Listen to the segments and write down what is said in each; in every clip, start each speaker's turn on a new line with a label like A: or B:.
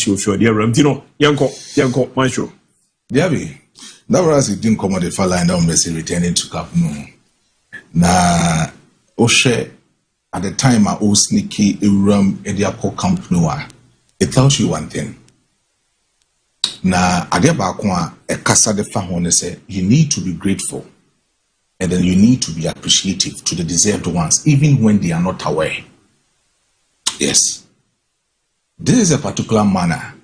A: you for the Ramtino, Yanko, Mancho.
B: DIABY, that was it didn't come on the far line down Messi returning to Cap No. Na Oshe at the time I was sneaky Ediaco Camp Noah. It tells you one thing. Na Adiabakwa a casa de Fahone say you need to be grateful and then you need to be appreciative to the deserved ones, even when they are not aware. Yes. This is a particular manner.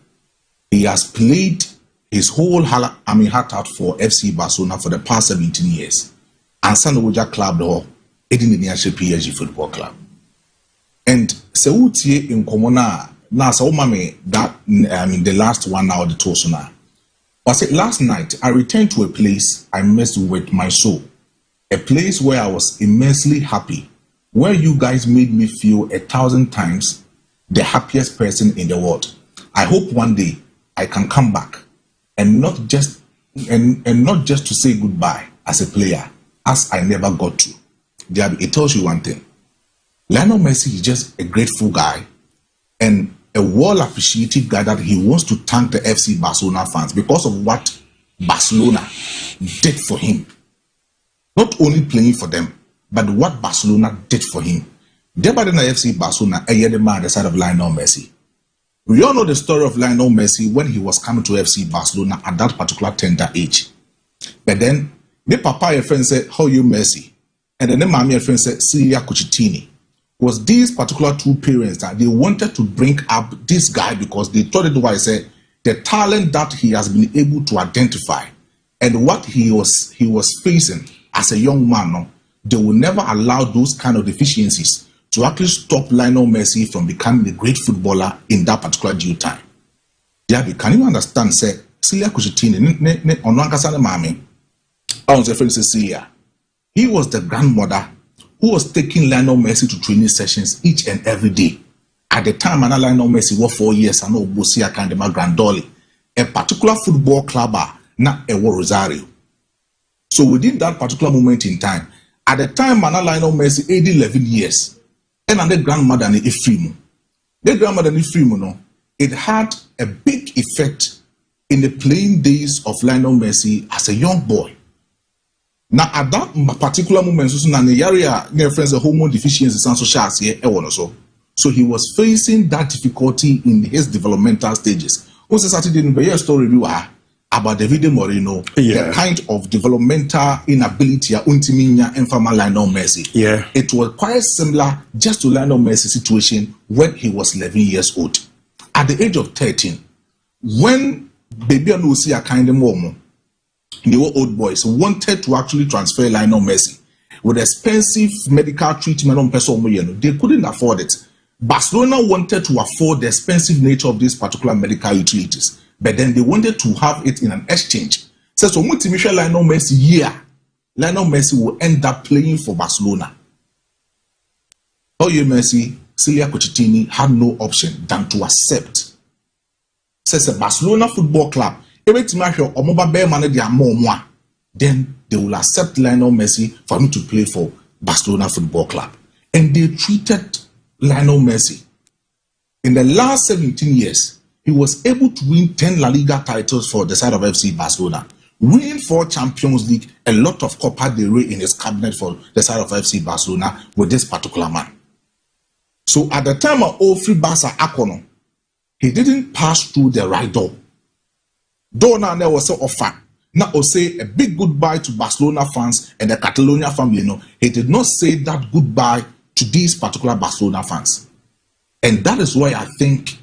B: He has played his whole heart out for FC Barcelona for the past 17 years. And Sanoja Club or Edin PSG Football Club. And Seutie in Komona, now so mame that the last 1 hour the Tosuna. I said last night I returned to a place I messed with my soul. A place where I was immensely happy, where you guys made me feel 1,000 times the happiest person in the world. I hope one day I can come back and not just to say goodbye as a player, as I never got to. DIABY, it tells you one thing. Lionel Messi is just a grateful guy and a well appreciative guy that he wants to thank the FC Barcelona fans because of what Barcelona did for him. Not only playing for them, but what Barcelona did for him. Thereby the FC Barcelona, a year the man at the side of Lionel Messi. We all know the story of Lionel Messi when he was coming to FC Barcelona at that particular tender age. But then, the papa your friend said, how you Messi? And then the mommy your friend said, Celia Cucitini. Was these particular two parents that they wanted to bring up this guy because they thought it was the talent that he has been able to identify and what he was facing as a young man. No, they will never allow those kind of deficiencies to actually stop Lionel Messi from becoming a great footballer in that particular due time. DIABY, can you understand, say, Celia Cucitini, Cecilia, he was the grandmother who was taking Lionel Messi to training sessions each and every day. At the time, Lionel Messi was 4 years, and Bosia Kandema Grandoli, a particular football club, not a Rosario. So within that particular moment in time, at the time, Lionel Messi, 11 years, and the grandmother Ifrimu. The grandmother Ifrimu, no, it had a big effect in the playing days of Lionel Messi as a young boy. Now, at that particular moment, the hormone deficiencies and so he was facing that difficulty in his developmental stages. Also, Saturday in the story about David Moreno, the kind of developmental inability and from Lionel Messi.
A: Yeah,
B: it was quite similar just to Lionel Messi's situation when he was 11 years old. At the age of 13, when baby and Lucia kind of more. The old boys wanted to actually transfer Lionel Messi with expensive medical treatment on person. They couldn't afford it. Barcelona wanted to afford the expensive nature of these particular medical utilities, but then they wanted to have it in an exchange. So multimedia Lionel Messi Lionel Messi will end up playing for Barcelona. Messi, Celia Cucitini had no option than to accept. Says a Barcelona Football Club. Then they will accept Lionel Messi for him to play for Barcelona Football Club. And they treated Lionel Messi. In the last 17 years, he was able to win 10 La Liga titles for the side of FC Barcelona, winning 4 Champions League, a lot of Copa del Rey in his cabinet for the side of FC Barcelona with this particular man. So at the time of Free Barca Akono, he didn't pass through the right door. Though now there was an offer, now say a big goodbye to Barcelona fans and the Catalonia family. No, he did not say that goodbye to these particular Barcelona fans. And that is why I think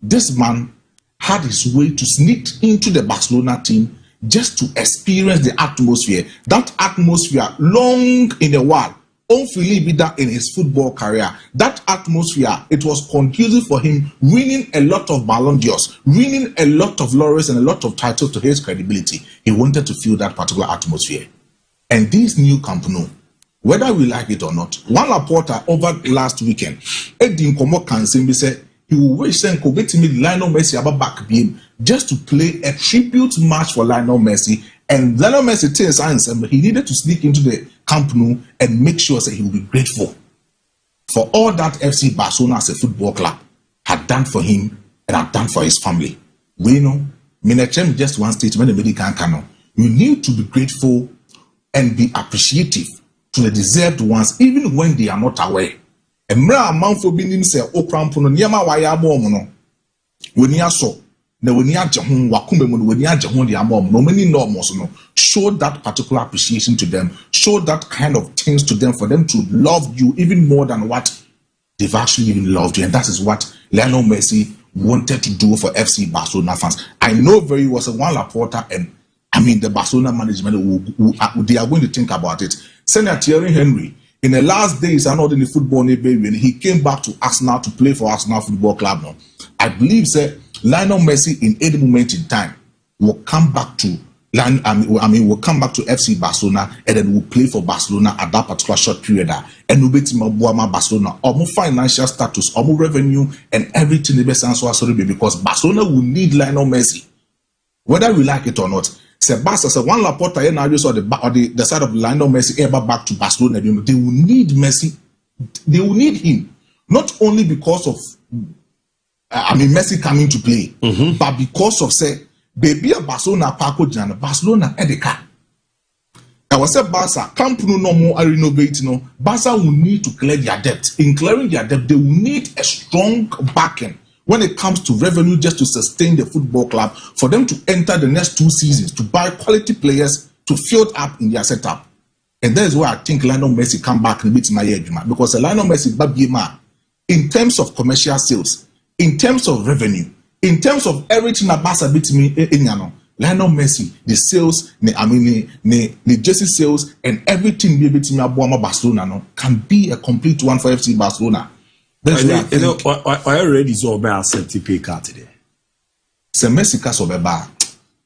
B: this man had his way to sneak into the Barcelona team just to experience the atmosphere. That atmosphere long in the world. That in his football career, that atmosphere, it was conducive for him winning a lot of Ballon d'Ors, winning a lot of laurels and a lot of titles to his credibility. He wanted to feel that particular atmosphere. And this new Camp Nou, whether we like it or not, one reporter over last weekend, Eddie Nkomo Kansembi said he will wish Lionel Messi about back beam just to play a tribute match for Lionel Messi. And Lionel Messi tells us he needed to sneak into the Camp Nou and make sure that he will be grateful for all that FC Barcelona as a football club had done for him and have done for his family. We know, just one statement, the medical canon. You need to be grateful and be appreciative to the deserved ones, even when they are not aware. And mra amount for being himself, O Crampono, Niama Waya Momono. When you saw, the when you are Jahun, Wakumbe, when you are Jahun, the Amom, no many norms, no. Show that particular appreciation to them, show that kind of things to them for them to love you even more than what they've actually even loved you. And that is what Lionel Messi wanted to do for FC Barcelona fans. I know very well, Juan Laporta and the Barcelona management, they are going to think about it. Senator Thierry Henry, in the last days, I'm not in the football, when he came back to Arsenal to play for Arsenal Football Club now. I believe, sir, Lionel Messi, in any moment in time, will come back to will come back to FC Barcelona and then will play for Barcelona at that particular short period. And will be Barcelona, or financial status, or revenue, and everything because Barcelona will need Lionel Messi, whether we like it or not. Sebastian, Juan Laporta, or the side of Lionel Messi ever back to Barcelona. They will need Messi. They will need him, not only because of Messi coming to play, but because of baby Barcelona Paco Jan, Barcelona Edeka. I was said Barca, Camp no more are renovating. Barca will need to clear their debt. In clearing their debt, they will need a strong backing when it comes to revenue just to sustain the football club, for them to enter the next 2 seasons, to buy quality players to fill up in their setup. And that is why I think Lionel Messi come back and beat my head, because Lionel Messi, in terms of commercial sales, in terms of revenue, in terms of everything that Barca beat me, Lionel Messi, the sales, the jersey sales, and everything we beat me at Barcelona can be a complete one for FC Barcelona. That's
A: why I already saw about accept pay card today.
B: So Messi Casobeba,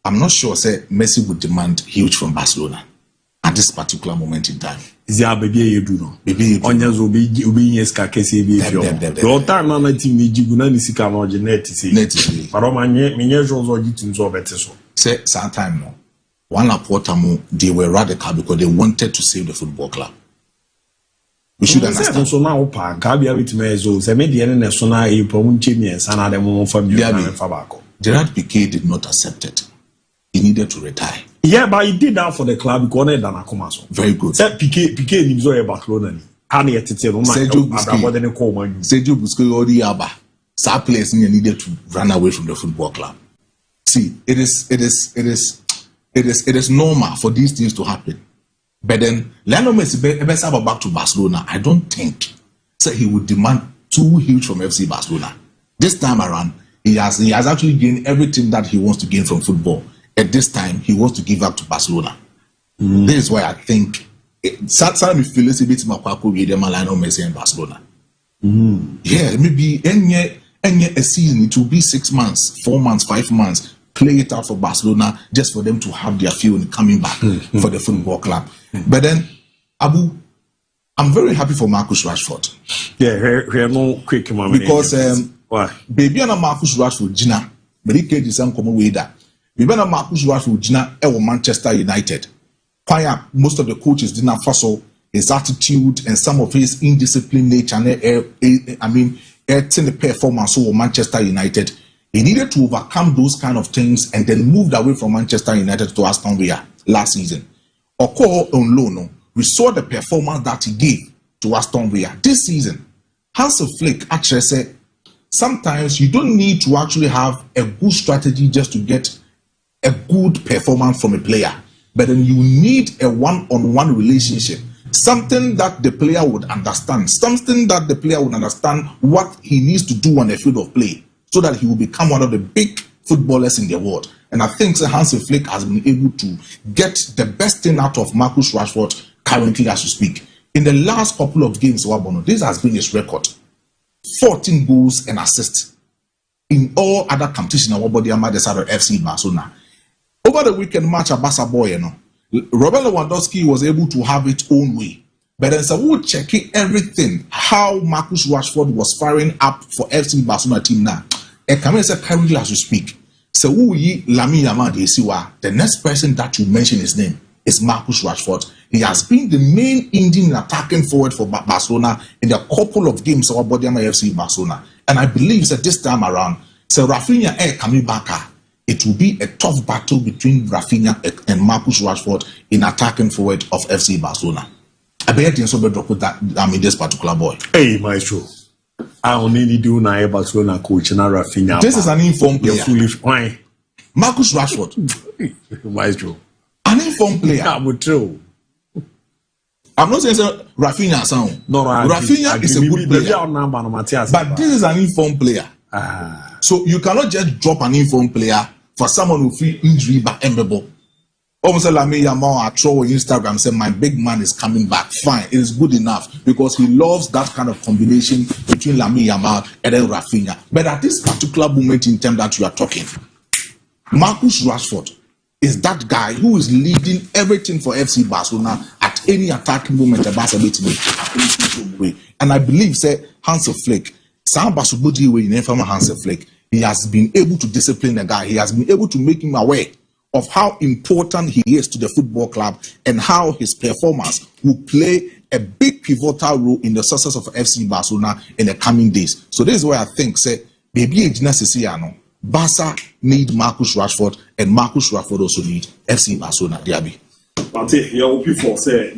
B: I'm not sure say Messi would demand huge from Barcelona at this particular moment in time.
A: Is there baby you do no?
B: Baby
A: Onyas will be yes kese be if your time na team ni jiguna ni sika no genet say. But omanye menye jozo gitin so better so.
B: Say sometime no. One Laporta mo, they were radical because they wanted to save the football club. We should understand.
A: So now, Gabia with me so say me the national e promunche me sana dem mo fam you na fabako.
B: Gerard Piqué did not accept it. He needed to retire.
A: Yeah, but he did that for the club because he done a so.
B: Very good.
A: Say Piqué ni zo e Barcelona ni. Ani etete no
B: Sergio Busquets already aba. Some players needed to run away from the football club. See, it is normal for these things to happen. But then Lionel Messi back to Barcelona, I don't think he would demand too huge from FC Barcelona. This time around, he has actually gained everything that he wants to gain from football. At this time, he wants to give up to Barcelona. This is why I think sometimes we feel a bit more with Lionel Messi and Barcelona. Yeah, maybe any a season it will be 6 months, 4 months, 5 months. Play it out for Barcelona just for them to have their feel coming back for the football club. But then, Abu, I'm very happy for Marcus Rashford.
A: Yeah, no quick moment.
B: Because baby and Marcus Rashford, Gina, but he can't just come away that. Baby and Marcus Rashford, Gina, Manchester United. Most of the coaches did not fussle his attitude and some of his indisciplined nature. The performance of Manchester United. He needed to overcome those kind of things and then moved away from Manchester United to Aston Villa last season. Oko on loan, we saw the performance that he gave to Aston Villa this season. Hans Flick actually said, sometimes you don't need to actually have a good strategy just to get a good performance from a player, but then you need a one-on-one relationship. Something that the player would understand, what he needs to do on the field of play, so that he will become one of the big footballers in the world. And I think Hans Flick has been able to get the best thing out of Marcus Rashford currently as we speak. In the last couple of games, this has been his record. 14 goals and assists in all other competitions the side of FC Barcelona. Over the weekend match at Barca boy, Robert Lewandowski was able to have its own way. But then we'll checking everything, how Marcus Rashford was firing up for FC Barcelona team now. And come and say currently as we speak. So the next person that you mention his name is Marcus Rashford. He has been the main engine attacking forward for Barcelona in a couple of games about FC Barcelona. And I believe that this time around, So Rafinha coming back, it will be a tough battle between Rafinha and Marcus Rashford in attacking forward of FC Barcelona. I bet you so better put that. I mean, this particular boy.
A: Hey, Maestro. I only need to know Barcelona coach and Rafinha.
B: This is an informed player.
A: Foolish. Why?
B: Marcus Rashford.
A: Maestro.
B: An informed player.
A: I would true.
B: I'm not saying Rafinha sound.
A: No,
B: Rafinha is a good player. But this is an informed player. So you cannot just drop an informed player for someone who feel injury but amiable. Almost like me, I throw on Instagram say my big man is coming back. Fine, it is good enough because he loves that kind of combination between Lamine Yamal and then Rafinha. But at this particular moment in time that you are talking, Marcus Rashford is that guy who is leading everything for FC Barcelona at any attacking moment. And I believe, say Hans Flick, he has been able to discipline the guy. He has been able to make him aware of how important he is to the football club and how his performance will play a big pivotal role in the success of FC Barcelona in the coming days. So this is why I think, say, baby, Barca need Marcus Rashford and Marcus Rashford also need FC Barcelona. DIABY.
A: But you will be for say,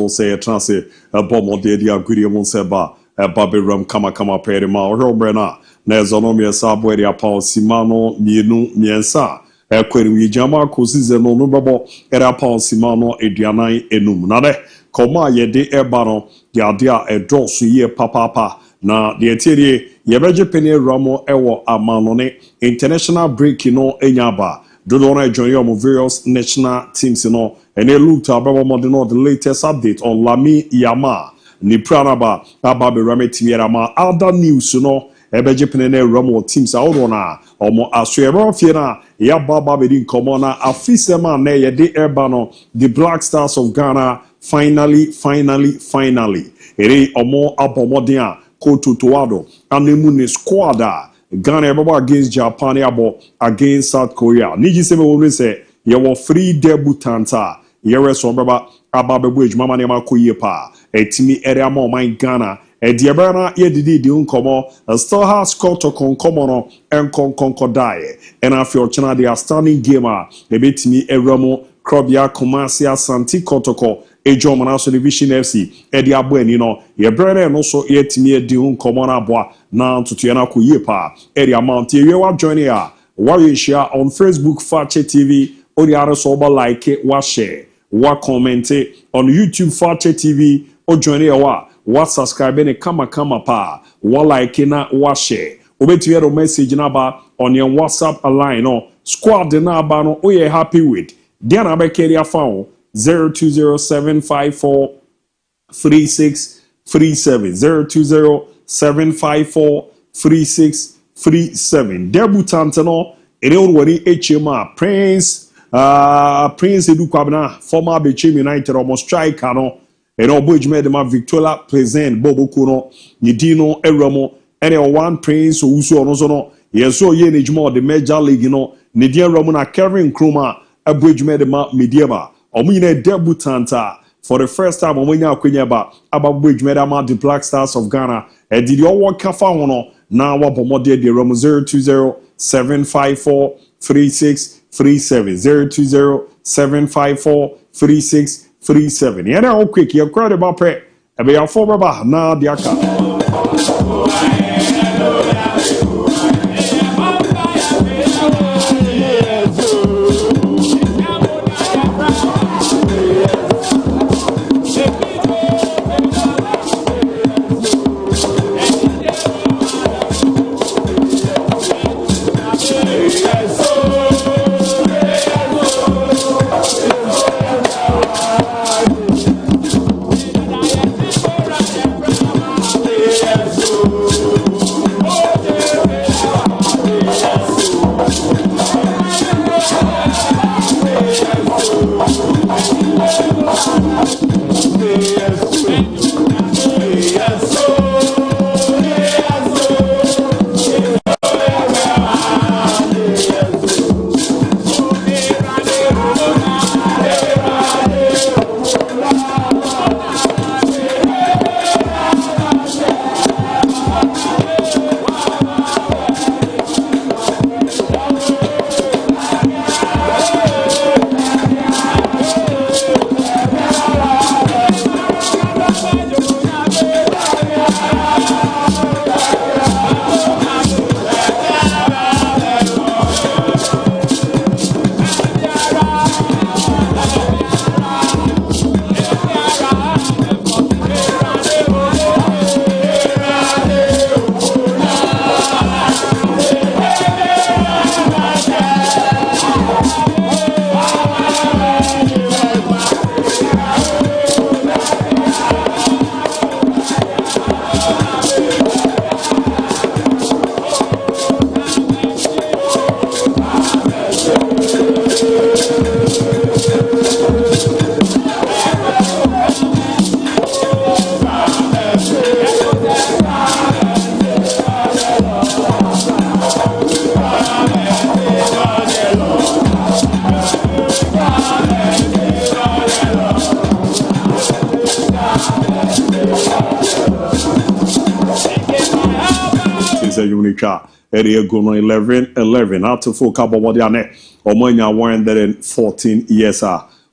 A: say a trance a bomb of the idea good you won't say ba a baby rum kama peri ma or brena nezonomia sabweria paul simano mienu miensa a query we jama cosis no babo era paul simano edianai enum nade koma ye de ebano ya dia a draw so ye papa na the eterie ye beje pene ramo ewo amanone international break no enyaba do not join your various national teams and they looked at the latest update on Lamine Yamal ni pranaba ababe rameti yarama other news ebeje penene ramo teams awona omo aswero fiena ya baba bedin komona afisema na ye de ebano the Black Stars of Ghana finally ere omo abomodia ko tutuado anemu ne squad Ghana against Japan against South Korea. Niji sebe wone se ye wo free debutanta ye reso baba ababebu ejuma mane makoye pa etimi area ma my Ghana ediebana ye didi di unkomo still has score to konkomo no enkonkonko dae and afi ochina the outstanding gamer ebetimi eramo Krobia Kumasi Asante Kotoko Ejo Manaso Division FC Edi Abweni no ye brother no so ye timi edi unkomo na boa na tutuana ku yepa edi amount ye wa join ya wa share on Facebook Fakye TV odi are so ba like wa share wa comment on YouTube Fakye TV o join ya wa subscribe ne kama pa wa like na wa share obeti your message na ba on your WhatsApp line no squad na ba no o ye happy with Diana Bekeria phone 0207543637 0207543637 debutant no ere woni HMA Prince Edu Kwabena former Bechem United almost striker no ere obojime de ma Victoria present Boboku no Yedino Eromo ere one Prince Owusu ono so no yeso ye nejuma the Major League no ne dia Eromo na Kevin Nkrumah Abridgment Mediaba. Omina debutanta for the first time Omina Kwenyaba Abridgment the Black Stars of Ghana. And did you work Kafawono now what Bomode de Rom 020-754-3637 020-754-3637. Yeah, now quick, you're quite about pre. Ebe ya for baba na diaka. monitor area go no 11 out of full cabo body ane omanya 114 years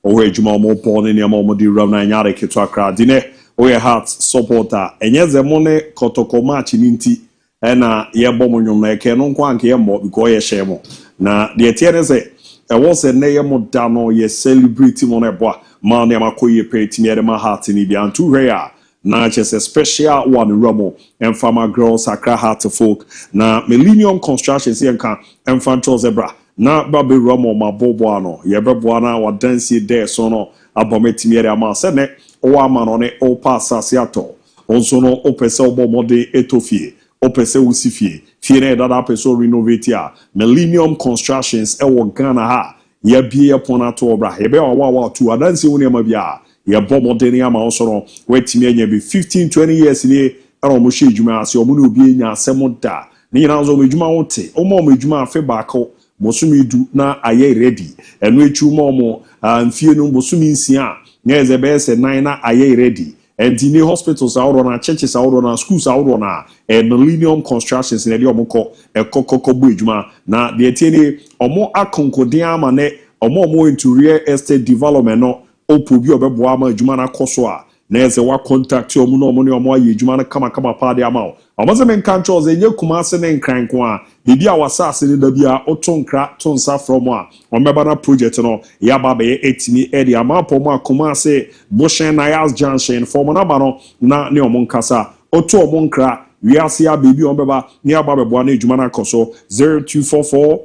A: owe juma mo born in yamo di ram na nyare keto akra dine owe heart supporter enyeze mo ne kotoko match ninti na ye bomo nyom na eke no kwa nke ye mo because ye shemo na de tiene se e wo se ne ye mo da no ye celebrate mo na boa ma na makoye peti me ma heart ni bi antu hwe ya na just a special one ramo and farmer girls akra heart folk na Millennium Construction yenka enfantro zebra na babe ramo mabobo ano ye bebo na wa dance there so no abometi me ma se ne o ama no ne o pass asiato onso no o pese obo mode etofie o pese usifie fie na dada pese renovate ya Millennium Constructions e wo Ghana ha ye bie pona to obra ye be wa tu adanse woni ma bia ye bomodeni ama osoro wetimi anya bi 15-20 years ni era mo hye djuma ase omo no obi enya asem da ni nyina nzo mo djuma wote omo mo djuma afe baako bosumi du na aye ready enu echu mo mfie no bosumi nsia na ezebe se 9 na aye ready and in the hospitals out on churches out on schools out on Millennium Constructions in the omoko ekokoko bu djuma na de tieni omo akonkodia ama ne omo into real estate development no opo bi obebo ama adwuma na koso a na eze wa contact omu no omu ne omu aye adwuma na kama pa de ama o maze men kan chose enye kumase ne nkran ko a bibi a wasase ne da bia otonkra tonsa from a omeba na project no ya ba be etimi edi ama po mu akumase boshen na yas junction for na ba no na ne omu nkasa oto omu nkra wiase ya bibi omeba ne aba bebo na adwuma na koso 0244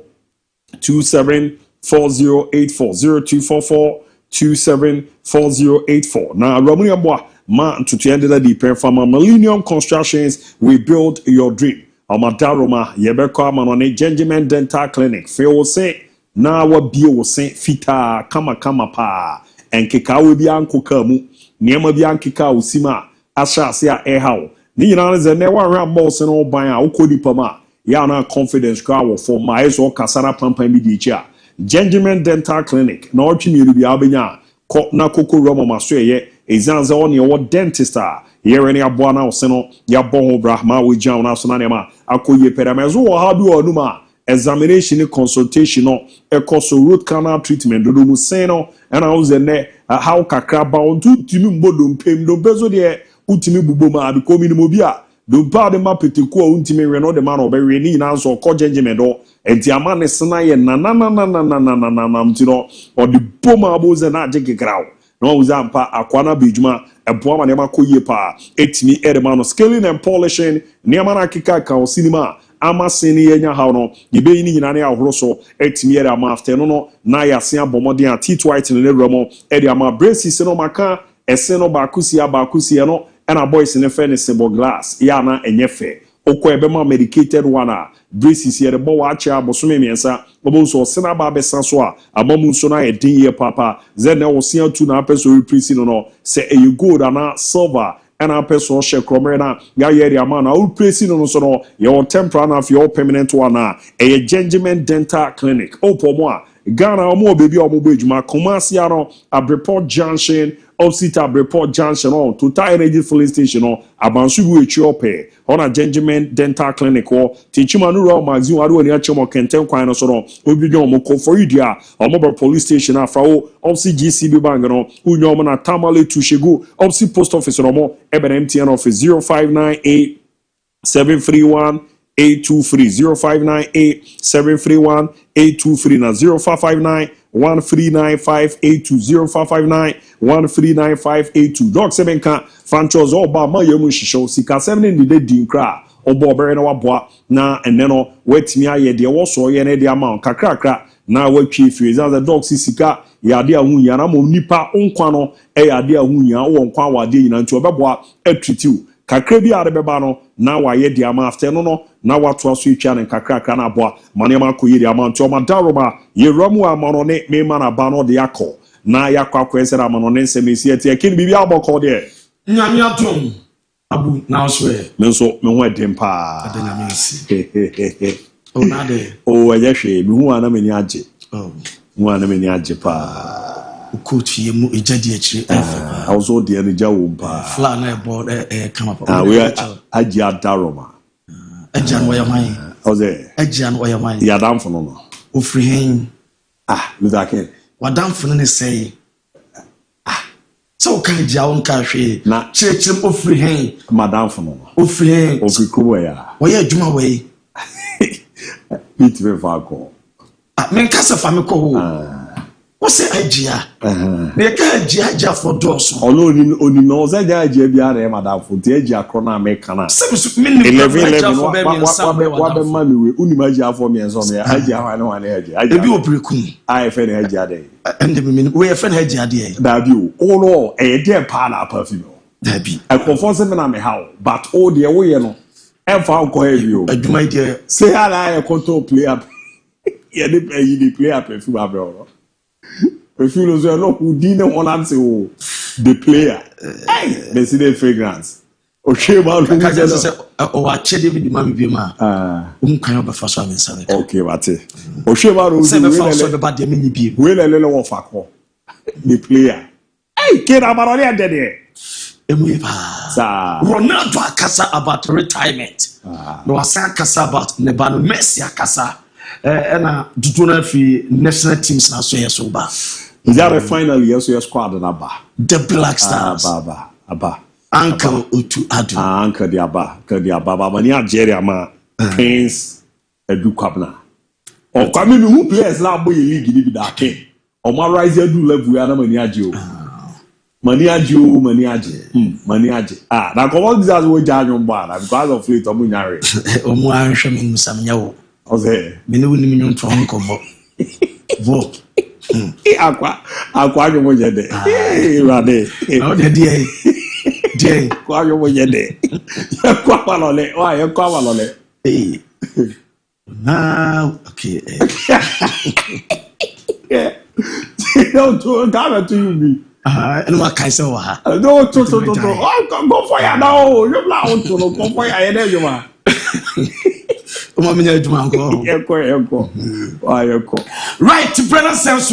A: 274084 0244-274084. Now, Ramuni Abwa, ma to end the deep from Millennium Constructions, we build your dream. Amadaroma, Yebeka Manone, Gentleman Dental Clinic. Feel say, na wa bio say, fita, kama pa, and kika will be uncle Kamu, Niama be ankika usima, Asha sea ehao. Nina is a never ram boss and all by our Kodipama. Yana confidence crowd for my or Kasara Pampa Midicha. Gentleman Dental Clinic na ochimi bi abenya ko na koko romo masoye ezanza oni o dentist a yere ne aboa na oseno ya bon brahma we jan na so na nema akoye peramezo wo ha bi onuma examination consultation no ekoso root canal treatment do mu seno and I was ne how kakra ba on timi mbodom pem do bezo de utimi bubo ma bi ko minimo bi a do ba de ma peteko a untimi we no de ma no be we ni na so ko gentleman do enti ama ne sena ye na mtino o di boma aboze na agye gegraw na o zampa akwana bejuma ebo ama ne makoye pa etimi edemano scaling and polishing ne ama na kika ka o cinema ama seni yenya ha no yebe yi ni nyina ne ahoro so etimi ere ama after no na ya se abomode a teeth white ne remo ede ama braces no maka ese no bakusi no na boys ne fe ne sebo glass ya na enyefe okọ ebe ma medicated one a braces yere bo wa acha bosome miensa obo so sena ba besa so a amamu so na edin ye papa ze na wo sia tu na person represi no se e gold na silver and person she kromer na ya yeri ama na represi no so no your temporary na your permanent one na e Gentleman Dental Clinic opo mo a Ghana omo bebi omo bo ejuma Kumasi aro Abreport Junction Opposite Report Junction on Total Energy Filling Station on Abansubu Echiope on a Gentleman Dental Clinic or Tichimanu Raw Magazine Wadu and Yachomo Kenten Quino Sono Ubion Moko for Idia or mobile police station Afro Opsi GCB Bangano Unyomana Tamale Tushegu Opsi Post Office Romo Eben MTN Office 0598 731 823 0598 731 823 na 0559 1395820 0559 1395820 Dog 7 ka franchise oba ma yemu shisho sika 7 ni de dinkra obo obere na waboa na eneno wetimi aye de wo so ye na de amount kakrakra na watwi fie za dog sika ya de ahunya na mo nipa onkwa no e ya de ahunya wo nkwa wade nyina nti obeboa atwitiu kakra bi ade beba no na wa ye de ama after no na watu aso etwa ne kakrakra na aboa mane ma ko yiri ama nti o madaroma ye ramu amano ne me mana ba no de yakọ na yakọ akwesera amano ne nsemesi ati akin bibi abọkọ de
C: nyame atom abu na oswe
A: me nso me ho edem pa
C: adena mesi o na de
A: o ye hwe me hu ana me ni age hu ana me ni age pa
C: coach ye mu ejadi akire
A: I also de ani jawo pa
C: fla na ebo kama pa
A: we agi adaroma
C: Ejan where mine.
A: Ose.
C: Ejan where mine.
A: Ya down for no.
C: Ofri hen.
A: Luther King.
C: What down for no say. So can Jawn Cafe. Na church ofri hen.
A: Madam for no.
C: Ofri hen.
A: Ofri kuboya.
C: Where Juma way.
A: Meet me for
C: Men kasa famiko. What's it, Ajia? They can't judge for doors.
A: Although only knows that JBR, Madame for the Ajia Crona Mekana. 11 what the money we Unimaja for me and so me. Ajia, I know an edge. I do a precum. I offend Ajia day.
C: And the minute we offend Ajia day.
A: That you, all a dear partner perfume. That be. I confess them and how, but oh, dear, we know. And found you. My dear, say I control play up. Yeah, they play up perfume. Perfume is not who didn't want to say the player. Hey, they see the fragrance. Okay, about
C: oh, I check David Mammy Bima. Kind of a first one.
A: Okay, but okay, about the mini people. Well, a little of the player. Hey, kid, about all that day. Ronaldo Kasa about retirement. No, I say Kasa about Nebano Messi Kasa. And do not feel national teams now so yes over. They finally yes squad and Abba. The Black Stars. Abba. Uncle Utu Adu. Uncle the Abba. Mania Jerry ma Prince Edu Kwabna. Or coming who players now boy league give that king. Or my rise do level we are Maniajo. Maniaji. Now come on, this is what Jan on bar because of it. Omunyari. Omuan shamin samyawo. Ose. Minu ni minyon tron kobo. Vo. Akwa yo mo jede. Rade. O de die. Die. Kwa yo mo jede. Kwa walole. Wa ye kwa walole. Okay. Yeah. Don't to you. And what kind of no, go for ya now. You're loud to go for ya. You are. Right, brother says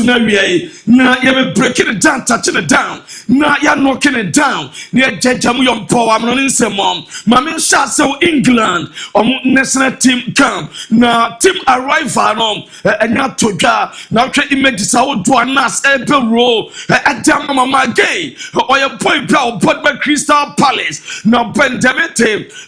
A: now you're breaking it down, touching it down. Now you're knocking it down. Near Jajamu Power, I'm not in some mom. Mammy Shasso England or national team come. Now team arrival and not to ga. Now try images out to a nas April roll at Damama Gay or your point brow put by Crystal Palace. Now Benjamin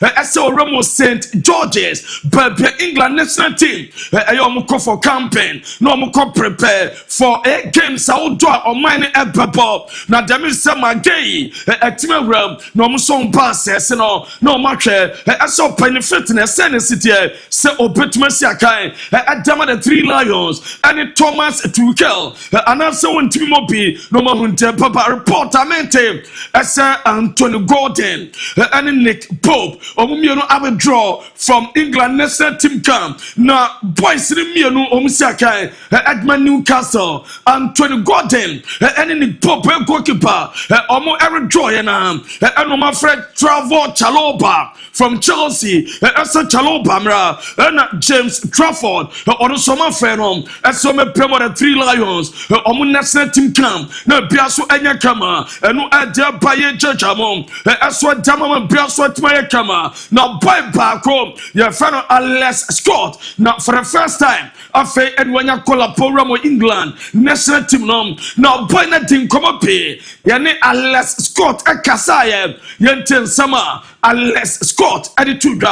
A: S.O. Ramos St. George's but England national team I for campaign no more prepare for a game outdoor or mine ball. Now there is some gay a team realm no some passes no match I saw penny fitness and city say obetmasi akai at them the three lions and Thomas Tuchel and also when team be no more papa reportamente as Anthony Gordon and Nick Pope no I draw from England national team camp now boys no Omusiakai Edmund Newcastle Anthony Gordon and Nick Pope goalkeeper Omo Eric Joy and my friend Trevor Chalobah from Chelsea Esa Chalobah and James Trafford or some friend and some premier the three lions Omo national team camp na biaso enya kama enu adia baye jajamon eso damama biaso atmaya kama na boy back home your friend Alex Scott now for the first time after Edwanya Kola program of England national team now boy na team come up yani Alex Scott akasaye yenten sama Alex Scott attitude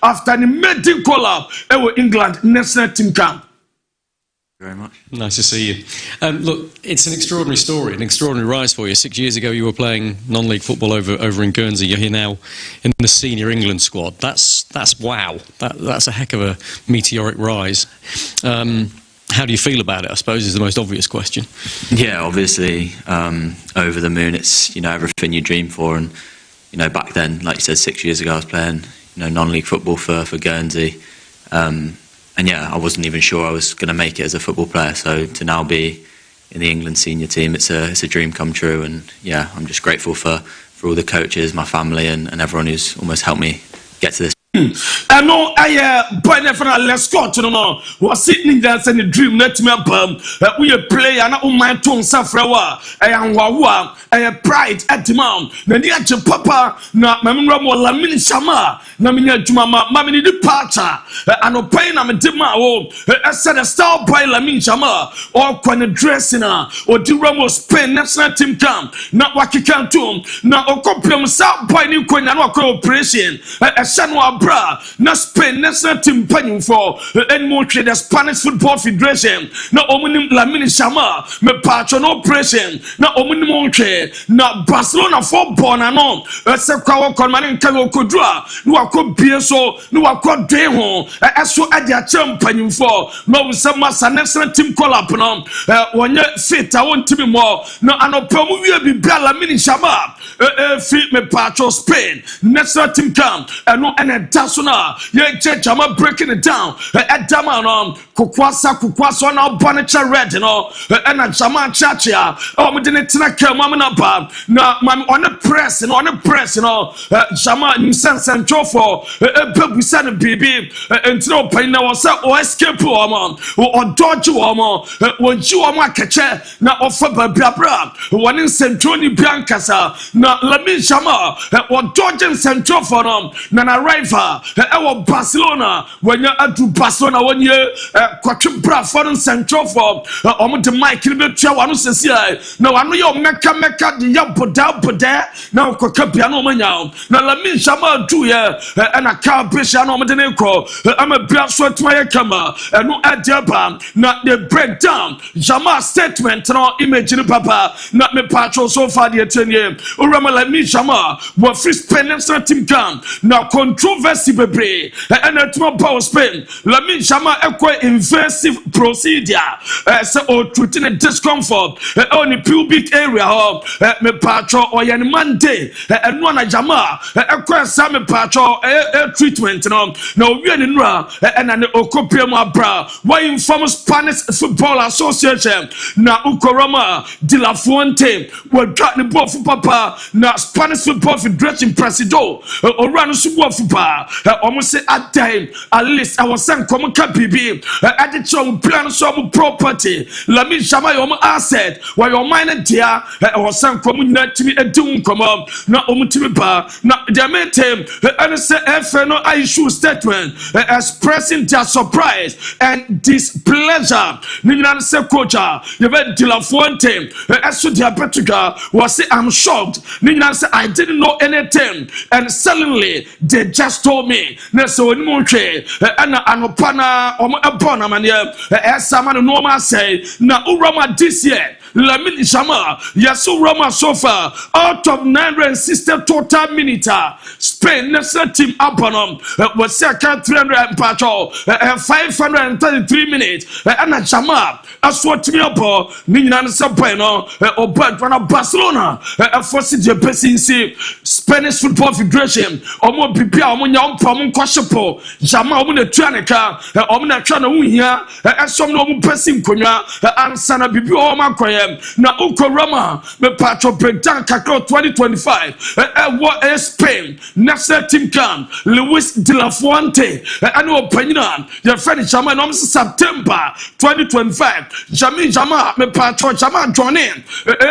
A: after the meeting collab England national team camp.
D: Very much.
E: Nice to see you. Look, it's an extraordinary story, an extraordinary rise for you. 6 years ago, you were playing non-league football over in Guernsey. You're here now in the senior England squad. That's wow. That's a heck of a meteoric rise. How do you feel about it? I suppose is the most obvious question.
D: Yeah, obviously, over the moon. It's everything you dream for, and back then, like you said, 6 years ago, I was playing non-league football for Guernsey. And yeah, I wasn't even sure I was going to make it as a football player. So to now be in the England senior team, it's a dream come true. And yeah, I'm just grateful for all the coaches, my family, and everyone who's almost helped me get to this.
C: no I boy never let's go to no was sitting there and a dream let me up we a player and oh my tongue safrawa I am wawa I pride at the mount the near to papa na mamma la mini shama na minya jumama mammy departure and no pain I'm a dima I said a star boy la min shama or when dressing or do Ramos pen national team camp not what you can do now or compare south boy new coin and operation a shanwa bra na Spain national team penny for and more the Spanish Football Federation na omunim la mini shama me patron operation na omunim na Barcelona football na no se kwa ko man nka okodua no akobie so no akodwe ho eso ade a champion for no se masa national team call up no wonye fit a wontimi mo no anopamu wie bibia la mini shama fit me patron Spain national team camp no and that's na ye chama breaking it down edama no kukwasa na bonicha red no and chama chacha me de tina kama na ba na man on the press no chama insense for bebusa no bibi entino pan na was o escape o dodge o wonji o akache na ofa babra woni sentoni biankasa na lami chama o dodge central for na rival Barcelona when you adu Barcelona when you kwatwe bra for central for the mic be tua wanu sesi na wanu yo meka de ya boda na kwaka bia no manya na la min shama du ye na ka besha no de ne ko ama bia so tuma ye kama no adiaba na the breakdown jama statement no image ni papa na me patro so far the tenye urama la min shama wo free Spain national team camp na controversy bebre and at power Spain la min shama ekwa invasive procedure say o treating a discomfort on the pubic area me patro or yan Monday and one jama ekwa sa me patro treatment no we ni nra and an okopia ma bra why inform Spanish Football Association na ukorama de la Fuente we got the ball for papa na Spanish Football Federation presido o run subo fupa almost say at time at least I was sent come bibi at the chom plan some property la mi shama your asset while your mind there was sent come na timi edun come na omutimi ba na the main team and say FNO issue statement expressing their surprise and displeasure nina say coach you bet de la Fuente so their betuga was say I'm shocked nina say I didn't know anything and suddenly they just told me na so ni mo hwe ana anopana omo ebona mane sama no normal say na urama this year Lamine Shama yasu Roma so far out of 960 total minutes Spain national team abonom was second 300 patrol 533 minutes ana Shama aswat me up ni nyina se boy no obad for Barcelona force the presidency Spanish Football Federation omo bibia omo nya ompam kwashepo Shama omo na tuaneka omo na twa na wuhia esom na omo pesi nkonwa ansana bibia omo akoye na ukorama me patro breakdown kakro 2025 what Spain national team camp Luis de la Fuente and opinion your friend Shama no September 2025 Jama me patro Jama join in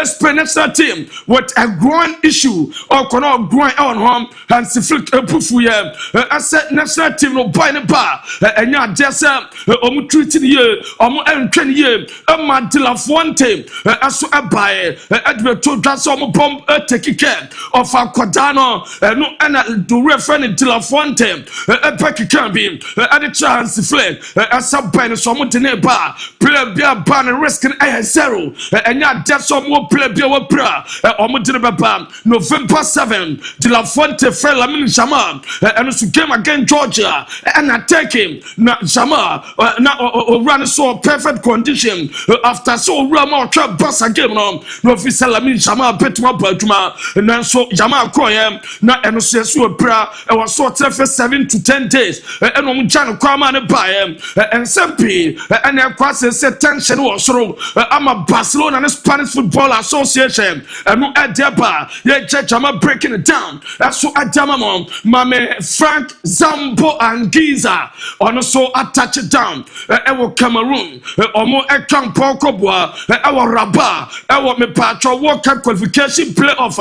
C: Spain national team with a growing issue or kono growing on home and siflik epufu ye asset national team no buy ne ba enya desa omu treating ye omu entwen ye ma de la Fuente aso abae adbeto dwase omu bomb take care of akwadano no ana do reference de la Fuente epic can be at chance flag asabai no so omu de ne ba play bia ban risk and zero enya desa omu play bia wa pra omu de ne ba November 7 de la Fuente fell Lamine Shama and so game against Georgia and attack him na Shama na run so perfect condition after so Rama Enter Bossa game no official Lamin Jama Petma Baduma and so Jama Koyam na enosu pra e was sort of 7 to 10 days and on Jan Kwama and buy and Sempi and their quasi tension was so I'm a Barcelona and Spanish Football Association and no Adeba yeah Jama breaking it down that's so Adama Mame Frank Zambo and Giza on so attach it down ewo Cameroon omo ekan Pokobwa ewo Rabat ewo me patro World Cup qualification playoff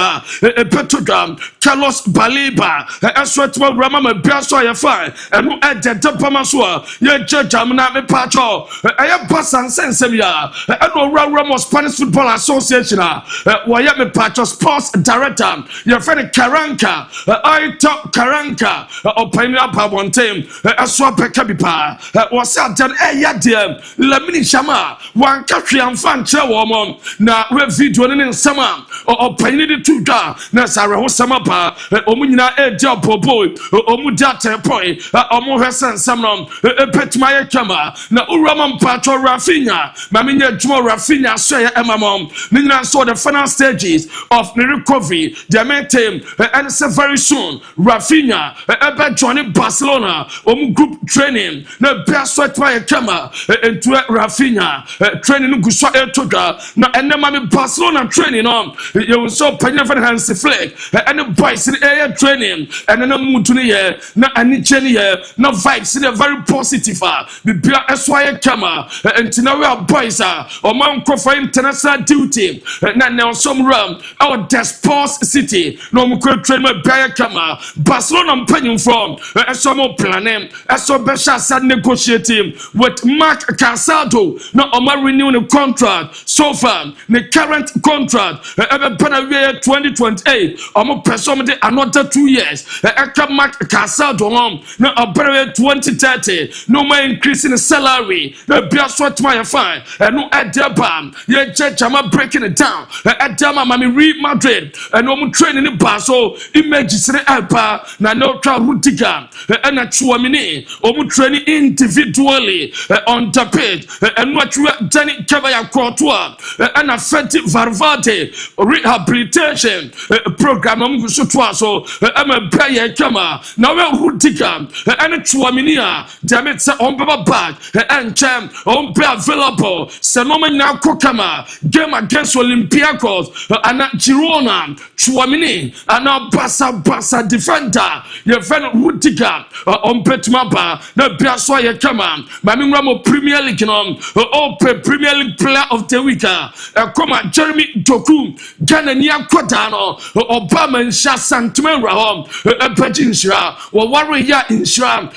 C: Petrodam Carlos Baliba eswetmo Rama me biaso ya fine enu edede pamaso ye jejam na me patro pasan sensem ya enu Ramos Spanish Football Association wo ye me patro sports director your friend Karanka I talk Karanka opinion Pabontem eswa peka bipa was adan yadem Lamini Shama wan katwe amfa nche wo mom na we video ne nsama opinion de tuda na sare ho sama pa omunyina eja bobo omu data point omu hwesen samnom epetima ye kama na urama mpacho Rafinha maminya djumo Rafinha so ye emamom ninyina so the final stages of the recovery the main team and say very soon Rafinha ebe join Barcelona omu group training na bia so etwa ye kama into Rafinha training guso etoda na enema me Barcelona training you so panya for Hansi Flick and boys in air training and then mutu ne ye na aniche ne ye na vibes ne very positive bibia eswa kama entina we boys o man for international duty na now some ram our Sports City no mu train me bia kama Barcelona panyum from eso mo planning eso be sha negotiating with Marc Casado na o ma renew the contract so far the current contract ebe pena 2028 omo person de another 2 years eka Marc Casado na obere 2030 no more increase in salary na bia so tma ya fine no edeba ye jama breaking it down edema mami Real Madrid and omo training in Barso images in Alpa na no try Rudiger and a Chouamini omo training individually on the page and what we Danny Kavaya Courtois and a Fenty Varvate rehabilitation program so I'm a player kama now we Rudiger and a Chouamini damn it on baba bag and champ on be available Sanoma now Kokama game against Olympiacos and Girona Chouamini and now Bassa defender your friend Rudiger on Petmaba na biaso ye kama mami Ramo Premier League Premier League player of the week come Jeremy Doku Ghana nia Kodano Obama Nsha Santman Rahom Pajinshra or Warrior Inshram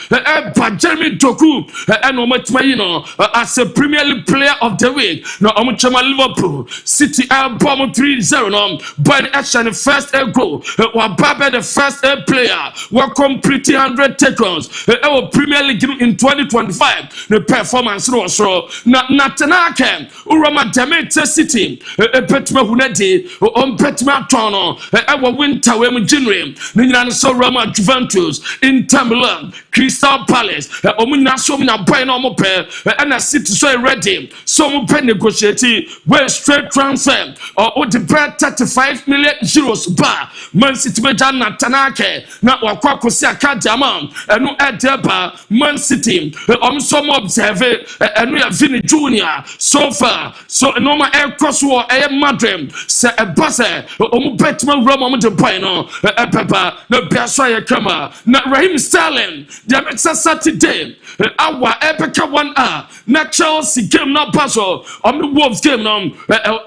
C: Jeremy Doku and Omatmayino as a Premier League player of the week no Omuchama Liverpool City album 3-0 by the action first goal Wababa the first player were completing 100 tackles our Premier League in 2025 the performance was so Natanaka Urama Damete City Petma Hunedi on Petma Tono our winter when Jinrim Ninan so Roma Juventus in Milan Crystal Palace Omina Somina Bino Mope and a city so ready some pen negotiating where straight transfer or the bread 35 million euros bar Man City Majana Tanake na wakwako si akadama enu edeba Man City some observe enu ya Vini Junior so far so normal air cross war Madrid se base omu betman Roma omu de boy no pepa na biaso ya kama na Raheem Sterling the next Saturday our epeka 1 na Chelsea game na paso omu Wolves game no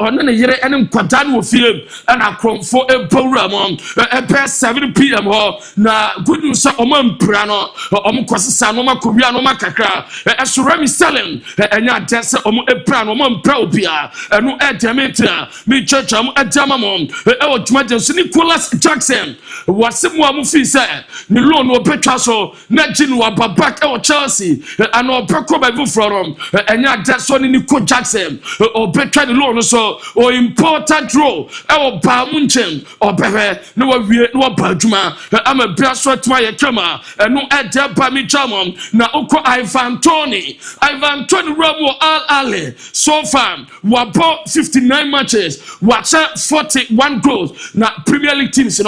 C: ono ne yere ene nkwadan wo fie na kromfo program 7 p.m. na good news omo mpra no omo kwasesa no makowia no makakra Raheem Sterling enya dese omo epra no omo mpra obia enu edemetra mi church am edamamom odwuma de Nicholas Jackson wasemu amu fi se ni loan obetwa so na ginu ababak Chelsea and opeko ba from enya dese ni Nico Jackson obetwa ni loan so o important role ba munchen obehwe no wawie no ba adwuma ama bia so twa ye kama enu edeba mi chamom na uko Ivan Toney Ramo Al Ali so far wabo 59 matches wacha 41 goals na Premier League teams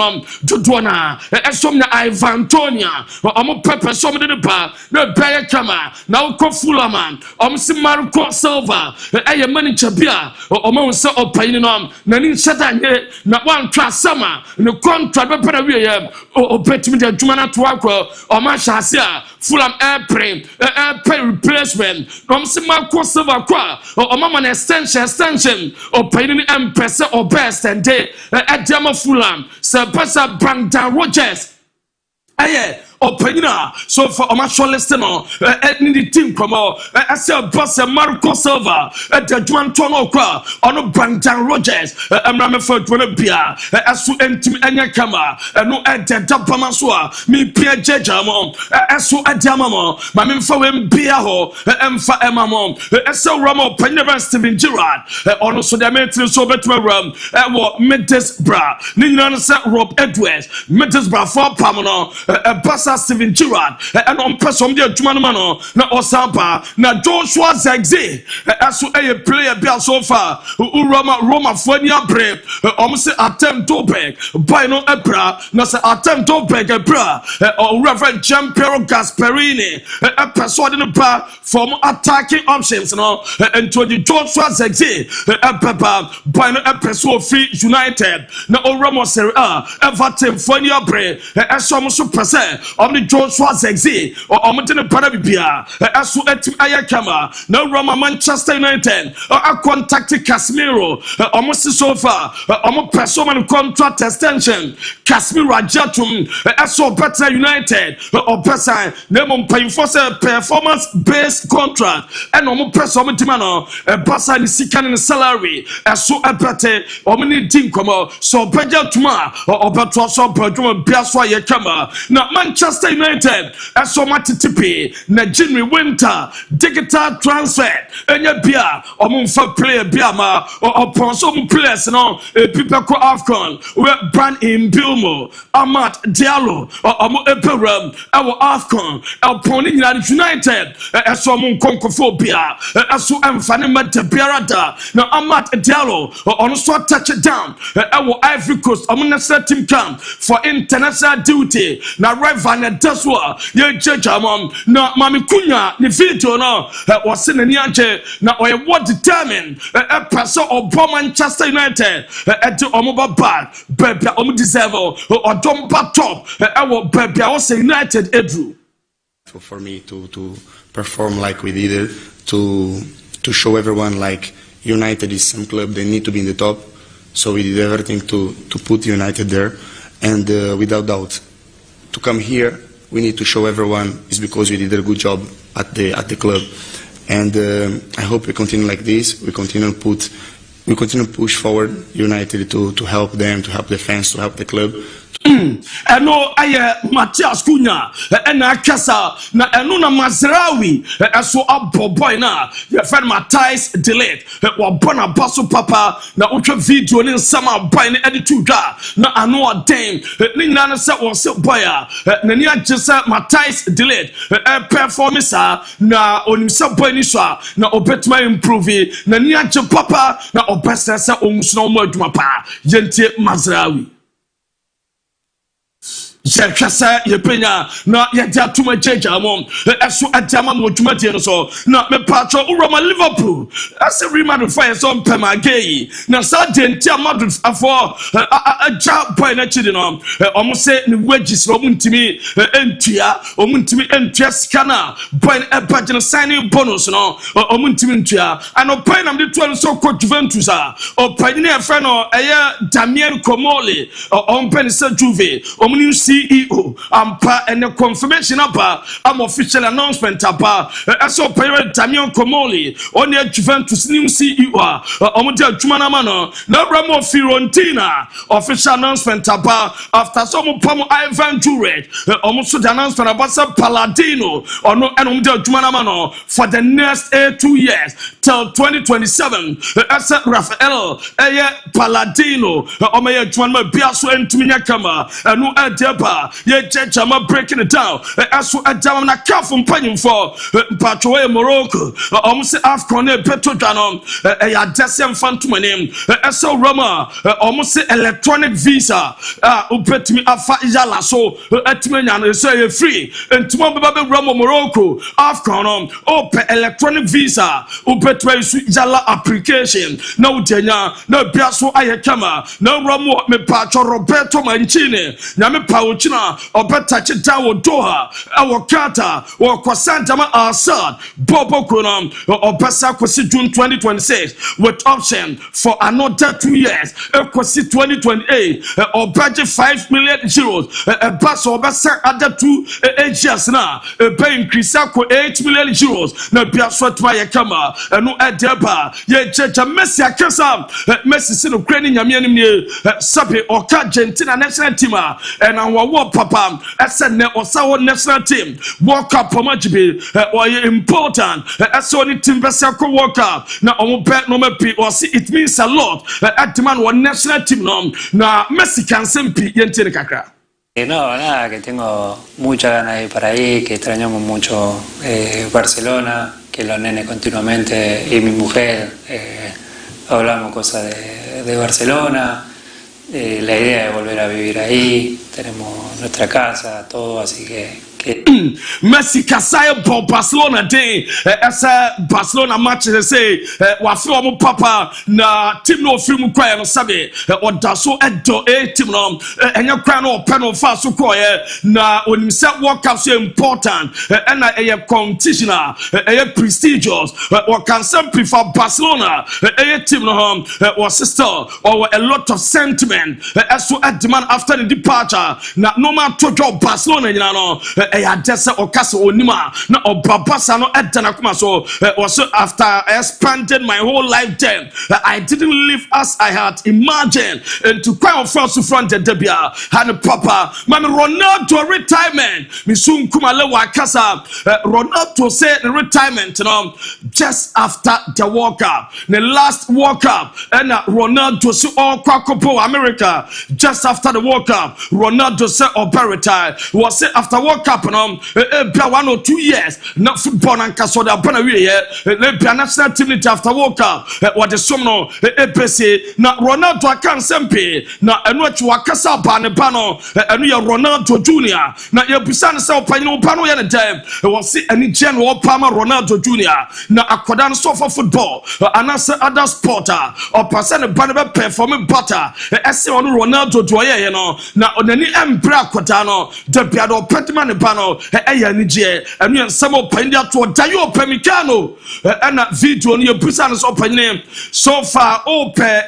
C: dodona esom na Ivan Tonia omo pepper som de ba na Bayer Kama na uko Fulham si Marco Silva eye manager bia omo se opayin na ni shadanye na wan twa sama ne contract be para wie opetimi de adwuma na to akọ omo hyase a Fulham pay replacement si Marco Silva kwa omo man extension opayin ni empese or best and day Adama Fulham Sir Pasa Brandon Rogers aye opinion so for my show listen on the team come on I say boss Marco Silva the Juan Tono kwa on Brandon Rogers I'm not for to be as to enter any camera no at the Dapamasua me Pierre Jejamo as to Adamamo my men for him beer ho for Emma mom as so Ramo Pennever Steven Gerrard on also the meeting so better rum what Middlesbrough Nina Rob Edwards Middlesbrough for Pamano Bassa Steven Gerrard and on person de Jumanano na Osamba na Joshua Zegze as a player be so far Roma Fonia Brave almost attempt to beg by no Ebra na se attempt to beg Ebra or Reverend Gianpiero Gasperini a person in the bar from attacking options no and to the Joshua Zegze Papa by no episode free United na Roma Serie A Everton Fonia Brave as almost percent of the Joshua Zegze or Omontene Parabibia as to Ayakama no Roma Manchester United I contacted Casemiro almost so far almost personal contract extension Casemiro Ajatum as so better United or better name paying for performance based contract and almost personal timano Basa ni sikan salary as so better omni team come so better tuma or better so better biaswa Yakama na Manchester United as so much tipi na January winter digital transfer enya bia omunfa player bia ma upon some players no people ko Afcon we brand in Bilmo Amat Diallo omo eperam our Afcon upon United as so mun konkophobia as so emfane mata biarada na Amat Diallo on so touch it down our Ivory Coast omunna team camp for international duty na Revan Deswa ye jejamom na mami kunya ni video no was in the anche na oye what determined a person of Manchester United at the omoba bad baby omo deserve or don't top our baby I was United Edru
F: for me to perform like we did it to show everyone like United is some club they need to be in the top, so we did everything to put United there, and without doubt to come here we need to show everyone is because we did a good job at the club, and I hope we continue like this. We continue to push forward United to help them, to help the fans, to help the club.
C: Eno aye Matias Cunha ena kasa na eno na Mazraoui eso aboboy na ye friend Matthijs de Ligt wa bona baso papa na otwa video ni nsama boy ni editu dwa na ano odem ni nyana se won se boy a na ni agesa Matthijs de Ligt performance na onimse boy ni so na obetuma improve na ni age papa na obesa se onso na omo aduma pa yentie Mazraoui Jekasa yepenya na yedja tuma jeja mom eso adama mo tuma tie no so na me patro uroma Liverpool ase remadu fire so pema gay na sa denti amadu afo aja boy na chidi no omo se ni wages no muntimi entua skana boy e budget signing bonus no omo ntimi ntua ano boy na me to so ko Juventus o pani na fe no eye Damian Comoli o pen se Juve omo ni CEO ampa and the confirmation about official announcement about so parent Damian Comoli on the Juventus new CEO omodia Jumana mano na Ramo Fiorentina official announcement about after some pomo Ivan Jurek almost the announcement about some Palladino or no and omodia Jumana mano for the next 2 years till 2027 as Rafael Palladino omoya Jumana biaso entiminya kama no pa ye chama breaking it down aso adam na kafo mpanyim for patro Morocco almost AFCON peto dwanom ya desem fantomanim eso Roma almost electronic visa upetimi afa yala so etmenya no so ye free entimo beba be Roma Morocco AFCON electronic visa upetwa isu yala application na utenya na biaso ayekama na Roma me patro Roberto Mancini nyame pauchina obetache dawo Doha awokata wokwasanta ma Assad Bobo Kronam obesa kwesi June 2026 with option for another 2 years kwesi 2028 budget 5 million euros bas obesa other 2 years na pay increase ko 8 million euros na biaso twa yekama no edeba ye checha Messi akesa Messi sino krani nyame anim ne sabe oka Argentina national team and our papa SN Osawo national team World Cup majibe or important as only team Besako World Cup na omo no mepi or see it means a lot at the man one national team na Messi can sempi yentene kakra.
G: No, nada, que tengo mucha ganas de ir para ahí, que extrañamos mucho Barcelona, que los nenes continuamente y mi mujer hablamos cosas de Barcelona. La idea es volver a vivir ahí, tenemos nuestra casa, todo, así que
C: Messi Kasai for Barcelona day esa Barcelona match they say wa fi omo papa na team no film kwaya no sabe odaso edo team no enya kwa no open no fa so koye na onimse World Cup so important and a competition a prestigious or can some prefer Barcelona a team no or sister or a lot of sentiment so at demand after the departure na no man to job Barcelona you know Dessa or Castle Onima, no or Babasano at Tanakuma. So also after I spent my whole life then, I didn't live as I had imagined. And to cry on first to front the Debia, had a papa, Mammy Ronaldo retirement. Misum Kumale Wakasa, Ronaldo said retirement, just after the World Cup, the last World Cup, and Ronaldo said all Kwakopo America, just after the World Cup, Ronaldo said or retire, was said after World Cup, 1 or 2 years, not football and Casoda Bonawi, the national team after World Cup, what the Somno, EPC, not Ronaldo Akansempe, not and what you are Casa Panepano, and you are Ronaldo Jr., not your Pisan Sao Pano Pano and time, was see any general Palmer Ronaldo Jr., not a Kodan sofa football, and other sporter, or person a banner performing butter, as on Ronaldo Joye, now on any Embra Quatano, the Piado Petman Pano. And some open that to Dayo Pemicano and that video on your business open name so far open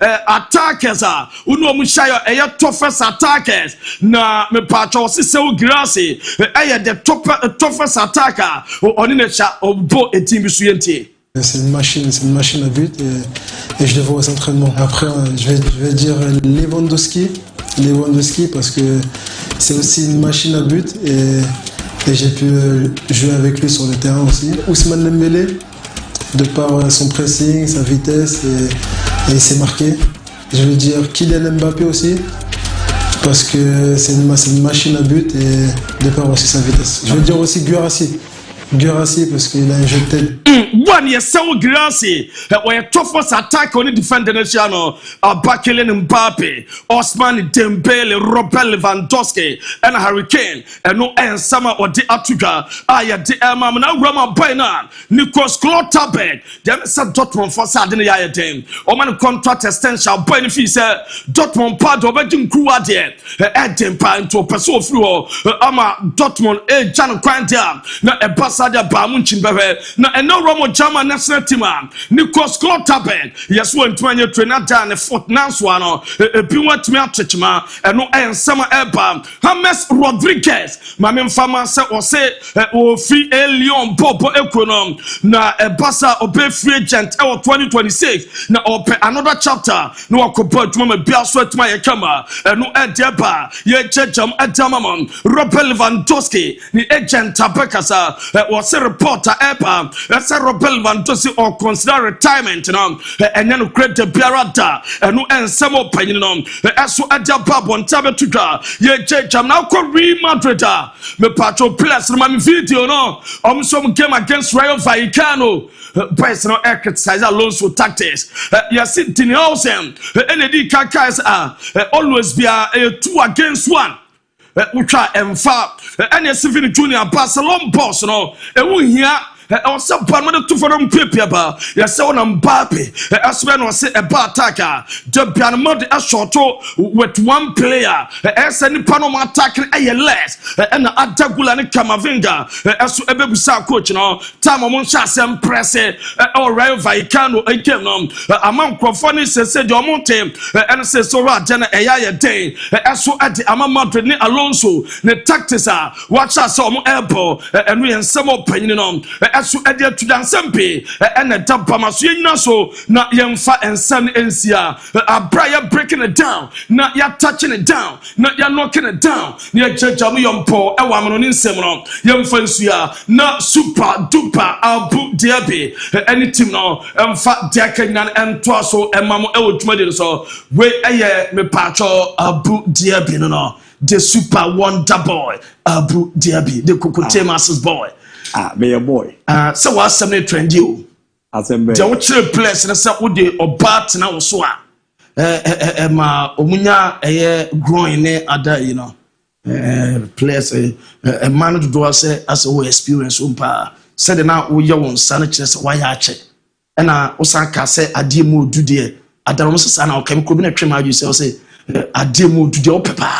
C: attackers are Uno Mushaya a toughest attackers na me patro so grassy the toughest attacker on in a chat of both a team.
H: C'est une machine à but et je le vois aux entraînements. Après, je vais dire Lewandowski parce que c'est aussi une machine à but et j'ai pu jouer avec lui sur le terrain aussi. Ousmane Dembélé, de par son pressing, sa vitesse et il s'est marqué. Je veux dire Kylian Mbappé aussi parce que c'est une machine à but et de par aussi sa vitesse. Je veux dire aussi Guirassy parce qu'il a un jeu de tête.
C: One year so grassy where toughest attack on the defender national Bakelen Mbappe, Osman Dembele, Robert Lewandowski, and Hurricane, and no and summer or the Atuga. I at the Mamma Rama Baina, Nikos Klotabek, then said Dortmund for Sardinia team. Oman contract extension benefits Dortmund part of a Jim Kruadia, Edim Pine to pursue through Ama Dortmund, a Jan Quantia, not a Bassada Bamunchin Bebe, not a no Romo German national team, Nikos Klotabek, yes, one 20 trainer down a fourth nance one, a Piwat Melchma, and no and summer airpump. James Rodriguez, my main farmer said or say, or free a Leon Bobo Econom, na a Bassa or pay free agent 2026, now open another chapter, no I could put Mama Bill Sweat my camera, and no Edeba, ye Checham Edamamon, Robert Lewandowski, the agent Tabekasa, was a reporter airpump, that's esa Robel Vantosi or consider retirement no and then create the biarada and no ensem open no eso adia babon tabe tudwa ye checham na ko Real Madrid me patro plus no my video no some game against Rayo Vallecano personal exercise Alonso tactics you see Tini Olsen ND Kakas always be a 2 against 1 Ucha Emfa and Sivini Junior Barcelona boss no who here also Palma to for them paper yes on Mbappe as well was a bar attacker the Pianamod a short with one player as any Panama attacking a less and Adagula and Kamavinga as Ebebusa coach no time on Shasem press or Rayo Vallecano again among Crofonis said your mountain and says so Jana a day as so at the Madrid Alonso the tactics are watch us some elbow and we and some opinion on asu edia to dan sempe and tampa maso yina so na yemfa ensan ensia abraya breaking it down na ya touching it down na ya knocking it down na jajamu yompo e wa mono nsem no yemfa nsua na super duper ABOU DIABY any team no emfa diakenyan ento so emamo e wodwumade so we eye me pacho ABOU DIABY no the super wonder boy ABOU DIABY the Kokote Masters boy
A: be a boy.
C: So what's some trend you?
A: As a man,
C: the place and so would the obat now so ma omunya growing other you know place a man to do say as a experience umpa said now we your son chess why ache and osaka say adiemu do there adarom sana o kem ko bi na twema you say adiemu do there papa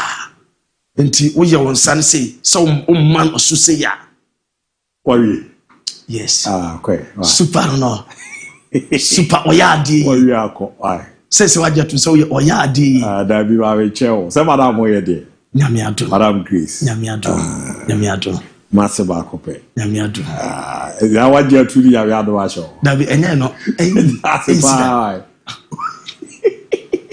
C: enti we your son say so man osu say ya. Yes.
A: Okay.
C: Super no. Super oyadi.
A: Worry ako. Aye.
C: Say what you to say oyadi.
A: That be my chair. Say madam oyede.
C: Nyame ado.
A: Madam Grace.
C: Nyame ado. Nyame ado.
A: Masse ba kope.
C: Nyame ado.
A: Ya waje atuli ya ado wa show.
C: That be enye no.
A: Bye.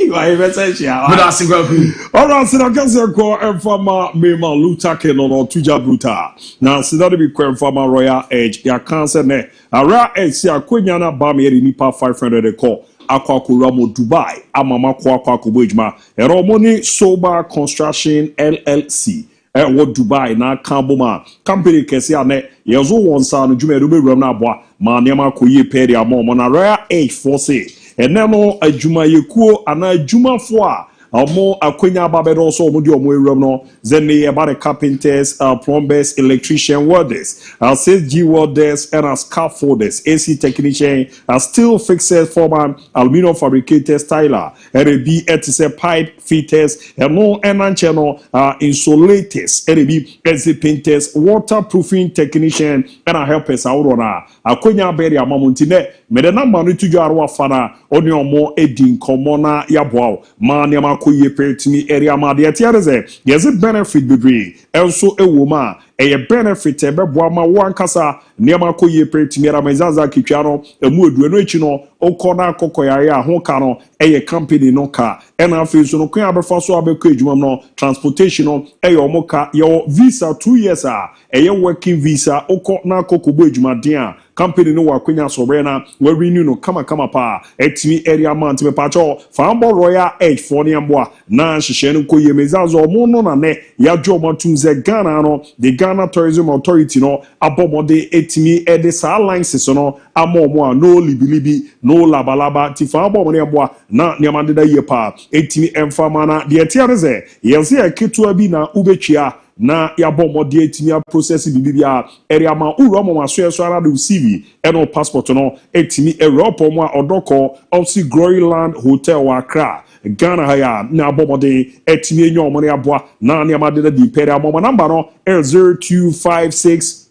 A: Why message ya?
C: But that's good.
A: All right, so I guess you're going from Mema Lutake no Tuja Bruta. Now, so that be going from Royal Edge. Ya cancer ne. A Royal Edge see a Quenyana Bami nipa 500 call. Akwakuramo Dubai. Amama kwa kubujma. Eromoni Sober Construction LLC. What Dubai na Kamboma company kesi ane yezo wonsa no dwuma do be ram na aboa ma nema koyi peri amon na Royal Edge force enemo adwuma yekuo ana adwumafo a omo akwenya ababedo so omo di omo ewram no zene about the carpenters, plumbers, electrician, welders, CSG welders and scaffolders, AC technician, steel fixers, foreman, aluminum fabricators, styler, RB etise pipe fitters, no channel insulators, RB AC painters, waterproofing technician and helpers awrona akwenya beri amamuntine me de number no tuju arwa fana oni omo edin komona yaboa ma ne makoye petimi area ma de tiareze yes benefit bebre enso ewoma eye benefit ebeboa ma wankasa ne makoye petimi era mezaza kitwa no emu edu no echi no okona kokoyare ho ka no eye company no ka ena afiso no kwan abefa so abekọ edwuma no transportation no eye omo ka your visa 2 years eye working visa okọ na kokobo edwuma den a company no wakwenya sobre na we renew no kama pa etimi area man me pacho fambo Royal Edge for ne mboa na hihye no koye mezazo omo no na ne ya dwomo tunze Ghana no the Ghana Tourism Authority no abomode etimi ede sa license no amomo no libilibi no labalaba ti fambo ne mboa na ne amande da ye pa etimi emfama na de etiareze yesi eketua bi na ubetwia na ya bomode etimi process bibia area ma uro mo maso eso ara do CV eno passport no etimi Europe mo odoko of Glory Land Hotel wa Accra Ghana haya na bomode etimi enyo mo ne aboa na ne amade da di pere mo number no 0256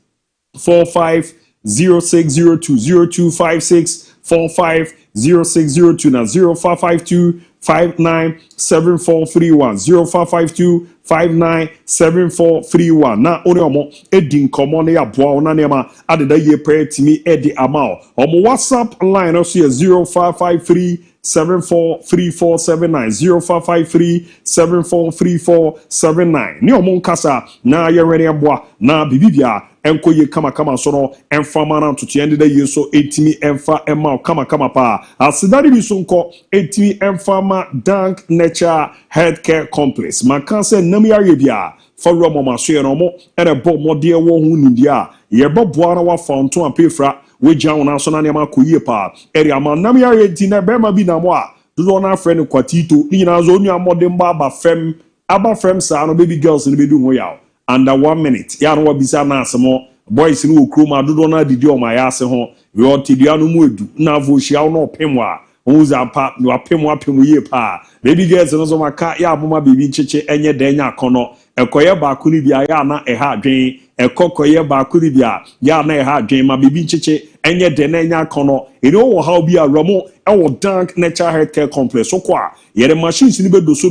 A: 45 0602 0256 45 0602 na 0552 597431 0552 597431 na ori omo edin komo ne aboa ona nema adeda ye pretimi edi amao omo WhatsApp line also 0553 743479 0553 743479 ni omo nkasa na yɛwɛre aboa na bibibia enko ye kama so no emfa mana ntoto ende da ye so etimi emfa ema kama pa asidari bi so nko etimi emfa ma Dank Nature Healthcare Complex makanse nam yare bia fawro mama so ye no mo ene bo mode wo hu nidia ye boboa na wa fonto apefra we jawn na so na nema koyie pa area man nam yare ti na be ma bi na mo a do na friend kwatito ni na zo nua modem ba aba frem sa no baby girls ni be du ho yaw under 1 minute ya no wabisa na asemo boys ni okroma dodo na didi o ma ya ase ho we o tidua no mu edu na vo hia no pemwa onza pa no apemu ye pa baby girls no so maka ya aboma baby cheche enye denya akono ekoye ba ku ni bia ya na eha adwen ekokoye ba ku ni bia ya na eha adwen ma baby cheche enye denenya akono ene wo how bia romo ewo Dank Nature Healthcare Complex so kwa yere machines ni be doso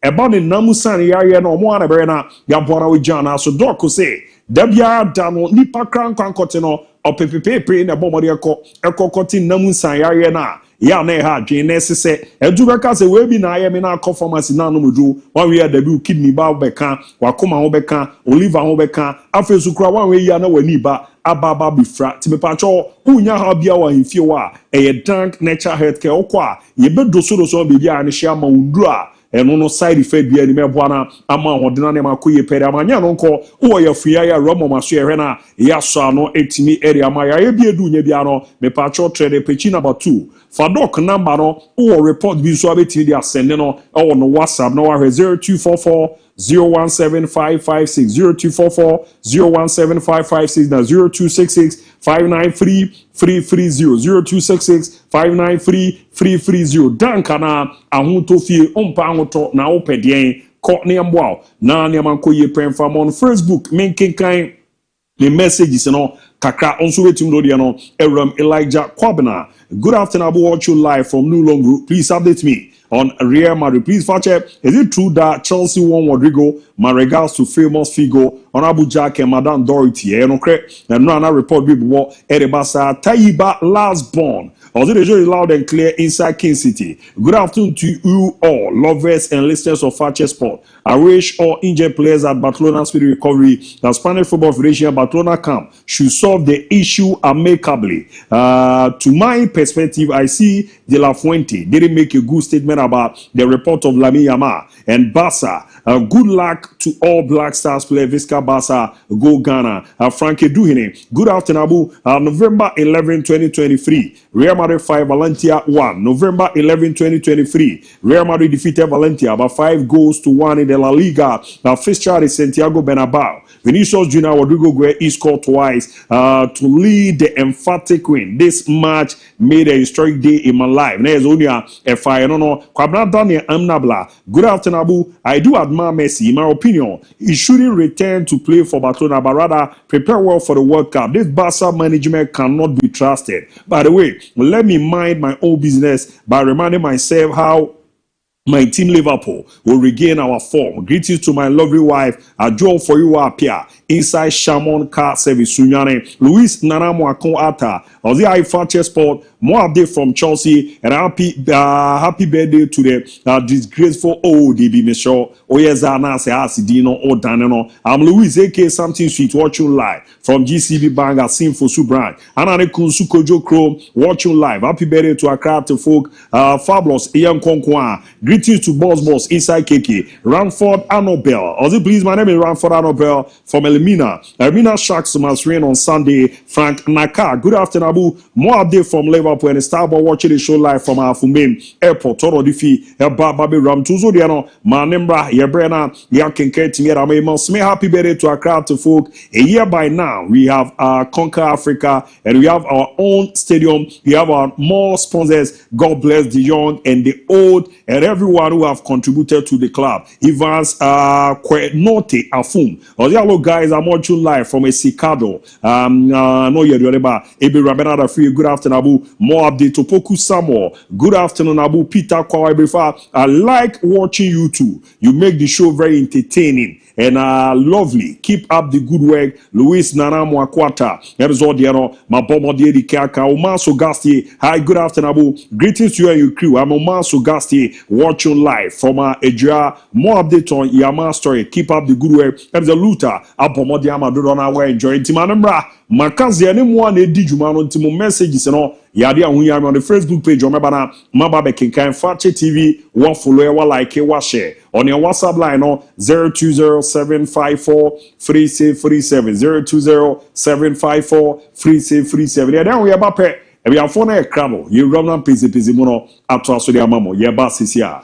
A: eba ne namusan yare na omo ana bere na ya bora we jana so doc say dabia dano nipa krankankote no opepepepe na bomode ekokote namusan yare na ya na ha dwen na sese edubeka se we bi na aye me na akọ pharmacy na no mudu one we dabi kidney ba beka wakoma ho beka liver ho beka afesu kura one we ya na wani ba ababa bifra timepacho unya ha bia wa himfie wa Dank Nature Healthcare okwa ye be doso bebi a ne hia ma undura eno no side effect bia ni meboa na ama hodena ne makoye pere amanya no nko wo ya fuya ya romo maso ehwe na ya so ano etimi area ma ya bia du nya bia no me pacho trade pechi number 2 fadok number no wo report bi so abeti dia send no o no WhatsApp no wa 0244 017556 0244 017556 na 0266 593 330 0266 593 330 danka na ahunto fie ompa ahoto na opedien ko ne amboa na ne amankoye pemfa on Facebook menkenkan the messages no kakra onso wetim do dia no Eram Elijah Kwabena. Good afternoon, Abu, watch you live from New Long Group. Please update me on Real Madrid. Please, Fakye, is it true that Chelsea won Rodrigo? My regards to famous figure on Abu Jack and Madame Dorothy. And no report people Erebasa Taiba last born. Also, the show is loud and clear inside King City. Good afternoon to you all, lovers and listeners of Fakye Sport. I wish all injured players at Barcelona speedy recovery. The Spanish Football Federation Barcelona camp should solve the issue amicably. To my perspective, I see De La Fuente didn't make a good statement about the report of Lamine Yamal and Barca. Good luck to all Black Stars players. Visca Barca, go Ghana. Frankie Duhine. Good afternoon, Abu. November 11, 2023. Real Madrid 5, Valencia 1. November 11, 2023. Real Madrid defeated Valencia by 5-1 in the La Liga. Now, fixture is Santiago Bernabeu. Vinicius Junior Rodrigo Gueye scored twice to lead the emphatic win. This match made a historic day in my life. There's only a fire. No. Good afternoon, Abu. I do admire Messi. In my opinion, he shouldn't return to play for Barcelona, but rather prepare well for the World Cup. This Barca management cannot be trusted. By the way, let me mind my own business by reminding myself how my team Liverpool will regain our form. Greetings to my lovely wife. A job for you up here inside Shamon Car Service. Sunyane Luis Nanamo Akon Ata. Of the Fakye Sport. More update from Chelsea and happy birthday to the disgraceful DB Michelle. Oyezana se Asidino or Daneno. I'm Luis AK Something Sweet watching live from GCB Bank at Sinfo Subran. Anane Kunsuko Chrome watching live. Happy birthday to Accra to folk. Fabulous Ian Konkwa. Greetings to Boss inside KK. Ranford Annabelle. Also, please, my name is Ranford Annabelle from Elimina. Elimina Sharks must rain on Sunday. Frank Naka. Good afternoon, Abu. More update from Liverpool and Starboy watching the show live from Afumbin Airport. Toro Difi. Babi Ram Tuzo Diano. Manembra. Yebrena. Yakinketi. Yera. Happy birthday to Accra to folk. A year by now, we have Conquer Africa and we have our own stadium. We have our more sponsors. God bless the young and the old and everyone who have contributed to the club. Evans Kwenote Afum. Hello guys, I'm watching live from a Cicado. No Yereba. Ebe Rabena Free. Good afternoon, Abu. More update to Poku Samuel. Good afternoon, Abu. Peter Kwaibefa. I like watching you too. You make the show very entertaining and lovely. Keep up the good work. Luis Nana Mwakwata. Erzodiano, Mabomo Di Kaka, Oman Sogasti. Hi, good afternoon, Abu. Greetings to you and your crew. I'm Oman Sogasti, watching live from Ejra. More update on Yama story. Keep up the good work. There's a looter. Abomo Diama Dodona, we're enjoying Timanembra. Makazi, anyone, a Dijumano, Timo messages and all. Yadi on the Facebook page or Mabana Mababe Kinkan Fakye TV. One follow, one like, one share. On your WhatsApp line on 020-754-3637. 020-754-3637. Yeah, then we are back. And we are for a crabble. You run on Pizzi Mono up to us with your mamo. Yeah, Bassisia.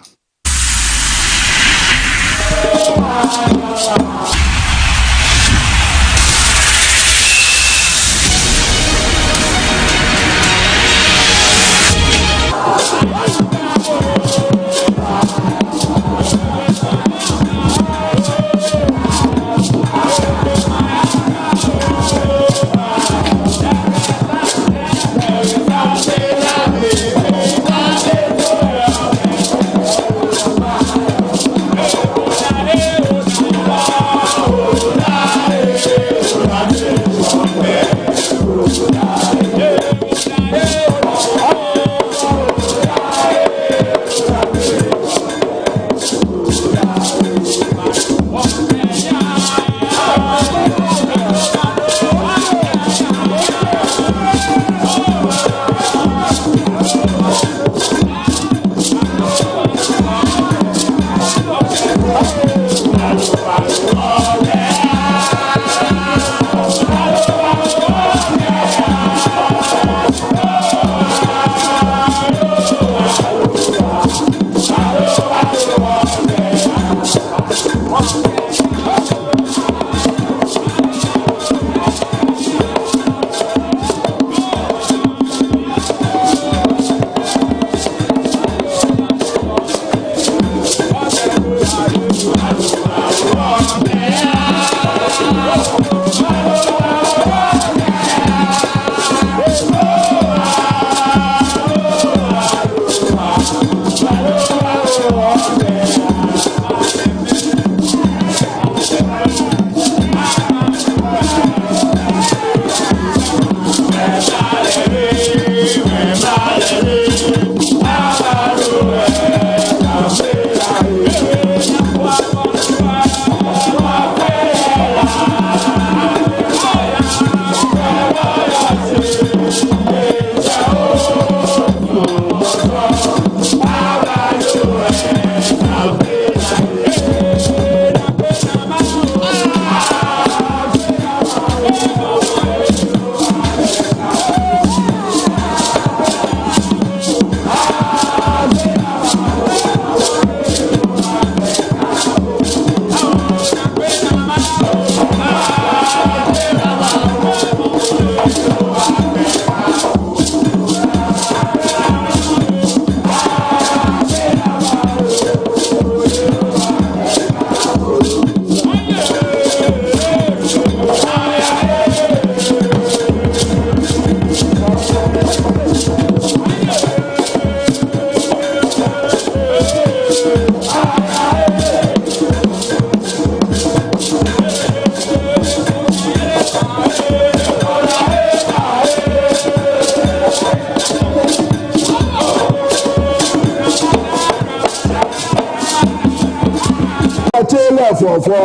I: fọ̀fọ̀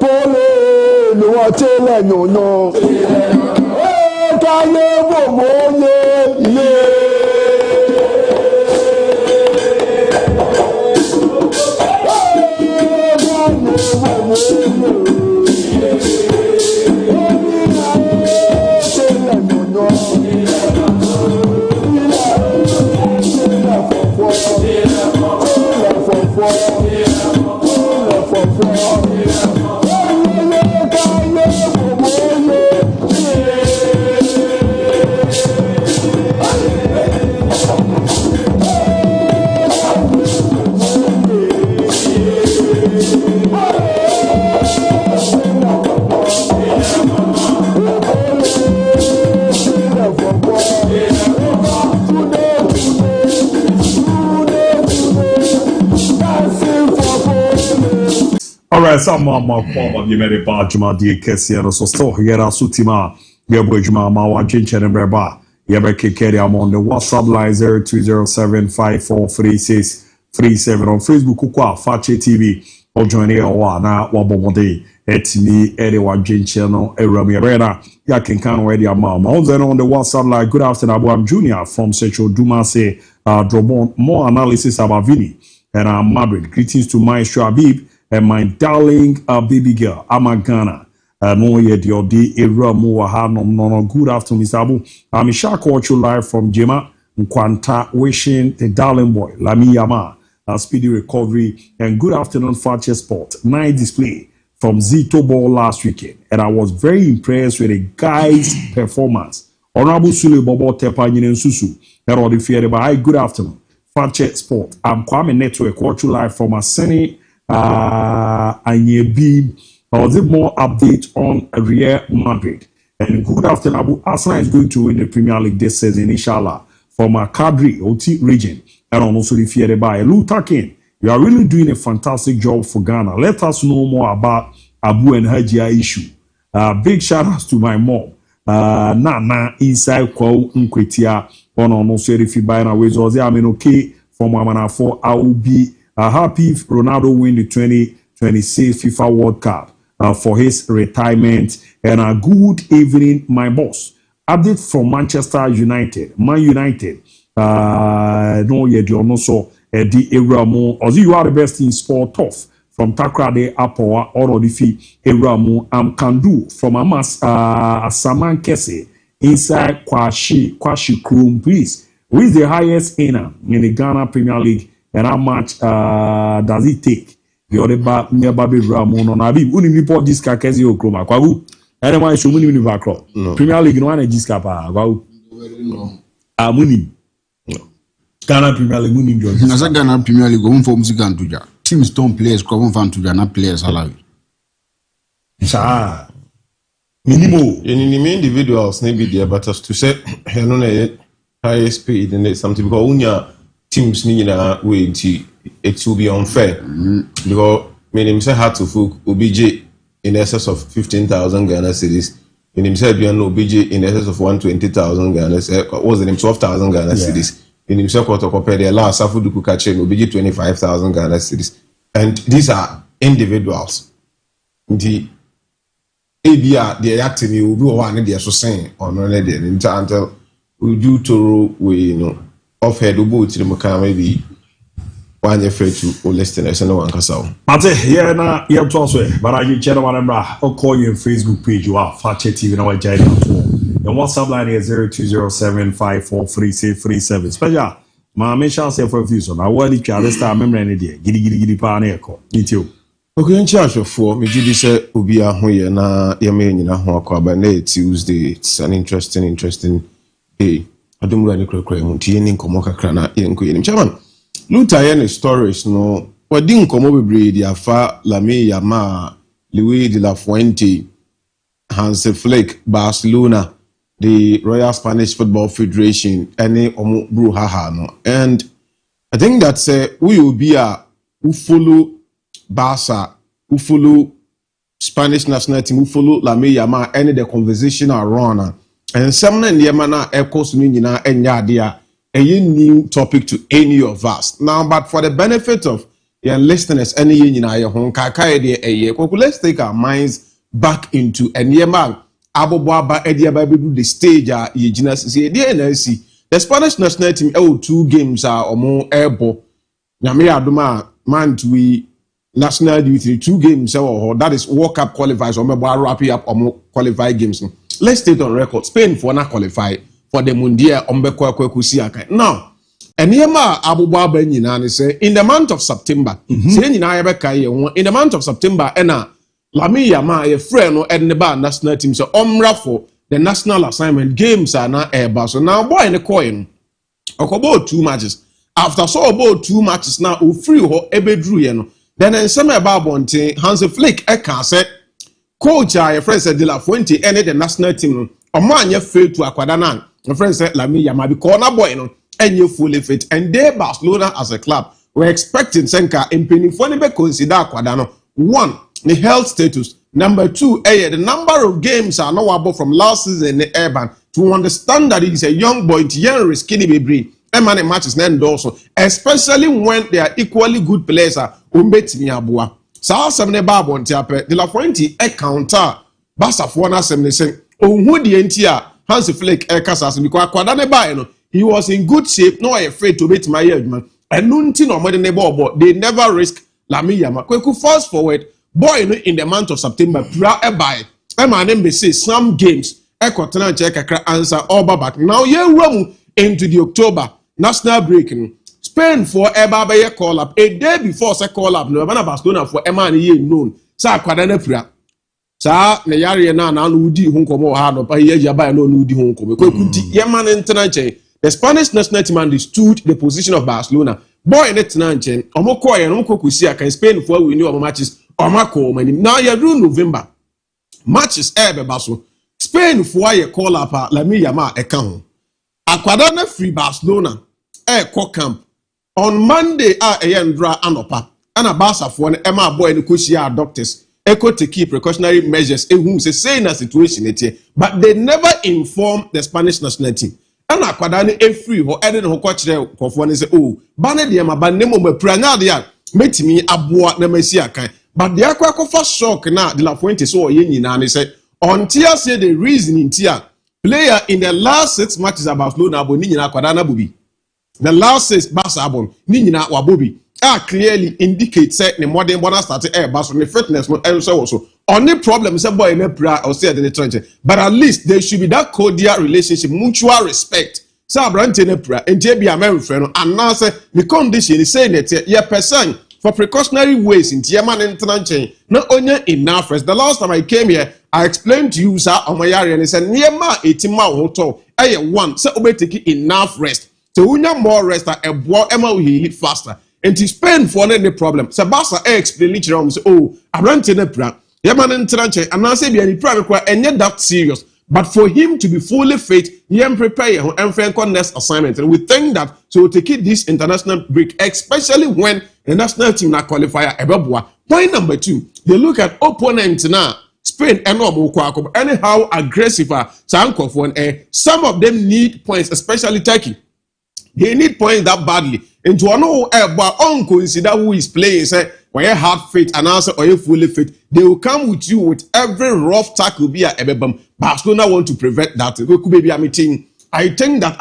I: pólè ni wọ́n tẹ́lẹ̀ yànnà káyé wò mọ́ lé lé.
A: some mama kwaba bi mere ba juma di kese no so still here asutima we bo juma ma wa chinche ne breba ye be kekere am on the WhatsApp line 0207543637 on Facebook kwa Fakye TV or join here wa na wa bomode etini ere wa chinche no eram ye rena ya kenkan we dia mama on the WhatsApp line. Good afternoon, Abu Junior from Central Dumase Dromon. More analysis about Vini and I'm Madrid. Greetings to Maestro Habib and my darling baby girl, Amagana. No, yet your day, Era Moa no. Good afternoon, Mr. Abu. I'm Ishaq watching live from Jema, Nkwanta, wishing the darling boy, Lami Yama, a speedy recovery. And good afternoon, Fakye Sport. Night display from Zito Ball last weekend. And I was very impressed with the guys' performance. Honorable Sule Bobo Tepa Nyinen Susu. And all the fear by good afternoon, Fakye Sport. I'm Kwame Network, watching live from Aseni. Anyebi, or the more update on Real Madrid. And good afternoon, Abu. Arsenal is going to win the Premier League this season, inshallah, from a Kadri, OT region, and also the Fiere by Lutakin. You are really doing a fantastic job for Ghana. Let us know more about Abu and Hajia issue. Big shout outs to my mom. Nana inside Kwau Nkwetia on almost very few by now. Ways was I mean okay for Mamana for I will be happy if Ronaldo win the 2026 FIFA World Cup for his retirement. And a good evening, my boss. Update from Manchester United. Man United. No, yet you also the Eramu. Or you are the best in sport tough. From Takrade Apoa or the fee Eramu Kandu from Amas Saman Kese inside Kwashi Krum, please. Who is the highest earner in the Ghana Premier League? And how much does it take? The other nearby Ramon on Abib. Uni report this Kakezi Okroma. Kwabu. And why should we move across? Premier League no one a Jiskapa. Wow. Muni. Ghana Premier League Muni George.
J: Nasa Ghana Premier League won for music and tuja. Teams don't players come from tuja na players salary.
A: Sa. Minimo.
K: In the individuals maybe there, but as to say no highest paid in something because unya teams need a way to it will be unfair because meaning say hard to folk OBJ in excess of 15,000 Ghana cedis. Meaning say beyond OBJ in excess of 120,000 Ghana cedis. What was the name 12,000 Ghana cedis? Meaning say quarter compare the last Safu Duku Kache OBJ 25,000 Ghana cedis. And these are individuals. The ABOU the active will be one they are so saying or no until we do to we off head about to the Maka maybe one year fair to or listeners and no one can sound.
A: Mate, yeah, na yeah, to also, but I get channel one I'll call you on Facebook page. You are Fakye TV now. I join you. The WhatsApp line is 0207543637. Special, my mention say for a few so. I want to try this time. Remember any day. Giddy pa na eko. Me too.
K: Okay, in charge of 4. Me just say obi ahoye na yeme nyina ho akwa ba na Tuesday. It's an interesting day. I don't really cry. Muntie nkomo kakra na yenko yenim. Chairman, Luther yen stories no. Wadi nkomo bebre di afa Lami Yama, Louis de la Fuente, Hansi Flick, Barcelona, the Royal Spanish Football Federation, any omo brouhaha no. And I think that we will be who follow Barca, who follow Spanish national team, who follow Lami Yama, any the conversation around. And some in the manner echoes Nina and Yadia, a new topic to any of us. Now, but for the benefit of your listeners, any union, let's take our minds back into a near man. Aboboaba Edia Bible the stage the Spanish national team 2 games are or more airborne. Namia Aduma man to we national duty 2 games or that is World Cup qualifiers or maybe wrapping up or more qualified games. Let's state on record, Spain for not qualify for the Mundial now. And Yema Aboboaba Nyina say in the month of September, in the month of September, Lami Yama a friend or the bar national team so for the national assignment games are now airbus. So now boy in the coin about 2 matches. After so about 2 matches now, free or ebedru then in some about bonte Hansi Flick can say coach a friend said De La Fuente any the national team or man you fail to Aquadanan. My friend said Lami Yama be corner boy and you fully fit and they Barcelona as a club were expecting Senka in penny for consider Aquadano 1 the health status. Number 2, the number of games are knowable from last season in the urban to understand that he is a young boy, young risky baby. Man matches then also, especially when they are equally good players. Umbetimi abua. Saa semne babo ntiape. De la Fuente counter. Basa fuana semne sen. Who the entia Hansi Flick kasas because akwadane ba no. He was in good shape. No afraid to beat my man. And nunti no more than but they never risk Lami Yama. Kweku fast forward. Boy in the month of September. Pra ebai. Ema name say some games. Ekotena check answer all back. Now ye room into the October national break. Spain for Eba call up a day before say call up. No Barcelona for Emma and ye known. Sa kwadane pra. Sa ne yare na udi hunkomo ha no pa ye yaba no udi hunkomo. Kweku di yeman internache. The Spanish national team understood the position of Barcelona. Boy in it nanchen. Omo ko ye no kokusi aka Spain for we knew matches. Omo ko mani. Now ye do November. Matches ebe baso. Spain for ye call up Lami Yama eka. Akwadana free Barcelona call camp on Monday eyendra anopa ana Barca for an Emma boy and kushia doctors to keep precautionary measures whom say in a situation but they never inform the Spanish national team. Ana akwadana free ho eden ho kwachire kofo ne say oh bane de ma ban nemo mapranya de a metimi aboa na masi akan but the akwa shock na de la Fuente so ye nyina ne say until say the reason in tia player in the last 6 matches about Barcelona aboni nyina akwadana bubi. The last 6 Barca abon ni nyina wabobi clearly indicates say the modern bonus started Barcelona fitness no also only problem say boy na pra or say the trench but at least there should be that cordial relationship, mutual respect. So abrante na pra enti bia my friend no and now say the condition is saying that your person for precautionary ways in Tiaman and Tranche, not only enough rest. The last time I came here, I explained to you, sir, on my area, and I said, Niema 18 hotel, one, so obey take enough rest. So we need more rest, a boy, Emma will heal faster. And to spend for any problem. So Basa explain it around, oh, I ran to the plant, Yaman and Tranche, and I say, be any private, and yet that serious. But for him to be fully fit, he can prepare and frank on next assignment. And we think that so to keep this international break, especially when the national team na qualifier ebabua. Point number 2, they look at opponents now. Spain and anyhow aggressive some of them need points, especially Turkey. They need points that badly. And to know consider who is playing, say, when you have faith and answer or you fully fit, they will come with you with every rough tackle be a ebebam. Barcelona want to prevent that. I think that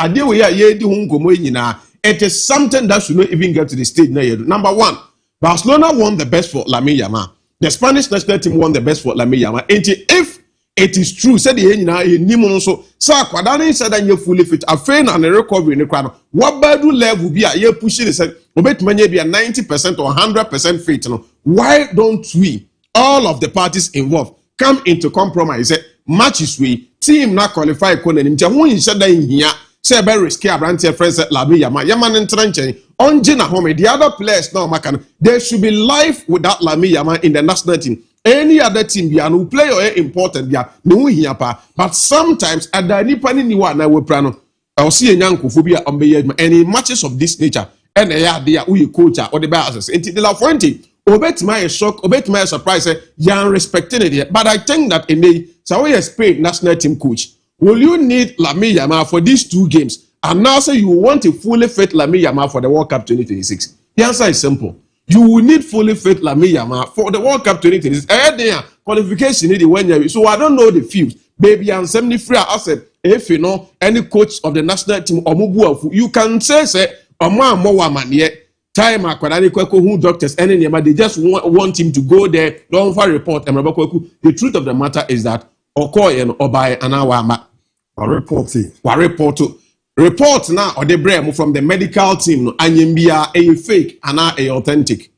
K: it is something that should not even get to the stage now. Number 1, Barcelona won the best for Lamine Yamal. The Spanish national team won the best for Lamine Yamal. And if it is true, said the so Kwadani said that you fully fit. A friend and a recovery in the crowd. What badu level be a year pushing said, obet many be a 90% or 100% fit. Why don't we, all of the parties involved, come into compromise? Matches we team not qualify konenim je won said that in here say be risky abrantie friends Labi Yaman entrenche on Gina home the other players now makan there should be life without Lami Yaman in the national team. Any other team be no play or important be no here pa but sometimes at the nipa ni wa na we plano I see a nyankofo bi on be any matches of this nature and there we coach or the bosses into the La Fuente obet my shock obet my surprise yan respecting it but I think that in the so we Spain national team coach will you need Lamine Yamal for these 2 games and now say you want to fully fit Lamine Yamal for the World Cup 2026? The answer is simple. You will need fully fit Lamine Yamal for the World Cup 2026. There qualification need when you so I don't know the field. Baby and 73 I said if you know any coach of the national team or you can say more man yet time akwadani kweku who doctors any they just want him to go there don't for report and the truth of the matter is that Okoye and Obai and our report now or the brand from the medical team and a fake and a authentic.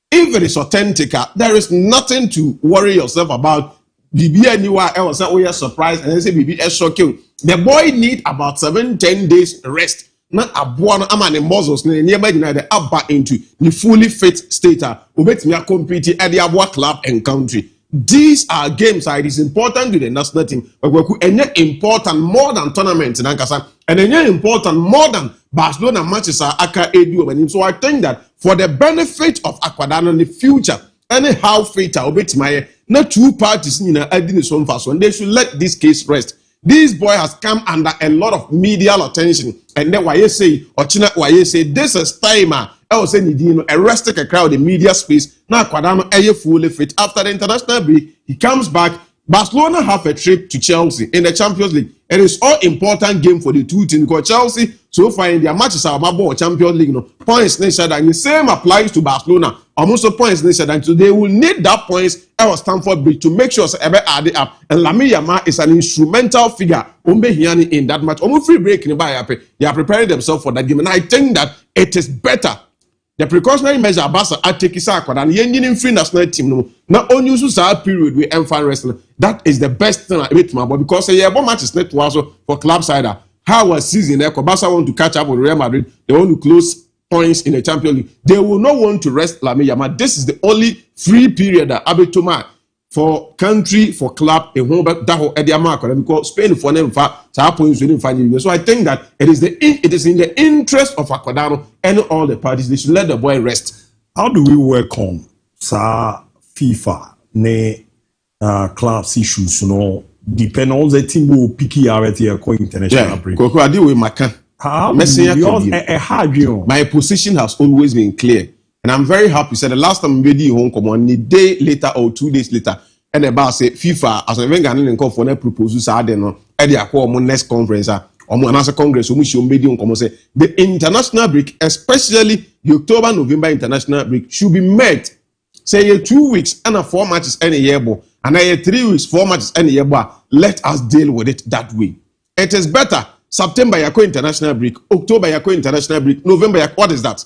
K: If it is authentic, there is nothing to worry yourself about. BB anywhere else, we are surprised and say BB is shocking. The boy need about 7-10 days rest. Not a one among the muscles nearby the upper into the fully fit state. Ubet me compete at the Abwa club and country. These are games. It is important to the national team. And yet important more than tournaments in Ankasa. And then important more than Barcelona matches are Aka ABOU. So I think that for the benefit of Akwadano in the future, anyhow fatal obet my not two parties and they should let this case rest. This boy has come under a lot of media attention, and then why you say or China why you say this is time I was saying arrested a crowd in media space now Kwadano fully fit after the international break. He comes back. Barcelona have a trip to Chelsea in the Champions League. It is all important game for the two teams because Chelsea so far in their matches are about Champions League. Points nature and the same applies to Barcelona. Almost points nature and so they will need that points at Stamford Bridge to make sure ever add it up. And Lamine Yamal is an instrumental figure in that match. Almost free break in the they are preparing themselves for that game, and I think that it is better. The precautionary measure Abasa take is and yen free national team no not only use that period we MON-FRI wrestling. That is the best thing I my boy because a match is net also for club side. How was season there? Barca want to catch up with Real Madrid. They want to close points in the Champions League. They will not want to rest Lamine Yamal. This is the only free period that ABOU for country, for club, a home that whole area market because Spain for them points within 5 years. So I think that it is in the interest of Akwadano and all the parties. They should let the boy rest.
A: How do we welcome FIFA ne clubs issues? Depend on the team who pick international break.
K: My position has always been clear. And I'm very happy. Said the last time we did home come on, a day later or 2 days later, and about say FIFA as an event and call for a proposal. So I don't know. At the next conference or another congress, we should be doing say the international break, especially the October-November international break, should be met. Say 2 weeks and 4 matches any year, and 3 weeks 4 matches any year. Let us deal with it that way. It is better. September yako international break, October yako international break, November what is that?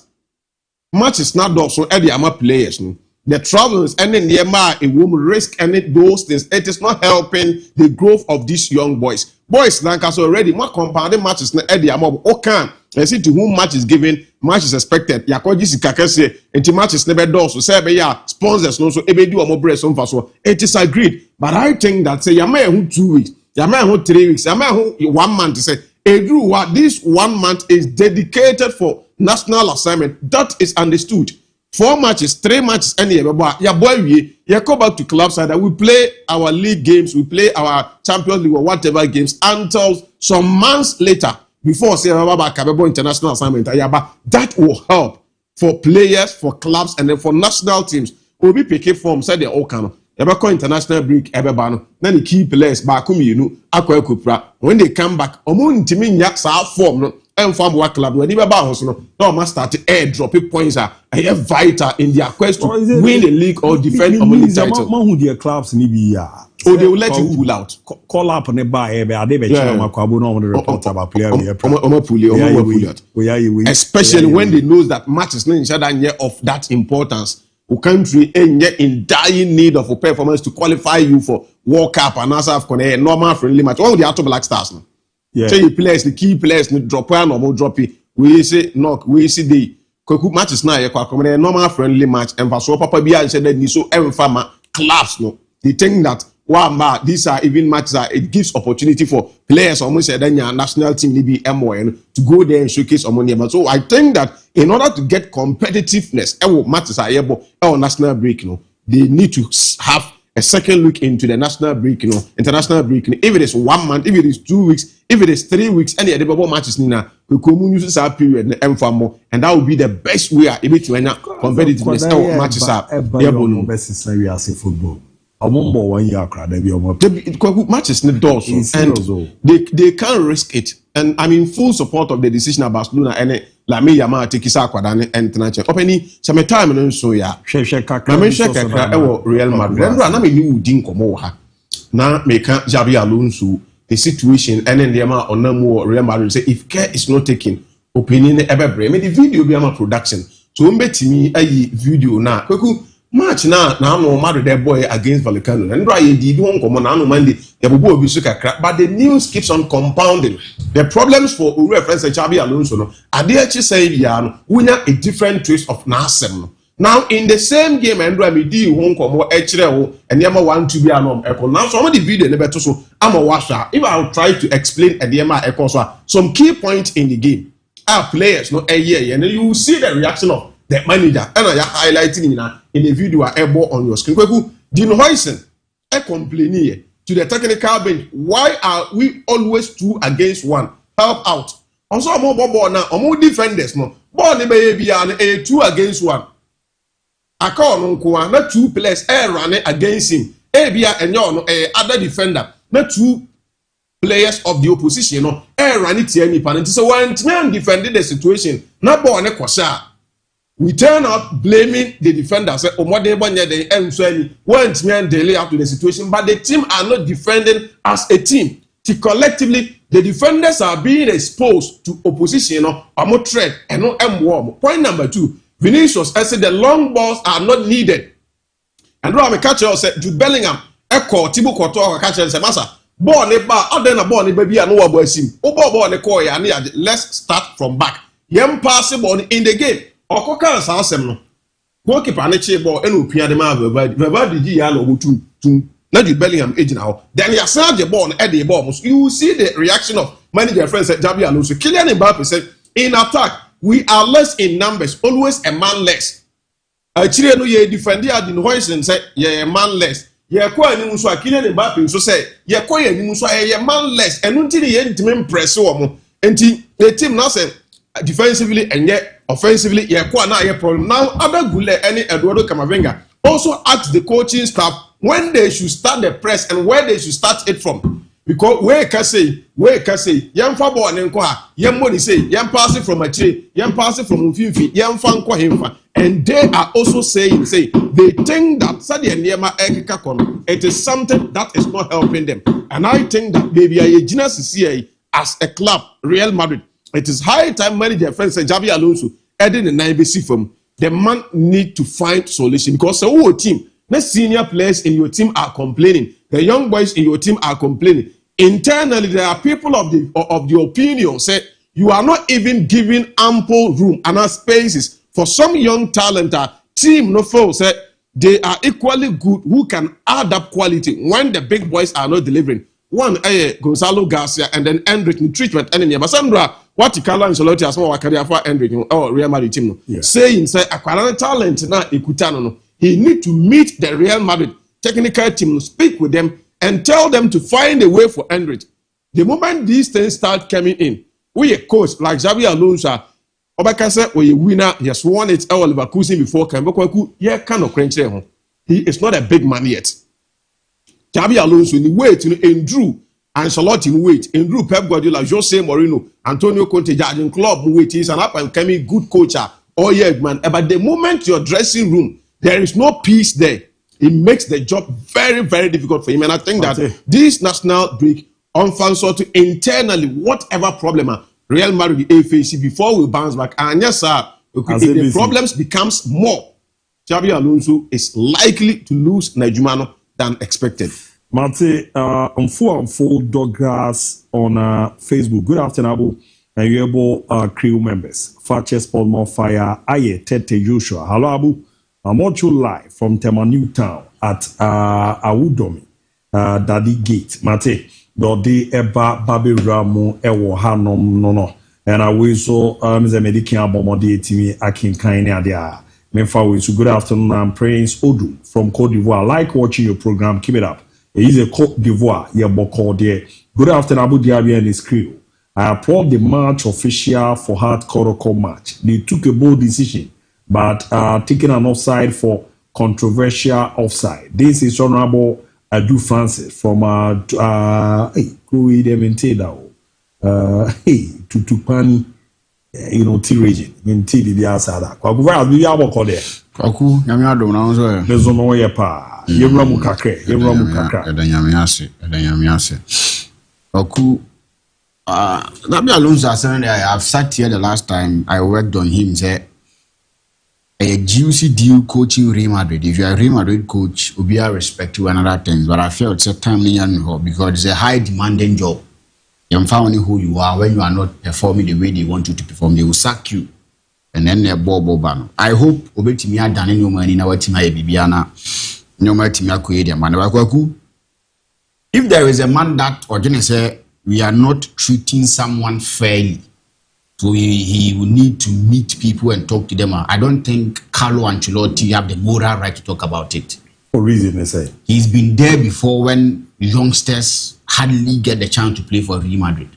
K: Match is not done so the ama players. The travels and then the it will risk any those things. It is not helping the growth of these young boys. Boys like us already more compounded matches na the ama can see to whom match is given, match is expected. Yakoji Sikakase and match is never done so say sponsors no so ebedu or breast on so it is agreed. But I think that say Yama 2 weeks, Yama 3 weeks, Yama 1 month to say this 1 month is dedicated for national assignment. That is understood. 4 matches, 3 matches, any yeah boy we go back to club side. We play our league games, we play our Champions League or whatever games until some months later before say international assignment. That will help for players, for clubs, and then for national teams. We'll be picking form, say they all can. International break then the key players back when they come back form and form what club when they must start to air dropping points are vital in their quest to win the league or defend a league title.
A: Who their clubs they
K: will let you pull out.
A: Call up on a buy
K: especially when they know that matches of that importance. Country in dying need of a performance to qualify you for World Cup and also a normal friendly match. All the other Black Stars. So you players, the key players, drop one or more drop it. We say knock, we see the matches now. You a normal friendly match and for so Papa Bia said that so every farmer class no. They think that these are even matches that it gives opportunity for players almost said then your national team be MON to go there and showcase money. So I think that in order to get competitiveness, matches are able national break, they need to have a second look into the national break, international break. If it is 1 month, if it is 2 weeks, if it is 3 weeks, any other matches nina, we could use our period and that would be the best way able to competitiveness. Matches are
A: football.
K: Matches need doors and they can't risk it. And I'm in full support of the decision of Barcelona and Lamine Yamal take Kwadane and international. Openi some time no so ya. Kakra Real Madrid. Na me ni udin komo ha. Na me kan Xabi Alonso the situation and then the amount on no Real Madrid say if care is not taken opinion ever bring me the video be am production. So mbetimi ayi video na kweku match na no matter that boy against Vallecano and right did one come on Monday but the news keeps on compounding the problems for reference Xabi Alonso no Adechi say we a different twist of Nasem now in the same game and we did one come and Yama want to be now some of the video never so I'm a washer if I'll try to explain at the some key points in the game our players no and you will see the reaction of the manager and I highlighting in the video are able on your screen. Kweku, Dean Hoyson, a complainer to the technical bench. Why are we always 2 against 1? Help out. Also, more ball now, more defenders. No, ball be a 2 against 1. I call on not 2 players running against him. Abia and your other defender, not 2 players of the opposition. No, run it any panel. So when man defended the situation, not ball ne kwasa. We turn out blaming the defenders. Say, what they want they end so when man delay out to the situation, but the team are not defending as a team. Collectively, the defenders are being exposed to opposition or more threat and no warm. Point number 2, Vinicius, I said the long balls are not needed. And now I'm catcher said Jude Bellingham, Echo, Thibaut Courtois, catcher and say, Massa, ball ne bar, other than a ball, baby, and no boy sim. Ball ne koya, and let's start from back. Yem pass the ball in the game. Okoka Sansem no. Goalkeeper ne che ball enu pia de ma Veva di ya no tum. Na Jude Bellingham age now. Then you send the ball and the ball. You see the reaction of manager friends at Jabi Alonso. Kylian Mbappe said, in attack, we are less in numbers, always a man less. Chile no ye defender at the Hoyson said, ye a man less. Ye kwa ni muso Kylian Mbappe so say, ye kwa ni muso a man less. And until the end team press one. And the team now said defensively and yet offensively, ye kwa na ye problem. Now other Gule any Eduardo Camavinga also asked the coaching staff when they should start the press and where they should start it from. Because where can say, yam fa ball and ha, yam money say, yam pass it from a tree, yam pass it from Fifi, yam fan kwa himfa. And they are also saying, they think that Sadia Niema Ekika Kono, it is something that is not helping them. And I think that maybe a genius CCA as a club, Real Madrid, it is high time manager friends Javi Alonso, adding the NBC from the man need to find solution because the whole team. The senior players in your team are complaining. The young boys in your team are complaining. Internally, there are people of the opinion say you are not even giving ample room and spaces for some young talent. Team no fool say they are equally good who can add up quality when the big boys are not delivering. One, Gonzalo Garcia and then Endrick treatment. And then Sandra, what you call Ancelotti as well, career for Endrick or Real Madrid team. Saying say acquiring talent na ikutano no. He need to meet the Real Madrid technical team, speak with them, and tell them to find a way for Endrick. The moment these things start coming in, we a coach like Xabi Alonso, Obaka said, we a winner, he has won it all Leverkusen before Kemboku, yeah, kind of cringe. He is not a big man yet. Xabi Alonso, in the way to Andrew Ancelotti in wait, Andrew Pep Guardiola, Jose Mourinho, Antonio Conte, Jurgen Klopp wait. He's an up-and-coming good coach. Oh yeah, man. But the moment your dressing room, there is no peace there. It makes the job very, very difficult for him. And I think that this national break on to internally, whatever problem Real Madrid face before we bounce back. And yes, sir, the problems becomes more. Xabi Alonso is likely to lose Najumano than expected.
A: Mate, unfold Douglas on Facebook. Good afternoon, Abu. And you able crew members. Fakye MON-FRI, Aye, Tete Joshua. Hello, Abu. I'm watching live from Tema Newtown at Awudomi, Daddy Gate. Mate, Dodi Eba Babi Ramu Ewo Hanom no. And I will so Mr. Medican Bomodi Timi Akin Kaini Adia. Memfa so good afternoon. I'm Prince Odu from Cote d'Ivoire. Like watching your program. Keep it up. It is a Cote d'Ivoire. Yeah, Boko there. Good afternoon, Abu Dhabi and his crew. I applaud the match official for hardcore match. They took a bold decision, but taking an offside for controversial offside. This is Honorable Adu Francis from Tutupani, T region. In TB Asada. Kwaku, we are walking there.
J: Kwaku, Yamiado, now,
A: there's no way pa. Yemramu Kakre, Yemramu Kakra.
J: Yamiase. Kwaku, Xabi Alonso, I've sat here the last time I worked on him, say, a juicy deal coaching Real Madrid. If you are a Real Madrid coach, will be respect to another things. But I feel it's a timely because it's a high demanding job. You found who you are when you are not performing the way they want you to perform. They will sack you, and then they're bob. I hope Obetimia done any money in our team. Bibiana, no matter me, if there is a man that or say we are not treating someone fairly, So he will need to meet people and talk to them. I don't think Carlo Ancelotti have the moral right to talk about it.
A: For reason they say.
J: He's been there before when youngsters hardly get the chance to play for Real Madrid.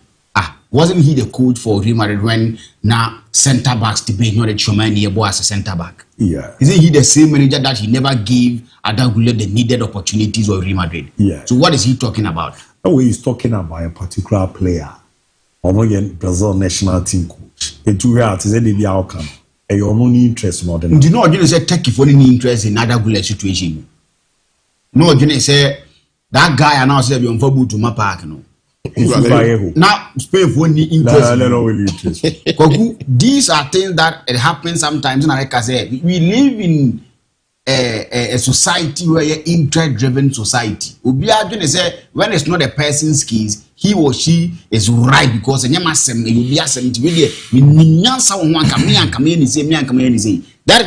J: Wasn't he the coach for Real Madrid when now centre backs debate not the Chomani as a centre back?
A: Yeah.
J: Isn't he the same manager that he never gave Adagule the needed opportunities of Real Madrid?
A: Yeah.
J: So what is he talking about?
A: No, he's talking about a particular player. Or not Brazil national team coach. And to hear it is any outcome. And you're no interest more than.
J: Do you know what you say? Take if any interest in Adagule situation. No, you say that guy announced that you're on to my park. No. Now, Spain for any interest. These are things that it happens sometimes. Like I said, we live in a society where you're interest-driven society. When it's not a person's case, he or she is right because that is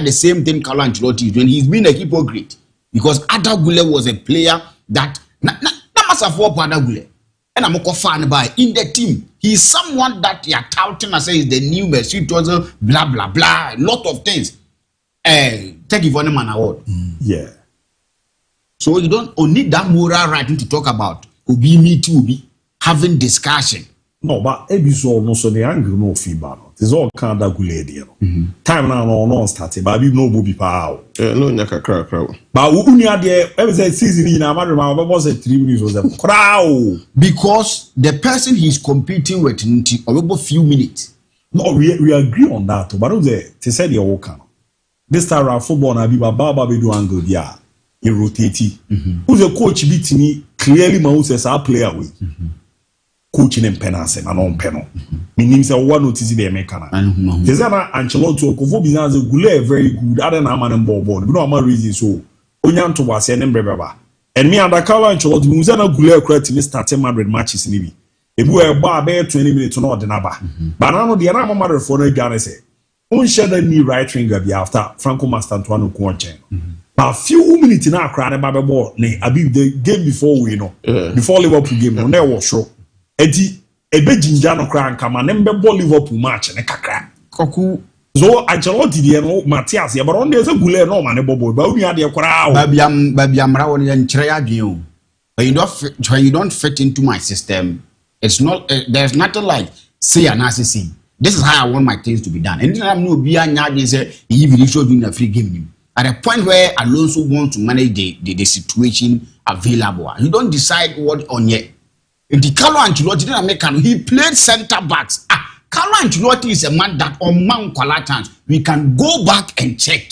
J: the same thing Carlo Ancelotti is doing. He's been a hypocrite because Adagule was a player that must afford Adagule. And I'm a fan by in the team. He's someone that you are touting and say is the new Messi, blah blah blah, a lot of things. Take it for the man award.
A: Yeah.
J: So you don't need that moral right to talk about. Ubi me too be having discussion.
A: No, but episode no so the angry no feedback. It's all kind of good. Time now no started, but we no be power.
K: No nyaka crowd.
A: But we are there. Every season in our matter, was a 3 minutes was a crowd
J: because the person he's competing with in a few minutes.
A: No, we agree on that. But they said the whole can. This time around football na be baba be do angle dia. He rotate. Who's the coach beat me clearly? Man who says I play away. Coaching and penance and on penal. Meaning say one notice the American. There's an Ancelotti Okofo business Gule very good. Other than man and ball. We know my reason so. Onyan to was and baba. And me and the Carlo Ancelotti we say na Gule credit me starting Madrid matches ni bi. Ebu e ba 20 minutes no the naba. But now the other Madrid for no Ghana say. On share the knee right winger be after Franco Mastantuano Kuanchen. But a few minutes now cry about the ball. Ne abi the game before we know. Before Liverpool game no there was show. Edi ebe jinja no kra nka ma nembe ball Liverpool match ne kakra
J: koku
A: so Ancelotti de no Matias ya but on dey say Gule no ma ne bobo ba unu ade kra o
J: babiam ra won yan kire adwen o when you don't fit into my system it's not there's nothing like say and see this is how I want my things to be done and I'm no be anya dey say he really show doing a free game at a point where Alonso wants to manage the situation available you don't decide what on yet. The Carlo Ancelotti didn't make he played centre backs. Carlo Ancelotti is a man that on Mount Calatans we can go back and check.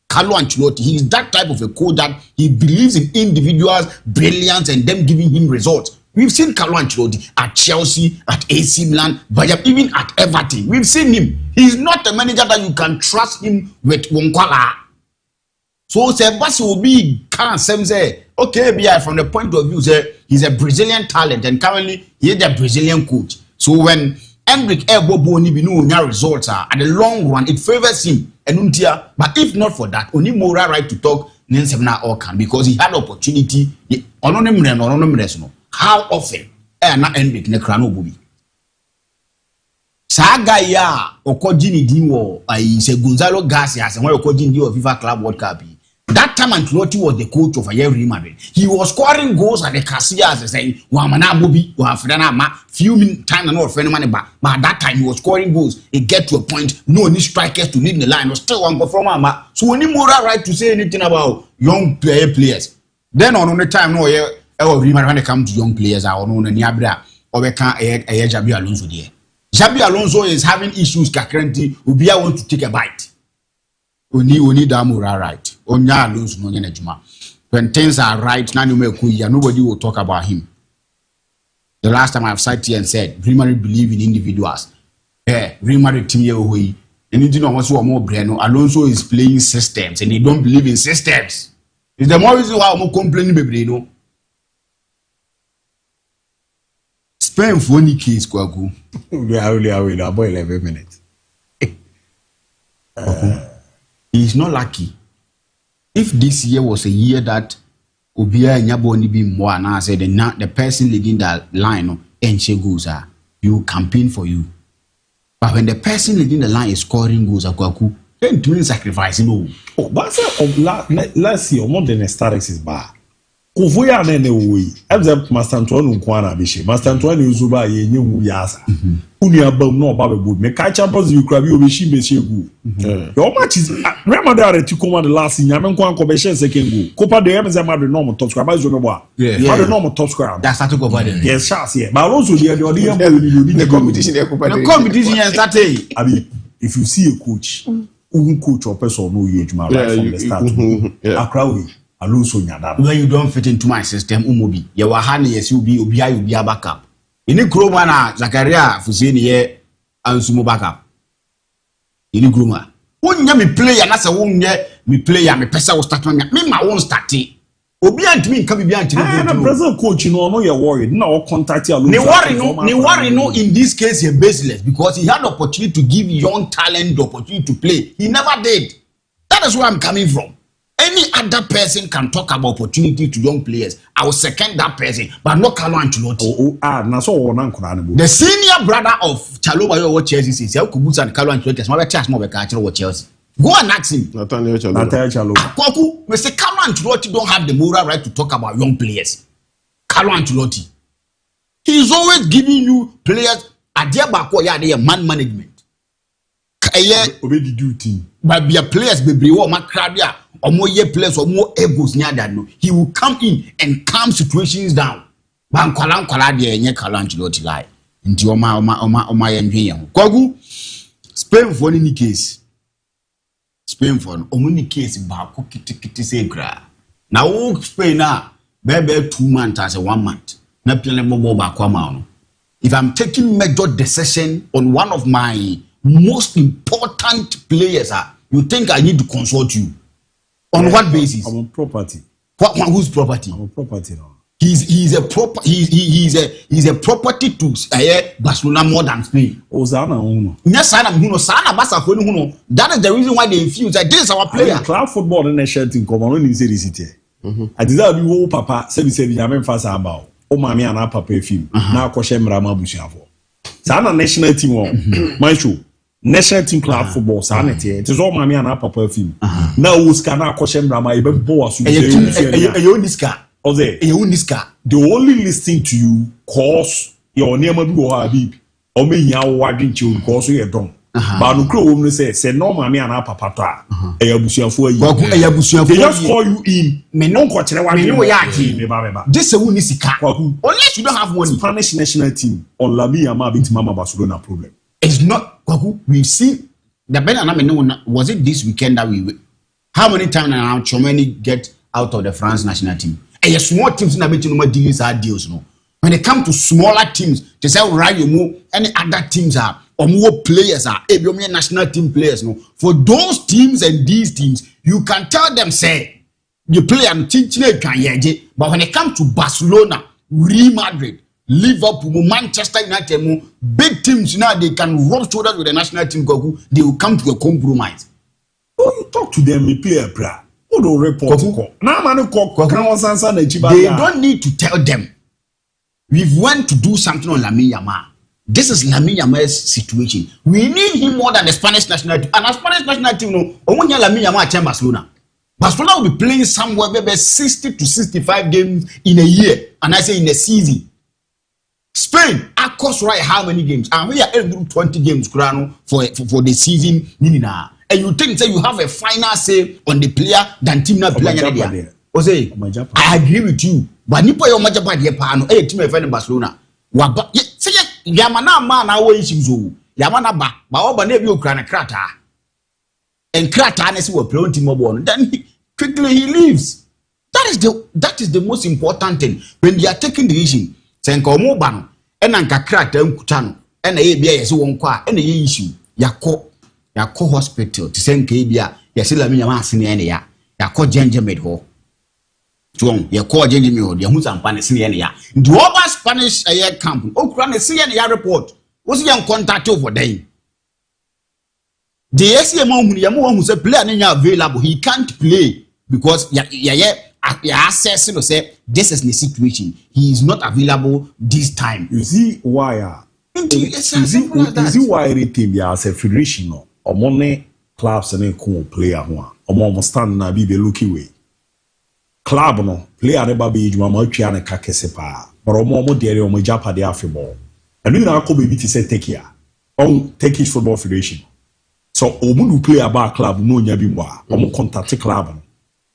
J: Carlo Ancelotti, he is that type of a coach that he believes in individuals' brilliance and them giving him results. We've seen Carlo Ancelotti at Chelsea, at AC Milan, Bayern, even at Everton. We've seen him. He's not a manager that you can trust him with Wonkwala. So Sebasi will be kind of say, okay, BI from the point of view, say he's a Brazilian talent and currently he's the Brazilian coach. So when Hendrik Ebobo ni binu nya results are at the long run, it favors him. But if not for that, only moral right to talk Nensemna all can because he had opportunity. How often? Na Hendrik ne krano bobi. Saga ya okojini dinwo se Gonzalo Garcia se when okojini di of FIFA Club World Cup. That time Ancelotti was the coach of Real Madrid. He was scoring goals at the Casillas saying, "Wamana Bobi, Wafrena ma few time and not friend money back." But at that time he was scoring goals. It get to a point, no any strikers to lead the line. Was still one performer. So any moral right to say anything about young players? Then on the time no Real Madrid when it comes to young players, I don't know Niabra or we can't Xabi Alonso there. Xabi Alonso is having issues currently. Ubia want to take a bite. We need that moral right. When things are right, nobody will talk about him. The last time I've sat here and said, Real Madrid believe in individuals. Real Madrid team here, and you know what's more brand. Alonso is playing systems, and they don't believe in systems. It's the more reason why I'm complaining, baby. You know, Spain for any case, Kwaku.
A: We are about 11 minutes.
J: He's not lucky. If this year was a year that Obia and Yabo only be more, and I said the person leading that line and she goes, you campaign for you. But when the person leading the line is scoring goals, Akwaku, then doing sacrifice, no.
A: Oh, but last year, more than a statistics is bad. Kuvuya nene uwi. Ebze Master Antoine nkwana bishe. Master Antoine uzuba ye nyu yasa. Uni abam no babe good. Me kai Champions League krabi obeshi meshe gu. Your match is Real Madrid to come the last year. Me nkwan ko be share second goal. Copa de Real Madrid normal top scorer. Ba zo me boa. The normal top scorer.
J: That's started Copa de.
A: Yes, chance here. But also the
K: competition there Copa
J: the competition here started.
A: I mean, if you see a coach, who coach or person no age man right from the start. Akrawi.
J: When you don't fit into my system, Umubi, you were honey, yes, you'll be a backup. In a Kromana, Zakaria, Fusini, and Sumo backup. In a groomer. Wouldn't you me play and that's a wound yet? Me play and me pesa will start me my own starting. Obiant me come behind
A: the present coach, you know, you're worried. No contact you.
J: Ni worry no in this case you're baseless because he had the opportunity to give young talent the opportunity to play. He never did. That is where I'm coming from. Any other person can talk about opportunity to young players. I will second that person, but not Carlo Ancelotti. The senior brother of Chaloba what Chelsea says, Kubusa and Carlo Ancelotti, my chance more what Chelsea. Go and ask him.
K: Nathaniel Chaloba.
J: Kwaku, we say Carlo Ancelotti don't have the moral right to talk about young players. Carlo Ancelotti. He is always giving you players at their back or man management. But be a players be brew macrabia or more year players or more egos near that no. He will come in and calm situations down. Bankalan Kaladia and Yakalanchiloti lie. Into Oma Kogu Spain for any case. Spain for only case Baku Kitty Segra. Now Spain now, baby 2 months as a 1 month. Not playing more back. If I'm taking major decision on one of my most important players you think I need to consult you on what basis?
A: I'm on property.
J: Whose property?
A: I'm on property now.
J: He's a property to Barcelona more than Spain.
A: Ozana uno.
J: Yes, Sana Basa. That is the reason why they feel that this is our player.
A: Club football in a shirt in common only say this city. I deserve you papa say Yamen Fasa about. O mami and papa film. Now Koshem Rama Bushiavo. Sana national team one. My show. National team club football sanity. It is all mami and papa film. Now Uskana Koshem Rama even boas. The only listening to you cause your name do Habib or me ya wagging you cause you done. But no crow say no mami and papa. They just call you in. Me no coach this is unless you don't have money. Spanish national team on La Mia beat Mama Barcelona problem.
J: It's not we've seen the better was it this weekend that we how many times now Chomeni get out of the France national team? And small teams in the deals are deals no. When it comes to smaller teams, they say Rayo any other teams are or more players are ABOU national team players no. For those teams and these teams, you can tell them say you play and teach but when it comes to Barcelona, Real Madrid, Liverpool, Manchester United, big teams now they can rub shoulders with the national team. They will come to a compromise.
A: Oh, you talk to them, you play a prayer. Who don't report?
J: They don't need to tell them. We've went to do something on Lamine Yamal. This is Lamine Yamal's situation. We need him more than the Spanish national team. And the Spanish national team, no, only Lamine Yamal at Barcelona. Barcelona will be playing somewhere maybe 60 to 65 games in a year, and I say in a season. Spain, of course, right? How many games? And we are able to do 20 games, for the season. And you think that you have a final say on the player than team not playing there. I agree with you. But Nipo yo majapa de pano e team e Barcelona. Wa say Yamana man na wo ishizo. Yamana ba oba na bi okra na krata. And krata na say we play team obo. Then quickly he leaves. That is the most important thing. When they are taking the decision, say nka omo ba no e na nka krata nkuta no e na ye bia ye se won kwa e na ye issue yakọ hospital to say nka bia ye se Lamine Yamal asene e na yakọ Gengemed ho. You call Jenny Mio, the Husan Panisania. Do over Spanish air camp, Okran a report. Was young contact over day. The SMO Yamu who said player available, he can't play because assessing say this is the situation. He is not available this time.
A: You see why
B: It's as simple as that.
A: Is it why anything be as a federation or money clubs and a cool player who are stand na be looking way. Club no player never be mama chiana kakesepa, but omo dere omo japa de football. And we now come baby to say take here on Turkish Football Federation. So omo play about club no nya bi mo omo contact club.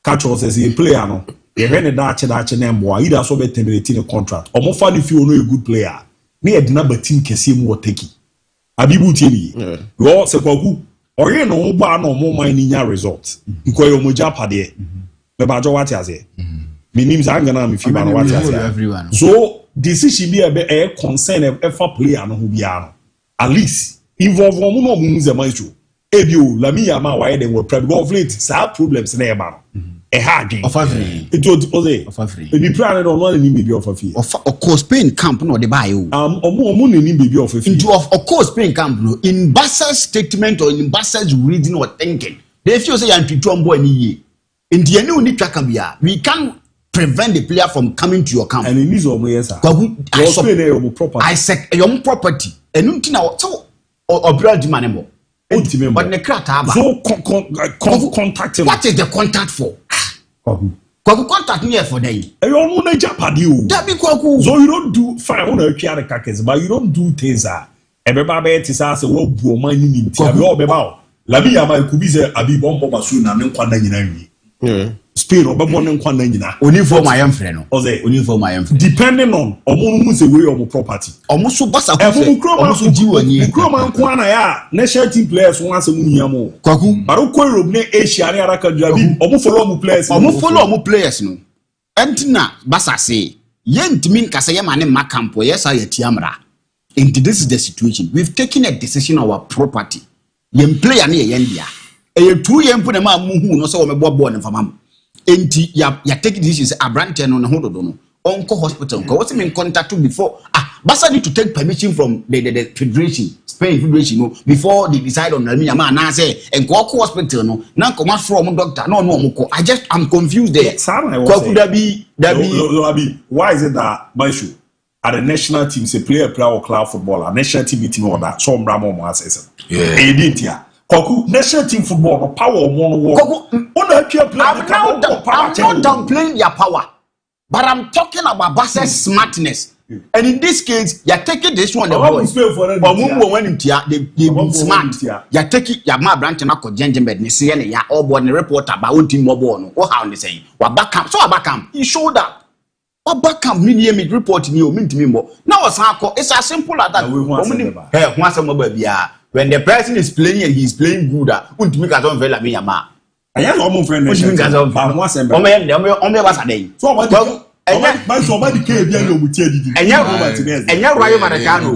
A: Catch us as a player no. You run a dache name boy. Either so be terminating a contract. Omo fan if you know a good player. Me a number team kesi mo take. Abibu timi. Yo se kwaku. Oye no ba no mo man ninya result. Nko yo mo japa de. Me ba jo what ya say. Me nim za ngana me fi ba no what ya say. So decision be a concern e fa player no ho bia no. At least involve mo no mo ze man show. ABOU la mi ya ma wa dem we prep go late sa problems na e ba no. A hard game. Of every. It was free. If you plan it on one in baby of free.
J: Of course, Spain camp no the buy you.
A: Omo in baby of free.
J: Of course, Spain camp no. In Bassa's statement or in Bassa's reading or thinking, they feel say I'm to boy ni. In the new ni twakabia, we can prevent the player from coming to your camp.
A: And in this omo yes sir.
J: I said your property. And untina so or brand manemo. But the crata
A: so contact him.
J: What is the contact for? Kwaku contact me for day.
A: You don't know Japadi.
J: That be kwaku.
A: So you don't do fine on a kiara kakes, but you don't do things. Everybody is asking what buo man you need. You all about. Labi yama kubize abi bombo basuna n'enkwanda nyina wi. Spain obebo n'enkwanda nyina.
J: Uniform my friend no.
A: Oze
J: uniform my friend.
A: Depending on omo mu se way omo property.
J: Omo so basa ko se. Omo so jiwa ni.
A: Nkroma nkwana ya national team players won asem nyiamo.
J: Kwaku.
A: Baro ko Europe ne Asia ne araka dwabi. Omo follow omo players.
J: Omo follow omo players no. Entina basa say yentimi nkasa ye ma ne ma camp yes I tiamra. And this is the situation. We've taken a decision on our property. Yen player ne yen dia. E tu yen pu na ma muhu no so wo mebo ball ne famam. Enti ya take decisions abrante no ne ho dodo no. Onko hospital ko what me contact before Basa need to take permission from the federation, Spain federation no before they decide on me na say enko hospital no na come from doctor no I'm confused there.
A: Why is it that Maishu at the national team say player or club footballer national team team or that so mbramo mo access yeah Koku national team football power one work I'm not
J: downplaying their power, but I'm talking about Basa's smartness. And in this case, you're taking this one. They smart. You're taking your ma branch and ako gentleman. You see, you're all born a reporter about team mobile. What how they say? What back camp? So back camp. You show that. What back camp? Me reporting you mean to me more. Now it's as simple as that. When the person is playing and he's playing good, won't make us on vela me yama.
A: I am almost friend.
J: So
A: my somebody came here with you.
J: And you're Rayo Maracano.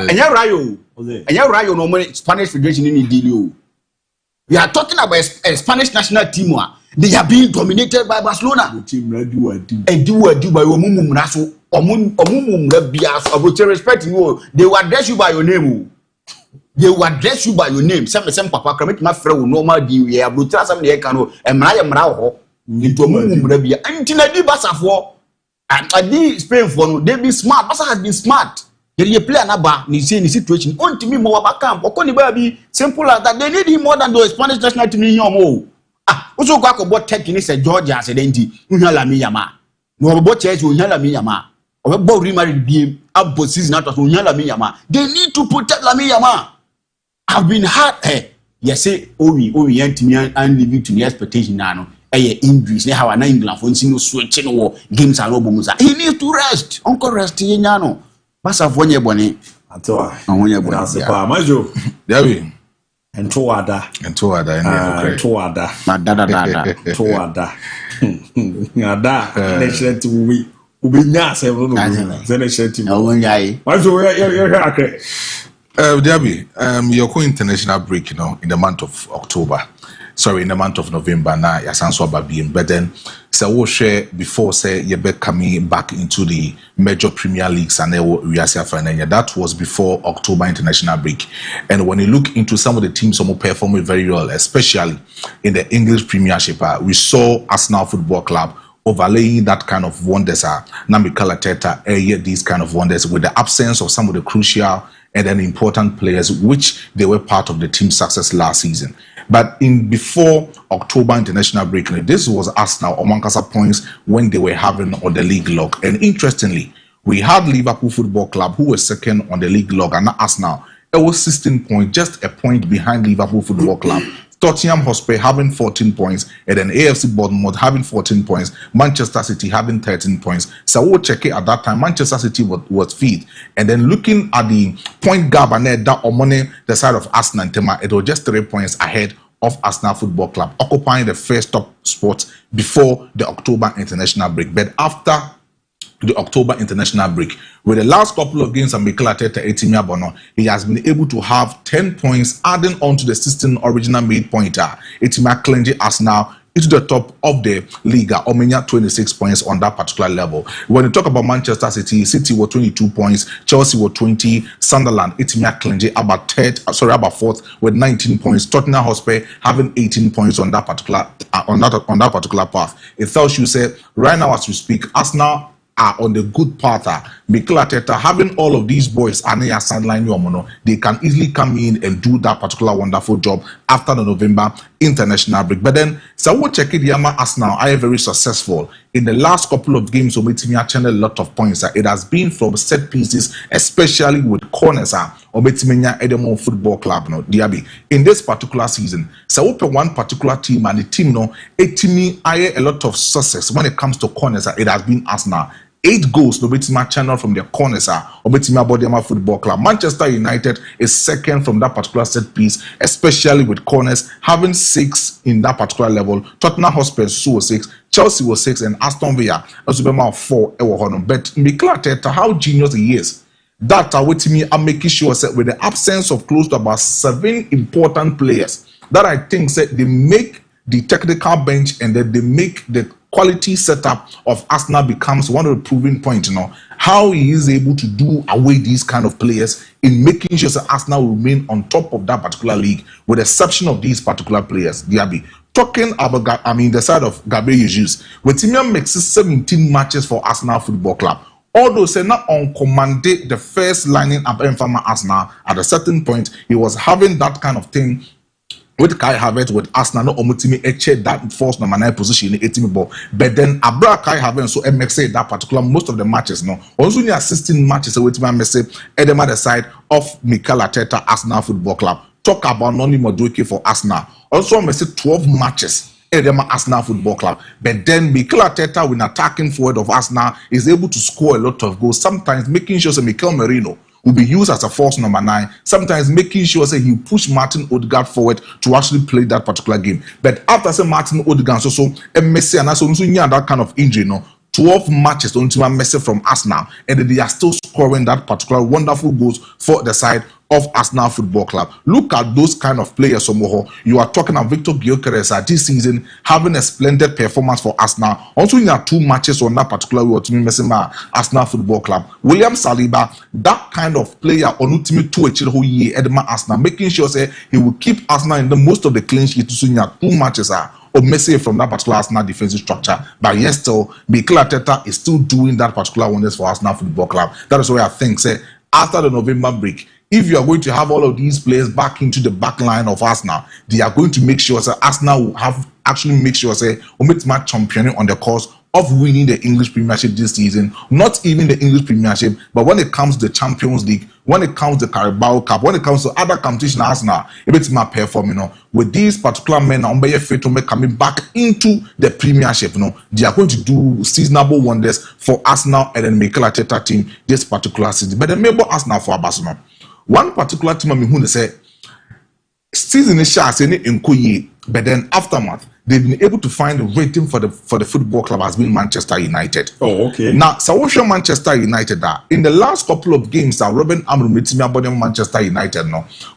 J: And you're Rayo. And you're Rayo no more Spanish Federation in the we are talking about a Spanish national team. They are being dominated by Barcelona.
A: The team do
J: by Omumum Raso, Omumum Bias, of which respect you. They will address you by your name. They will address you by your name. Some papa commit my friend normal deal. We have Brutra some the Cano and Maya Mrao. Into Mumbrabia until I did Bassa for I did Spain for they be smart. Bassa has been smart. You play another in the situation. On to me more about camp or can be simple as that. They need him more than the Spanish national team in your mo. Also got about taking this at Georgia as a denti. Unhala Miyama. No about church Unhala Miyama. Or about remarried game up season out of Unhala Miyama. They need to protect La Miyama. I've been hard. Yes, say, oh, we ain't me and leave you to the expectation now. Injuries, they have an England for switching or games are no. He needs to rest. Uncle rest, Yano. Massa of 1 year bonnet. At all. And 1 year bonnet.
A: Majo.
B: Debbie.
A: And Toada.
B: And Toada.
A: National team we be nyas everyone. National team.
B: Debbie, you're going international break, in the month of October. Sorry, in the month of November now, but then so we'll share before say you're coming back into the major Premier Leagues and that was before October international break. And when you look into some of the teams who performing very well, especially in the English Premiership, we saw Arsenal Football Club overlaying that kind of wonders are Mikel Arteta these kind of wonders with the absence of some of the crucial and then important players which they were part of the team's success last season. But before October international break, this was Arsenal or Mancasa points when they were having on the league log. And interestingly, we had Liverpool Football Club who was second on the league log, and Arsenal. It was 16 points, just a point behind Liverpool Football Club. Tottenham Hotspur having 14 points, and then AFC Bournemouth having 14 points, Manchester City having 13 points. So we'll check it at that time. Manchester City was fifth, and then looking at the point gap and that on money the side of Arsenal and Tema, it was just 3 points ahead of Arsenal Football Club, occupying the first top spot before the October international break. But after the October international break, with the last couple of games of Mikel Arteta, Etimia Bono, he has been able to have 10 points, adding on to the 16 original made pointer. Etimia Klenji Arsenal into the top of the league, Omenia 26 points on that particular level. When you talk about Manchester City, City were 22 points, Chelsea were 20, Sunderland, Etimia Klenji about fourth with 19 points, Tottenham Hotspur having 18 points on that particular path. It tells you, say, right now as we speak, Arsenal are on the good path. Mikel Arteta having all of these boys and they are sideline, they can easily come in and do that particular wonderful job after the November international break. But then, so we'll check it. Yama Arsenal are very successful in the last couple of games. So Metimia channel a lot of points. It has been from set pieces, especially with corners. Or Metimia Edemon Football Club, DIABY. In this particular season, so open one particular team and the team, a lot of success when it comes to corners. It has been Arsenal. 8 goals no Betima channel from their corners or Betima Bodiama Football Club. Manchester United is second from that particular set piece, especially with corners, having 6 in that particular level. Tottenham Hotspur was 6, Chelsea was 6, and Aston Villa also 4. But Mikel Arteta, how genius he is. That are with me, I'm making sure that with the absence of close to about 7 important players, that I think that they make the technical bench and that they make the quality setup of Arsenal becomes one of the proving points, how he is able to do away these kind of players in making sure that Arsenal will remain on top of that particular league, with the exception of these particular players. DIABY. Talking about, the side of Gabriel Jesus, with Timian makes 17 matches for Arsenal Football Club. Although say not on commanded the first lining up in Arsenal at a certain point, he was having that kind of thing with Kai Havertz with Arsenal, no omutimi eche that force number 9 position in 18 ball. But then Abra Kai Havertz so MXA that particular most of the matches also near 16 matches with my message Edema the side of Mikel Arteta Arsenal Football Club. Talk about Noni Modueke for Arsenal. Also message 12 matches Edema Arsenal Football Club. But then Mikel Arteta when attacking forward of Arsenal is able to score a lot of goals, sometimes making sure that Mikel Merino will be used as a false number 9, sometimes making sure that he push Martin Odegaard forward to actually play that particular game. But after say Martin Odegaard so Messi and also that kind of injury, 12 matches on Messi from Arsenal, and they are still scoring that particular wonderful goals for the side of Arsenal Football Club. Look at those kind of players. You are talking about Victor Gyökeres this season having a splendid performance for Arsenal. Also, in 2 matches on that particular Arsenal Football Club. William Saliba, that kind of player on ultimate 2 whole year Edema Arsenal, making sure say he will keep Arsenal in the most of the clean sheets. 2 matches or Messi from that particular Arsenal defensive structure. But yes, still, Mikel Arteta is still doing that particular wonders for Arsenal Football Club. That is why I think, say, after the November break, if you are going to have all of these players back into the back line of Arsenal, they are going to make sure that Arsenal will have actually make sure say Omitma championing on the course of winning the English Premiership this season. Not even the English Premiership, but when it comes to the Champions League, when it comes to the Carabao Cup, when it comes to other competitions, Arsenal, it's my performing. With these particular men, coming back into the Premiership, they are going to do seasonable wonders for Arsenal and then Mikel Arteta team this particular season. But then maybe Arsenal for Barcelona. One particular team who say season is but then aftermath they've been able to find a rating for the football club has been Manchester United.
A: Oh, okay.
B: Now, so Manchester United in the last couple of games, Robin Amram with Manchester United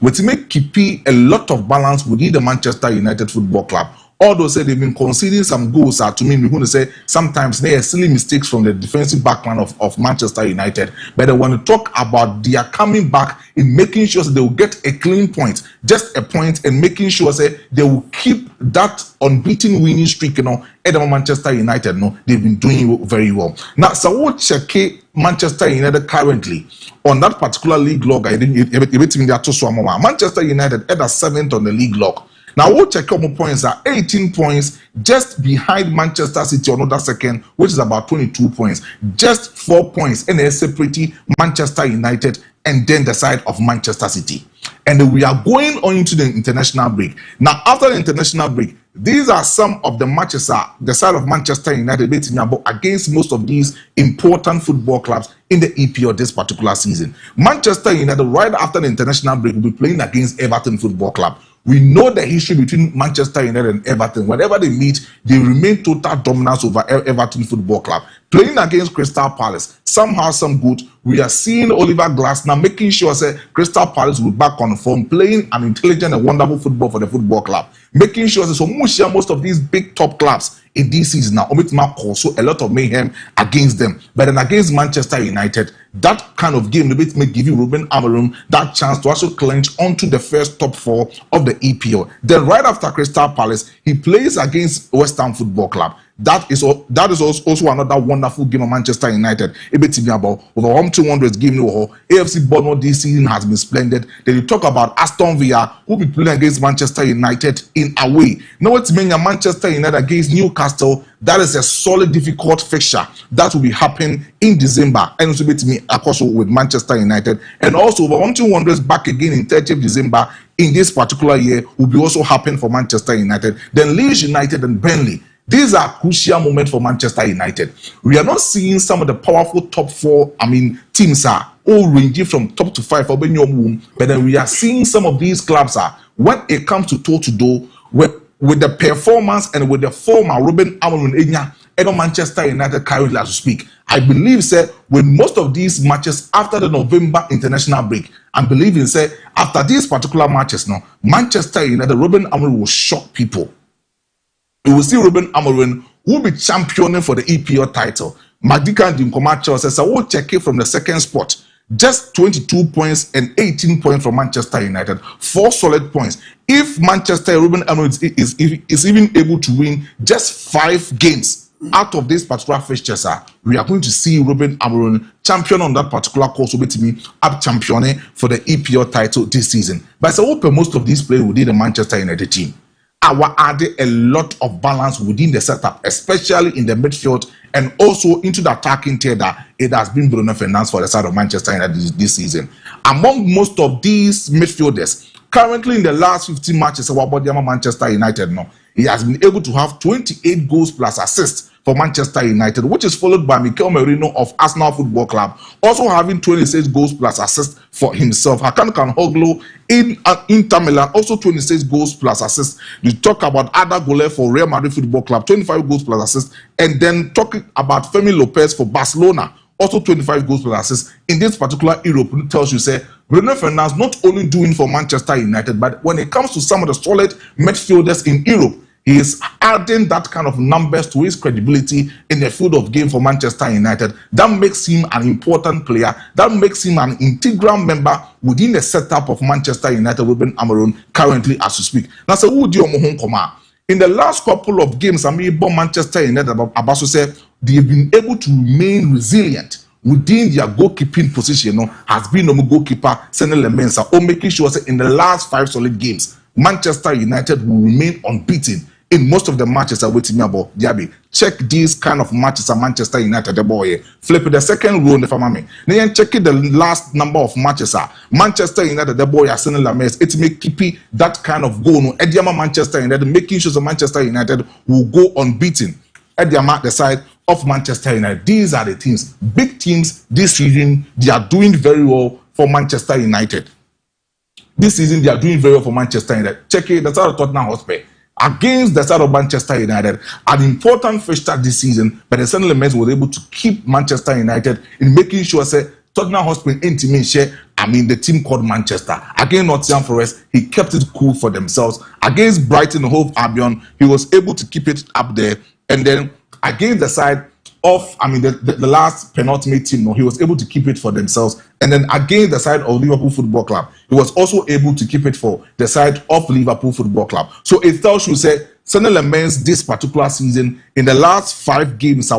B: with make keep a lot of balance within the Manchester United Football Club. although say they've been conceding some goals, to me, we're going to say sometimes they are silly mistakes from the defensive backline of Manchester United. But they want to talk about their coming back in making sure that they will get a clean point, just a point, and making sure that they will keep that unbeaten winning streak, at the Manchester United, they've been doing very well. Now, so we'll check Manchester United currently on that particular league log. Manchester United at the 7th on the league log. Now, we'll check out more points are 18 points, just behind Manchester City on another second, which is about 22 points. Just 4 points, and they're separating Manchester United and then the side of Manchester City. And we are going on into the international break. Now, after the international break, these are some of the matches the side of Manchester United beating against most of these important football clubs in the EPL this particular season. Manchester United, right after the international break, will be playing against Everton Football Club. We know the history between Manchester United and Everton. Whenever they meet, they remain total dominance over Everton Football Club. Playing against Crystal Palace, somehow, some good. We are seeing Oliver Glasner making sure that Crystal Palace will be back on form, playing an intelligent and wonderful football for the football club. Making sure that most of these big top clubs in this season now, also a lot of mayhem against them. But then against Manchester United, that kind of game may give you Ruben Amorim that chance to also clinch onto the first top 4 of the EPL. Then right after Crystal Palace, he plays against West Ham Football Club. That is also another wonderful game of Manchester United. About over 1-200 game. AFC Bournemouth this season has been splendid. Then you talk about Aston Villa, who will be playing against Manchester United in away. Now it's Manchester United against Newcastle. That is a solid, difficult fixture that will be happening in December. And also with Manchester United. And also over 1-200 back again in 30th December in this particular year will be also happening for Manchester United. Then Leeds United and Burnley. These are crucial moments for Manchester United. We are not seeing some of the powerful top 4, teams are all ranging from top to 5 for Benyom, but then we are seeing some of these clubs when it comes to toe-to-toe with the performance and with the form of Ruben Amorim and Manchester United currently as we speak. I believe, with most of these matches after the November international break, I'm believing, after these particular matches now, Manchester United, Ruben Amorim will shock people. We will see Ruben Amorim who will be championing for the EPL title. Magdika Dinkomacho says, I will check it from the second spot. Just 22 points and 18 points from Manchester United. 4 solid points. If Manchester Ruben Amorim is even able to win just 5 games out of this particular fixture, we are going to see Ruben Amorim champion on that particular course with me up championing for the EPL title this season. But I hope most of these players within the Manchester United team. Our added a lot of balance within the setup, especially in the midfield and also into the attacking tier that it has been Bruno Fernandes for the side of Manchester United this season. Among most of these midfielders, currently in the last 15 matches of Manchester United, he has been able to have 28 goals plus assists for Manchester United, which is followed by Mikel Merino of Arsenal Football Club, also having 26 goals plus assists for himself. Hakan Kanhoglu in Inter Milan, also 26 goals plus assists. You talk about Ada Gole for Real Madrid Football Club, 25 goals plus assists, and then talking about Femi Lopez for Barcelona, also 25 goals plus assists. In this particular Europe, it tells you, Bruno Fernandes not only doing for Manchester United, but when it comes to some of the solid midfielders in Europe, he is adding that kind of numbers to his credibility in the field of game for Manchester United. That makes him an important player. That makes him an integral member within the setup of Manchester United, Ruben Amorim, currently as we speak. Now, so who do you come? In the last couple of games, Manchester United, Abaso said, they've been able to remain resilient within their goalkeeping position. Has been no goalkeeper, Senel Mensa, or making sure that in the last 5 solid games, Manchester United will remain unbeaten in most of the matches are waiting about DIABY. Check these kind of matches at Manchester United, the boy. Flip the second row in the family. Then check the last number of matches are Manchester United, the boy, Arsenal Lames. It may keep that kind of goal. No, Ediama Manchester United, making sure that Manchester United will go unbeaten. Ediama the side of Manchester United. These are the teams, big teams this season. They are doing very well for Manchester United. This season, they are doing very well for Manchester United. Check it, the side of Tottenham Hotspur against the side of Manchester United. An important fixture this season, but the Senel Mensa was able to keep Manchester United in making sure Tottenham Hotspur intimate share. I mean, the team called Manchester. Against Nottingham Forest, he kept it cool for themselves. Against Brighton and Hove Albion, he was able to keep it up there. And then against the side of, I mean, the last penultimate team, no, he was able to keep it for themselves. And then against the side of Liverpool Football Club, he was also able to keep it for the side of Liverpool Football Club. So it tells you, say, certain elements this particular season, in the last 5 games,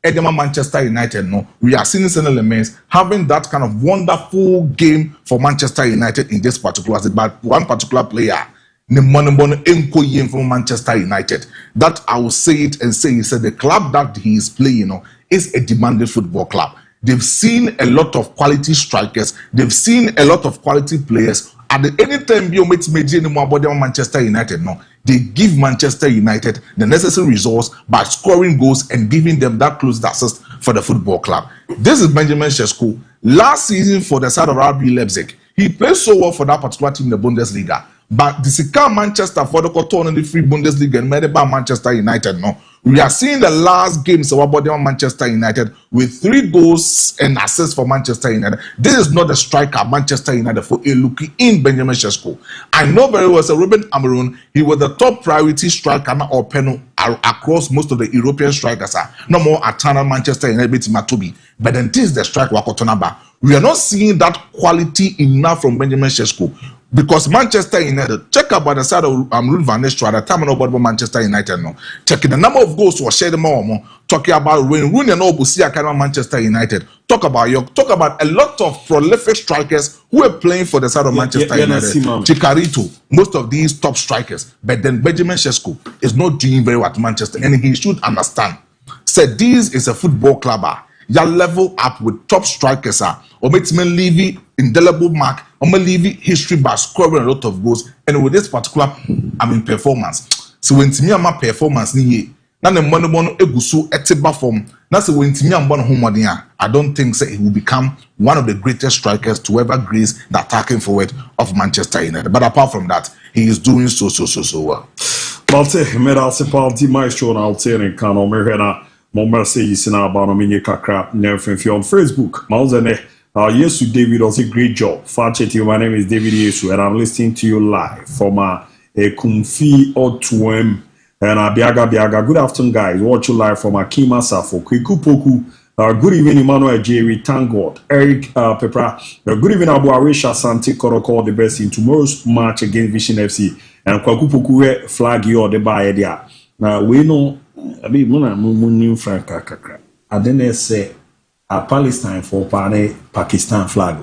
B: Edema Manchester United, no, we are seeing certain elements having that kind of wonderful game for Manchester United in this particular season. But one particular player, from Manchester United, that I will say it and say, he said the club that he is playing, you know, is a demanding football club. They've seen a lot of quality strikers. They've seen a lot of quality players. At any time you meet anymore about Manchester United, no, they give Manchester United the necessary resource by scoring goals and giving them that close assist for the football club. This is Benjamin Sesko. Last season for the side of RB Leipzig, he played so well for that particular team in the Bundesliga. But the Sika Manchester for the Cotton in the free Bundesliga and made by Manchester United, no. We are seeing the last games about Manchester United with 3 goals and assists for Manchester United. This is not the striker Manchester United for a looking in Benjamin Sesko. I know very well, Ruben Amorim, he was the top priority striker or penal across most of the European strikers. No more eternal Manchester United Matobi. But then this is the striker Wakotonaba. We are not seeing that quality enough from Benjamin Sesko. Because Manchester United, check about the side of Ruud van Nistelrooy at the time about Manchester United. No, checking the number of goals was shared more. Talking about when Rooney and Obusia kind of Manchester United. Talk about a lot of prolific strikers who are playing for the side of Manchester United. Chikarito, most of these top strikers. But then Benjamin Sesko is not doing very well at Manchester, and he should understand. Said this is a football club. You level up with top strikers. Or makes me leave indelible mark. Or leave history by scoring a lot of goals. And with this particular, performance. So when to me my performance ni na the money egusu etiba form. That's when to me home. I don't think so he will become one of the greatest strikers to ever grace the attacking forward of Manchester United. But apart from that, he is doing so well.
A: Malte, medal party maestro na altering kano merhena. Mon say is in our Banomini Kakra, never on Facebook. Mauzene, yes, David does a great job. Fakye, my name is David Yesu, and I'm listening to you live from a Kumfi or 2M and a Biaga. Good afternoon, guys. Watch you live from Akima Safo, Kwikupoku. Good evening, Emmanuel Jerry. Thank God. Eric Pepra. Good evening, Abu Arisha Santi Koroko, the best in tomorrow's match against Vision FC. And Kwakupoku flag you or the buy there. Now, we know. Abi muna mumu franka kakra. Adene say a Palestine for Pakistan flag.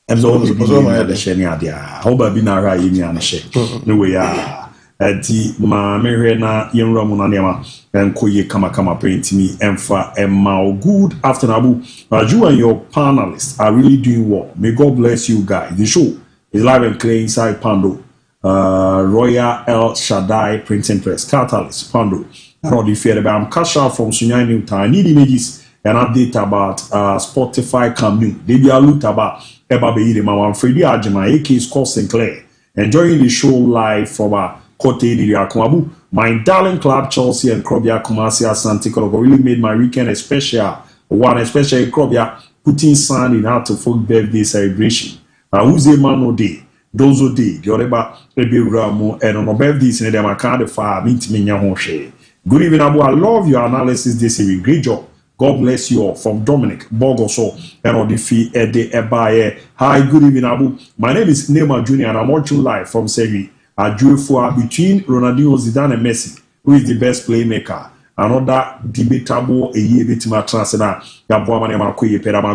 A: So my the sheni adia. How ba bi na ra yimi anashe. No way ya. Ati ma mehwe na yenra mu na nema enkoye kama paint me emfa emma. Good afternoon, Abu. You and your panelists are really doing well. May God bless you guys. The show is live and clear inside Pando. Royal El Shaddai Printing Press, Catalyst, Pando. I'm cash out from Sunyani Newton. I need images and update about Spotify Camino. They be a loot about Eba Mama Freddy Ajima, AK Scott Sinclair. Enjoying the show live from Kote Nidia Kumabu. My darling club Chelsea and Krobia Kumasi Asante Korogo really made my weekend a special one, especially Krobia putting sun in our to folk birthday celebration. Who's a man no day? Those who did, the other baby Ramo and on birthdays in them account of 5 minutes. Good evening, Abu. I love your analysis this evening. Great job. God bless you all. From Dominic Bogoso and on the fee Ede Ebaye. Hi, good evening, Abu. My name is Neymar Jr. and I'm watching live from Seri. I drew for between Ronaldinho, Zidane, and Messi. Who is the best playmaker? Another debatable a year between Transena.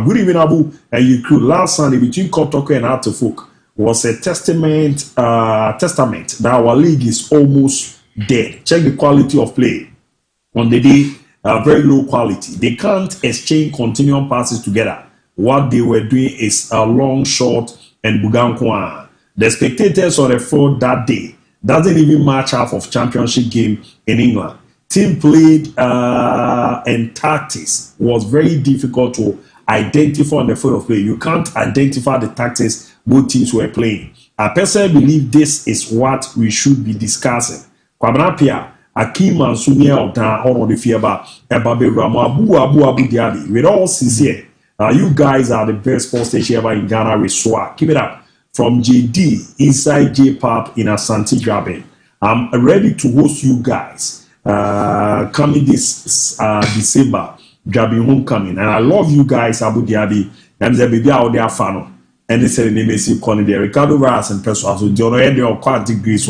A: Good evening, Abu. And you could last Sunday between Kotoko and Artefuk was a testament that our league is almost dead. Check the quality of play. On the day, very low quality. They can't exchange continuum passes together. What they were doing is a long shot and Bugankwa. The spectators on the floor that day doesn't even match half of championship game in England. Team played and tactics was very difficult to identify on the field of play. You can't identify the tactics both teams were playing. I personally believe this is what we should be discussing. Kwabnapia, Akima Sunia Oda on the Fiaba, Ebabe Ramo Abu DIABY. With all sincere, You guys are the best sports station ever in Ghana with swag. Keep it up. From JD inside J-Pop in Asante Jabe. I'm ready to host you guys coming this December. Jabe homecoming. And I love you guys, Abu Dhabi. And the baby out there fan. And they said the name is there. Ricardo Varas and Pessoa. So John Eddie or quite degrees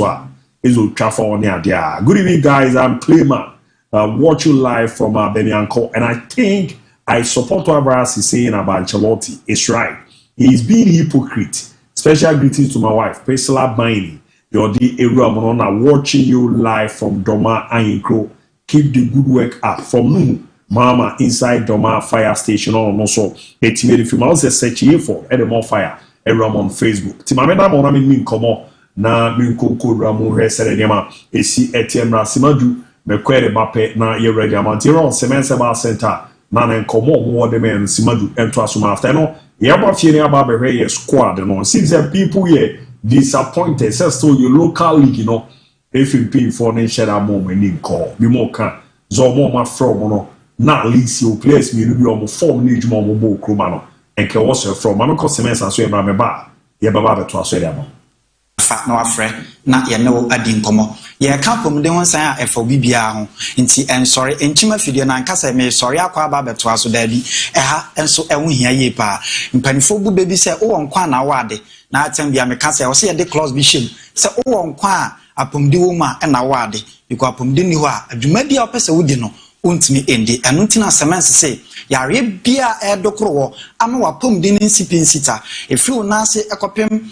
A: is will travel on there. Good evening, guys. I'm Clayman. Watch you live from Benyanko. And I think I support what Varas is saying about Ancelotti. It's right. He's being hypocrite. Special greetings to my wife, Priscilla Baini. You're the area watching you live from Doma Ayinkro. Keep the good work up. From noon. Mama inside Doma fire station on also a team if you mouse a search here for more fire everyone on Facebook. Timamena Mona min komo na min koko ramu resere nema esi Etienne Rasimadu me kwere bape na ye ready amantiro semense ba center na na komo mo de men Simadu ento asuma after no ye ba fie ne aba be ye squad no seems that people here disappointed so your local league if you pay for ne share moment ni call bi mo kan zo mo ma from no na least your players me be on form ni djuma mo bo kroma no enke wo so from ma ko semester so e bra me ba ye baba be to aso dia no
L: fa no afre na ye ne wo adi nkomo ye ka pom de won san a efo bibia ho nti en sorry enchima fidie na nkasa me sorry akwa aba be to aso da bi ha enso ewo hia ye pa mpanifo bu bebi se wo nkwa na wade na atem bia me kasa wo se ye de clause bi shem se wo nkwa apomdi wo ma na wade because apomdi ni ho a adwuma bia opese wodi no untimi endi anutina semense say yare bia edokro ama wapom din nsipensita efri onase ekopem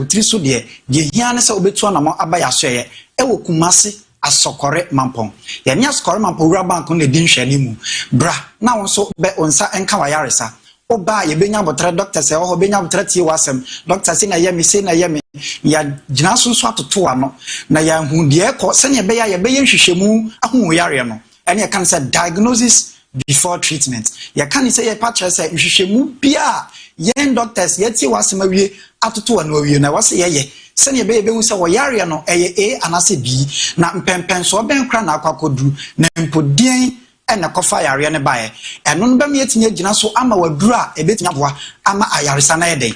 L: utiri so de hia ne se obetu na mo abaya so ye ewo kumase asokore mampon ya nya asokore mampon wura bank no din hwani mu bra na won so be onsa enka wayaresa oba ye benya botre doctor se ho benya botre tie wasem doctor se na yemi se na yemi ya gina so so atoto ano na ya hu de ko se ne be ya ye be hwehwemu ahu yare no and you can say diagnosis before treatment. You can say a patch say hwehwemu bia yen doctors yeti wasema wie atoto anu wie na wase ye se ne be hu se wo yare no eye A anase B na mpempen so ben kra na akwakodu na mpodien ena kofa yare ne bae eno no bem yetinya gina so ama waduru a ebetinya boa ama ayaresa na yeden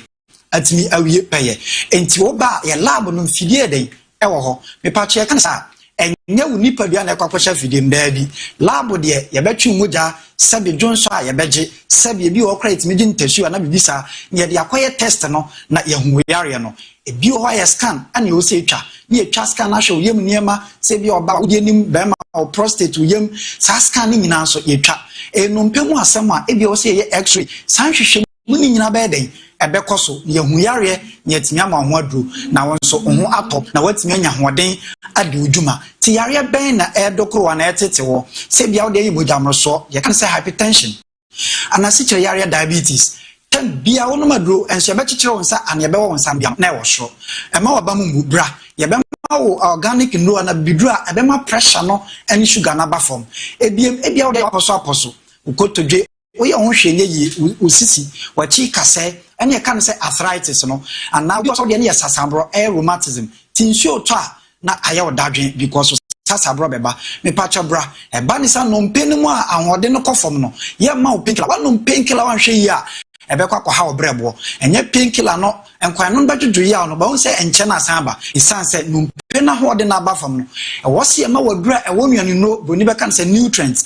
L: atimi awie peye enti wo ba ye lab no mfidie den ewo ho me patch ye kan sa enye unipa bia na kwakwasha fidim daabi labo de ye betwe moja sabe jonso a ye beje sabe bi o crate meji ntasu na bibisa ye de akoye test no na ye hu yare no ebi o ya scan ana o se etwa na ye twa scan na hwe yem niema se bi oba wo de nim be ma o prostate yem sa scan ni nyina so ye twa eno mpemu asem a ebi o se ye x-ray san hwehwe mu ni nyina be den ebekoso ye hu yare ye timia ma ho aduro na won so ho atop na watimi anya hoden ade odwuma ti yare ben na edokro na etete wo se bia wo de yibojamroso ye kan say hypertension anasi kire yare diabetes tan bia wo no maduro enso be kikire won sa an ye be wo nsa bia na e wo so e ma waba mu bra ye be ma wo organic no na bidura e be ma pressure no any sugar na ba form e bia wo de aposo ukotodwe oye on hwenye yi usisi wachi kase ene kan say arthritis no and now because of the near sasabro rheumatism tinsuo to a na aya odadwen because sasabro beba me pacha bra e ba ni sa no mpenimu a ahode no kofom no ye ma o painkiller wa no painkiller wan hwe yi a e be kwakwa ha obrebo enye painkiller no enkwan no badwudwu yi a no ba won say enche na asan ba isan say no mpena hode na ba fam no e wo se ma wadura e wo nuane no boni be kan say nutrients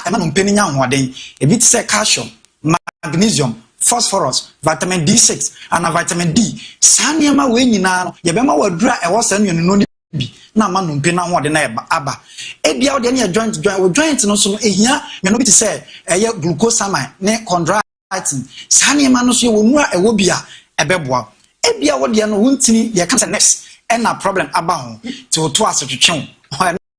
L: e ma no mpeni nya hoden e bi say calcium magnesium phosphorus vitamin D6 and vitamin D saniama we nyina no ye be ma wadura e wo san nuane no bi na ma no mpena hode na aba e bia wo de na joint no so ehia me no bi say eye glucosamine ne chondroitin saniama no so ye wonu a e wo bia ebeboa ebia wo de no wontini ye kan say next na problem aba ho ti oto asotwetwe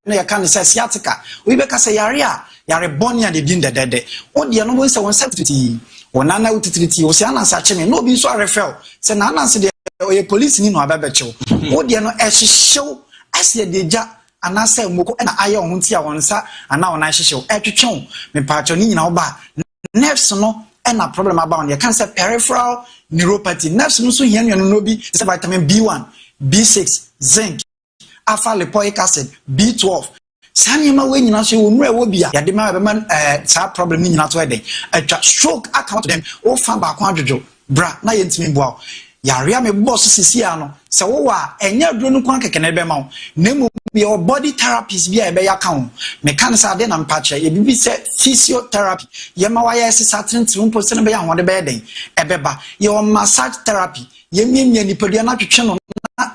L: na ye kan say sciatica we be ka say yare bonia de din de wo de no wo say won substitute wonana utitriti wo say anansa cheme no bi so refer say na anansa de oye police ni no ababechew wo de no ehyew asie deja anasa moko na aye ho ntia wonsa ana wona ehyew etwetwe me paacho ni nyina wo ba nerves no na problem about you can say peripheral neuropathy nerves no so hian no bi say vitamin B1 B6 zinc alpha lipoic acid B12 Sanima when you say wobia yadema be sa problem ni nyina to eden atwa stroke account them o fa ba kwa dwojo bra na yentimi boa yarea me boss sisi ano se wo wa enya duro no kwa keke na be ma wo nemu be your body therapist bia e be yaka me kan sa de na mpache e bibi se physiotherapy ye ma wa yes satintim mpo se na be ya ho de be den e beba your massage therapy ye miemia ni pedua na twetwe no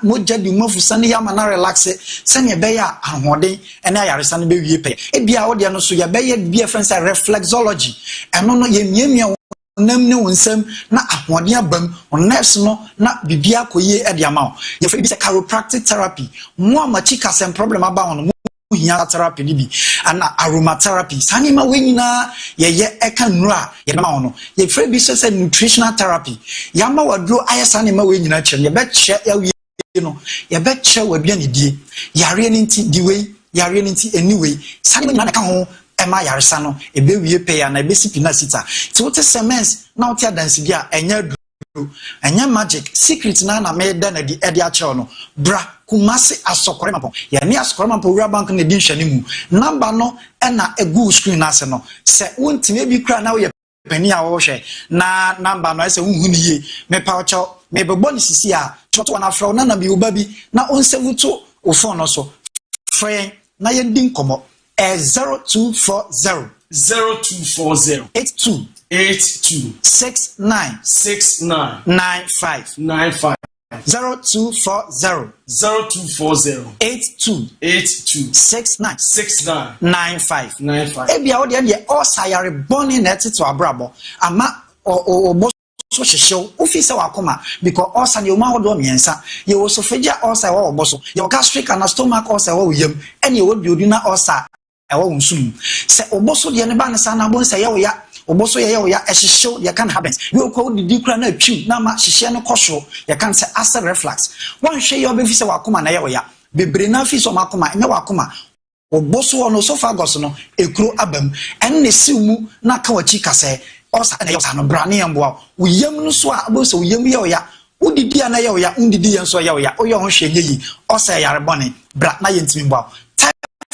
L: moja di mafusa ne yama na relax se ne be ya ahoden ene ayaresa ne be wie pe e bia wo de no so ye be ye bia friends reflexology eno no ye miemia nam ne wonsam na ahoden abam nurse no na bibia koye e de ama ye fa bi se chiropractic therapy mo amachi kasem problem aba hono hia therapy ni bi ana aromatherapy sanima wenyina ye eka nura ye ma hono ye fa bi se nutritional therapy yama wadro ayesanima wenyina kire ye be che ya no ye be che wadua ne die yare ne nti di we yare ne nti anyway sanima nyina ka ho ema yaresa no ebe wie pe ya na ebe sipina sita ti wote semens na wote adansi bia enya duro enya magic secret na me da na di ede a che no bra kumase asokore mapo ya ni asokore mapo wura bank na di nhwani mu number no na egu screen na se no se wontime bi kra na wo ye pani a wo hwe na number no se unhu ni ye me pa ocho me bebo ni sisi a choto na fra na bi oba bi na onse wuto o phone no so frɛ na ye din komo 0240 82 69 95 0240 82 69 95 ebia wo de osayare boni na eteto abrabo ama o so hyehyw office wakoma because osa ne oma hodo miensa ye wo so feja osa wo oboso ye gastric and stomach osa wo yam ene wo biodi na osa e wo nsum se oboso de ne ba ne sana bo se ye wo ya oboso ye wo ya hyehyw ye can happen you ko didi kura na atwi na ma hyehyw no kosho ye can say acid reflux wan hwe ye obefi se wakoma na ye wo ya bebre na fi so makoma ene wakoma oboso no esophagus no ekuro abam enne simu na ka wachi kase osa na yosa no brane yamboa uyam no so a bo so uyam ye oya udidi ana ye oya undidi ye so ye oya oyo ho hwe yeyi osa yare bone bra na yentimi mboa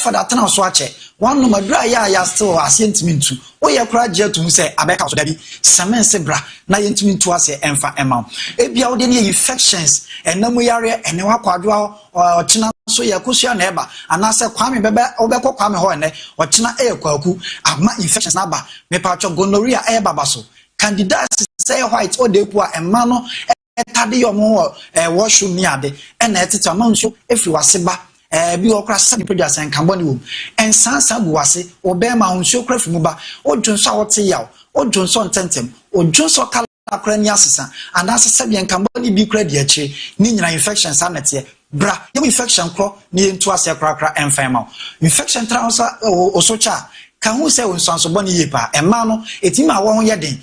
L: for that na so ache one no madra ya still asentimi ntu oye kura je to say abeka so dabi semense bra na yentimi ntu ase emfa ema ebia wo de ne infections enamu yare ene wakwadwa ochina so yakusua na eba anase kwame bebe obekọ kwame ho ene ochina ekwaku ama infections na ba me pacho gonorrhea baba so candidates say white o de ku a ema no etade yo mo washu ni ade ena etita ma nso efi waseba bi okra sani produce en carbon wo ensansa gu wase obema nso kra fimu ba odwonso a wote yaw odwonso ntentem odwonso kala akra ni asesa anase sebien carbon bi kra de achi ni nyina infections anete bra yam infection kro ni entu ase kra enfema infection transa osocha ka hu se wonsanso boni yepa ema no etima wo ho yeden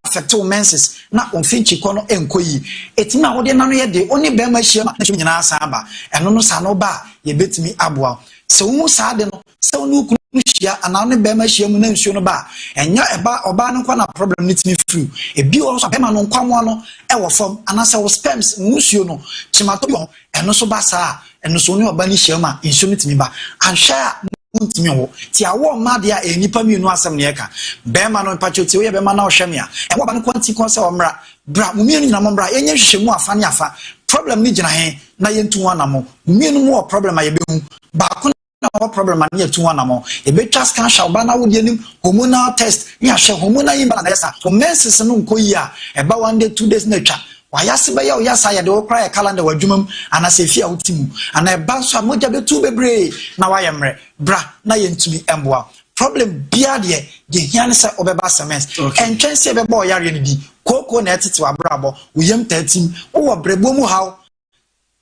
L: affect menses na onfinchi ko no enkoyi etima wo de na no yede oni be ma hia ma na nyina asa aba eno no sa no ba ye betimi aboa se wo sa de no se wo no kunu hia ana no be ma hia mu na nsuo no ba enya eba oba no kwa na problem nitimi free ebi wo so be ma no kwamo no e wo fom ana se wo sperms nsuo no chimato yo eno so ba sa eno so ni oba ni hia ma nsuo nitimi ba anhwa ntimi wo ti awo made a enipa mienu asem ne eka be ma no pachoti wo ye be ma na ohweme a e wo ba no kwanti kon se omra bra mumienu nyina mombra yenye hwehwemu afa ne afa problem ni gina he na yentu wana mo mumienu mo problem a ye be hu ba ko na problem na yentu wana mo e be twa scan sha ba na wo de nim hormonal test ni ahwe hormonal imbalance na yesa for menses no nkoyi a e ba 1 day 2 days na twa wayase be ya oyasa ya de wo kra ya calendar wadwumam ana se fia utimu ana e ba so amoja be tu bebre na wayemre bra na yentumi emboa problem bia de hiane se obeba semens entwense be bo yare ne di koko na etete wabrabo uyem 13 wo brebo mu haw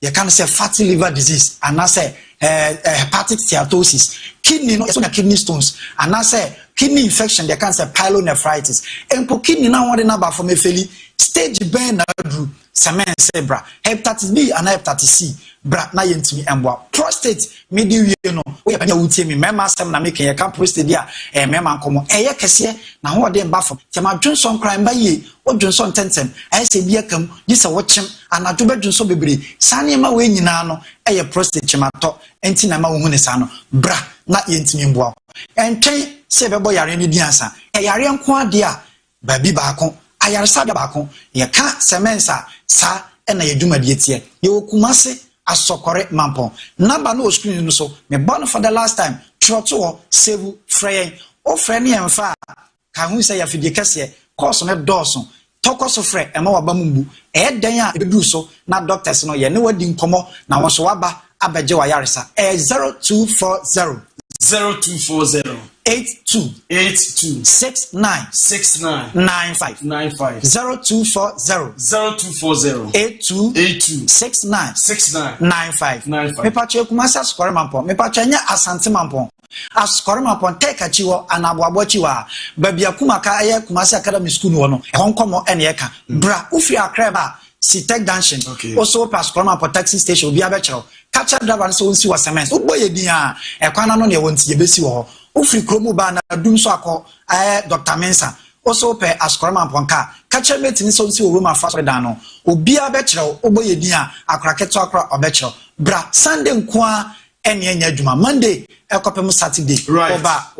L: ye kan say fatty liver disease ana say hepatic steatosis kidney no so na kidney stones ana say kidney infection they can say pyelonephritis empo kidney na won de na ba from efeli stage ben na dru semen sebra hepatitis B and hepatitis C bra na yentimi emboa prostate medi wie no we panya wutie mi mema asem na make ye ka prostate dia mema nkomo eye kese na ho de mbafo tema dwonso nkran ba ye odwonso ntentem se bia kam di se wo kyem anadwo bedwonso bebre sane ma we nyina no eye prostate chemato enti na ma wo hu ne sa no bra na yentimi mboa entwen se bebo yare ni diansa yare nko ade a babi baako ayaresa baako ye ka semensa sa na yedwumadie tie ye okumase asokore mampon number no screen no so me born for the last time troto save frey o frey ne emfa ka hu say ya fidie kase course no dawson tokoso frey e ma waba mumbu den a ebedu so na doctors no ye ne wadi nkomo na wo so waba abeje wa yaresa 0240 82 69 95 0240 82 69 95 me pacho kumasa score mampon me pacho nya asante mampon ascore mampon take achiwo anaboabo chiwa babia kumaka aye kumasa academy school no honkomo ene eka bra ufi akreba si tech dancing also pass corner for taxi station obi abechero catcher driver so nsi wa cement oboye din a ekwana no ne wonti ye besi wo ufri kromu ba na dum so akọ Dr. Mensa also pe askorama ponka catcher mate ni so nsi wo Roma fast dan no obi abechero oboye din a akra keto akra obechero bra Sunday nkoa ene anya adwuma Monday ekopem Saturday oba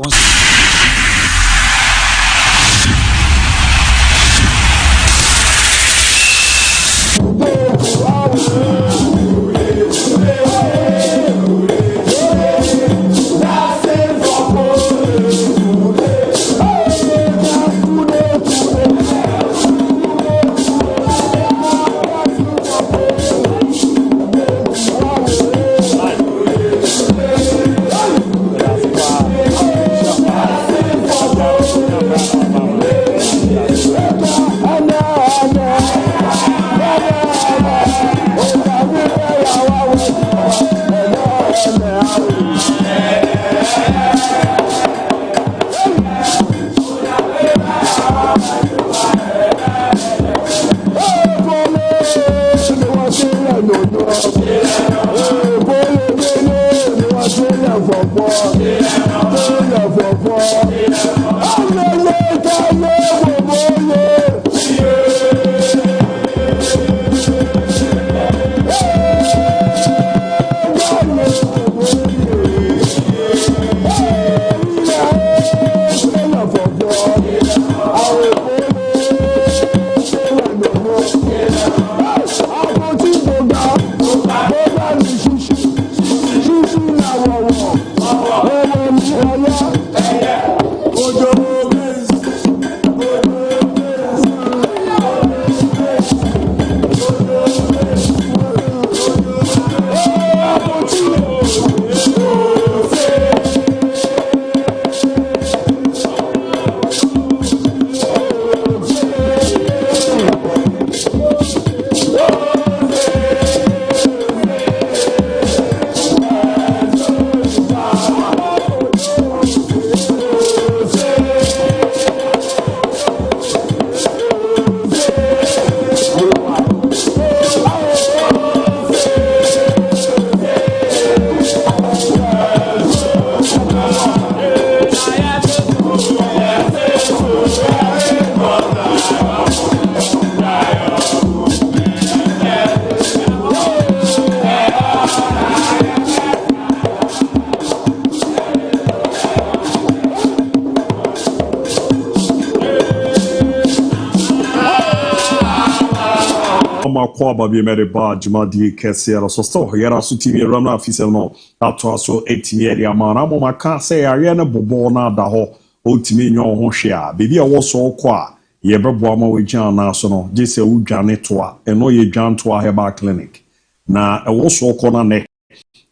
A: Kwa babi mere ba juma di kesiera so sto yara so tv ram na afise no ato so etimi area ma na mo maka se yare na bobo na da ho otimi nyo ho hwe a bebi a wo so kwa ye bebo ma we jan na so no je se wo dwane to a eno ye dwan to a heba clinic na e wo so ko na ne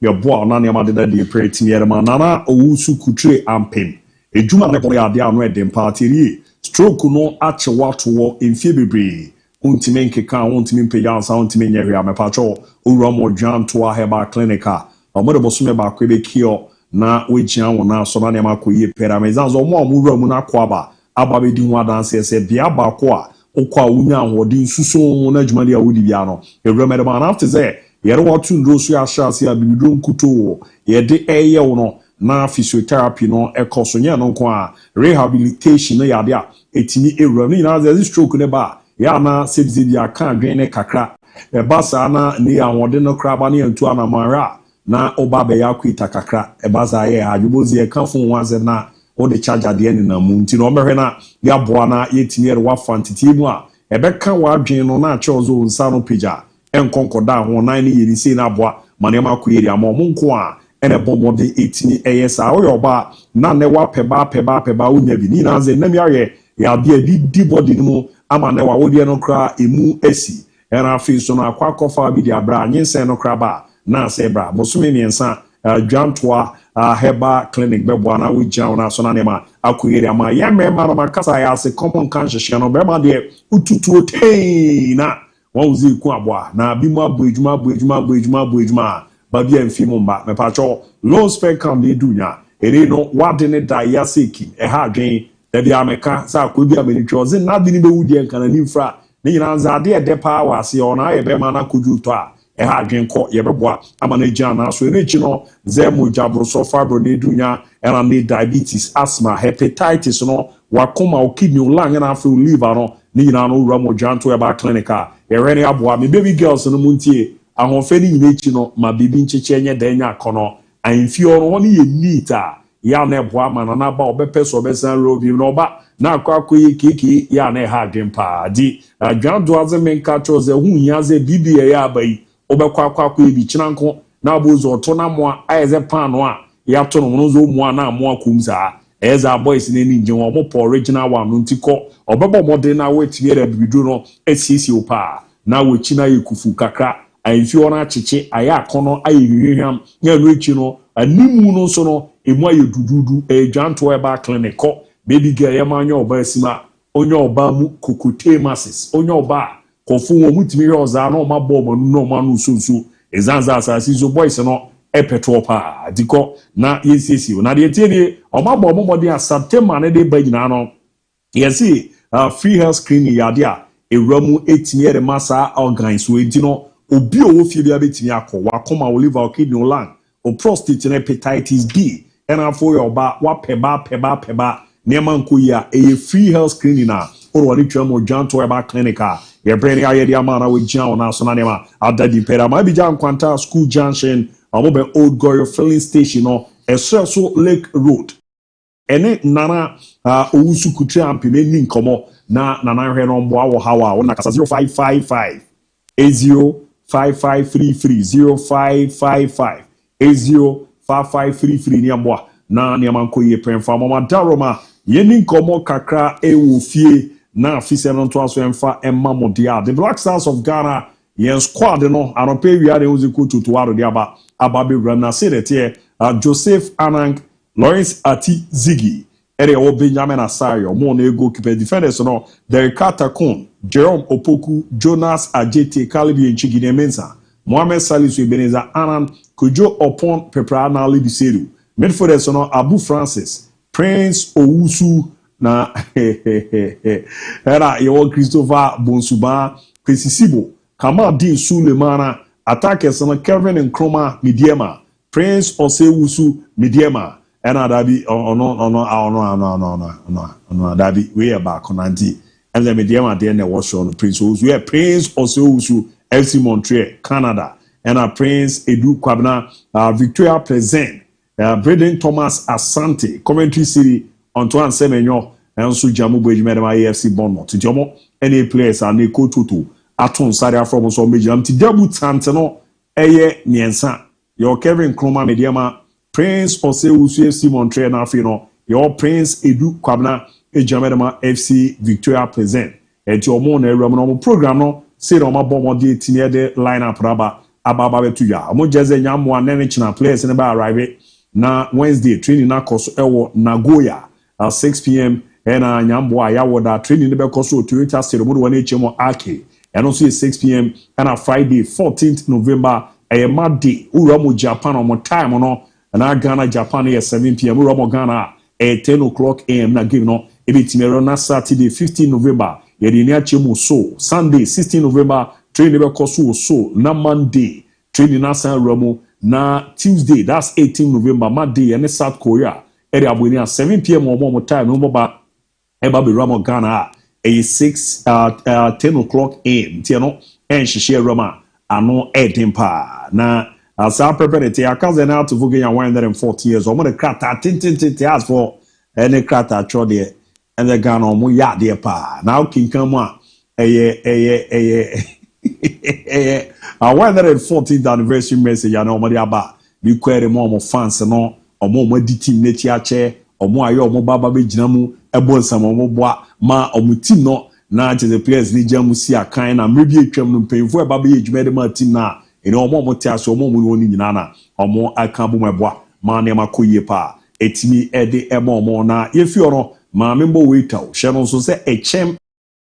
A: ye bo na ne ma de da di pre etimi area ma na owusu kutre ampem ejuma ne ko ya de anu edem party stroke no ache wato wo enfie bebre untime nkeka untime mpeyansa untime nyehwe amepacho uromo dwan to a heba clinica omodo bosume ba kwebe kio na wegia wona so na ne makoye pera mezanzo mo amuro mu na kwaba aba bedi hu adanse se bia ba ko a okwa unya wodi suso na adwuma de awodi bia no ewremede man after say yere watu ndosu ashase a bibidro nkuto yede eye wo no na physiotherapy no ekoso nya no nko a rehabilitation na yade a etini ewram ni na ze stroke ne ba ya na sebze bia kan dwen ne kakra basa na ne awode no kraba ne antu anamanra na oba be ya kwita kakra basa ye adwobozi e kan fun wanze na o de charger de ne na mu nti no mehwe na ya boa na yetini ere wa fantiti mu a ebeka wa adwen no na chozo nsa no pija enkonkoda ho nan ne yeri sei na boa manema koyeri ama mo nko a ene bombo de etini eyesa o yoba na ne wa peba unya bi ni na ze nam yaye ya bia di body mu ama ne wa wodi no kra emu esi era fi so na akwakofa bi di abra nyense no kra ba na se bra bosome miensa dwantoa heba clinic bebo na we jaw na so na ne ma akoyeri ama ya mema no makasa ya se common cancer no be ma de ututu tei na wọ́n wùzí ikú àbọ̀ na bí mo abo ejuma ba bi amfi mo mba me pacho low spectrum de dunya ere no wade ne da ya seki ha adwen da bi ameka sa ko bi amenitwo ze na bi ni be wudi enkan ni mfra ne nyina nza de de pa wa se ona ye be ma na koju to a ha adwen ko ye beboa ama na gya na so ere chi no ze mo jabro so fibro de dunya era ne diabetes asthma hepatitis no wakoma o kidney o lung na afi o liver no ni nyina no wura mo janto e ba clinical yerene aboa me baby girls no muntie ahonfe ni nyina chi no ma bibi ncheche enye da enya akono anfi ono ni ye neat a ya na eboa ma na ba obepe so obesan robi no oba na akwakoye kiki ya na ha adwempa di adwando aze menka choze hu nyaze bibi ya abai obekwa akwakoye bi chinanko na abozo to na moa ayeze pano a ya to no zo moa na moa kumza eza boys ni nje won mo original one ntiko obebo modern na wetimi era bibidro no esisi opa na wechi na yekufu kakra anfi ona acheche aya akono ayehwehwam nya no echi no animu no so no emu ayedududu dwanto eba clinic baby girl ya manya oba asima onye oba mu kokote masses onye oba kofu wo mutimi hwe oza na o mabo manu no manu sunsu ezanza asasi so boys no petrol pa diko na yesisi na de tie o mabo omomode a September ne de ba nyina no yesi free health screening yade a ewramu etimi ere masa organs we di no obi owo fie bia betimi akọ wakoma o liver o kidney o lung o prostate and hepatitis B and afọ your ba wa peba nema nkoya a free health screening na or wali twamo janto eba clinical ye brand aye dia ma na we jan na so na nema adadi pera ma bi jan kwanta school junction amobe old Goyo filling station no so Lake Road ene nana owusu kutre ampene ni nkomo na nana hwe no mbo awo hawa wona kasa 0555 805533 0555 ni ambo na niamanko ye pemfa mama daroma yeni nkomo kakra ewo fie na afise no to aso emfa emma modia the Black Stars of Ghana yen squad no anope wiare uziku tutuwaro dia ababe rana sedete Joseph Anang Lawrence Ati Ziggy ere o Benjamin Asayo mo na ego keeper defenders no Derek Takun Jerome Opoku Jonas Ajete Kalibi Nchigine Mensa Mohamed Salisu Ebeneza Anan Kojo Opon Pepra na Libiseru midfielders no Abu Francis Prince Owusu na era yo Christopher Bonsuba Kwesisibo Kamal Din Sulemana attackers no Kevin Nkrumah Midiema Prince Osewusu Midiema ena dabi ono dabi we back on anti and the Midiema there na was on Prince Owusu we Prince Osewusu FC Montreal Canada and Prince Edu Kwabna Victoria Pleasant Braden Thomas Asante Coventry City Antoine Semenyo and so Jamu Bejimedema AFC Bournemouth Jomo any players are Neko Tutu Aton Saria from so major anti debutant no eye miensa your Kevin Nkrumah Midiema Prince Osewusu FC Montreal na afino your Prince Edu Kwabna Ejimedema FC Victoria Pleasant et your mon no program no say no ma bomb de tinye de lineup raba ababa betuya mo jeze nyamwa nene china players ne ba arrive na Wednesday training na koso ewo Nagoya at 6 p.m. and nyambo ya woda training ne be koso Toyota Stadium mo wona echemo Ake and also 6 p.m. and a Friday 14th November a Monday uramo Japan on time no na Ghana Japan at 7 p.m. uramo Ghana at 10 o'clock a.m. na game no ebitimero na Saturday 15 November yɛde ni akyɛ mu so Sunday 16 November training be koso so na Monday training na san ramu na Tuesday that's 18 November Monday and South Korea area aboni at 7 p.m. or time no ba eba be ramo Ghana a 10 o'clock a.m. tiano and she rama ano edimpa na asa prepare te akaze na to vogue 140 years o mo de krata tintin as for any krata tro de and the Ghana mo ya de pa now kinkan mu a 114th anniversary message and omodi aba bi kwere mo fans no omo di team na ti ache omo ayo omo baba be gina mu ebo nsam omo boa ma omo team no na the players ni jamu si akan na mebi atwam no penfo e baba ye dwuma de ma team na ene omo ti aso omo mu ni nyina na omo aka bu meboa ma ne makoye pa etimi ede emo omo na yefi ono ma membo waiter hye no so se echem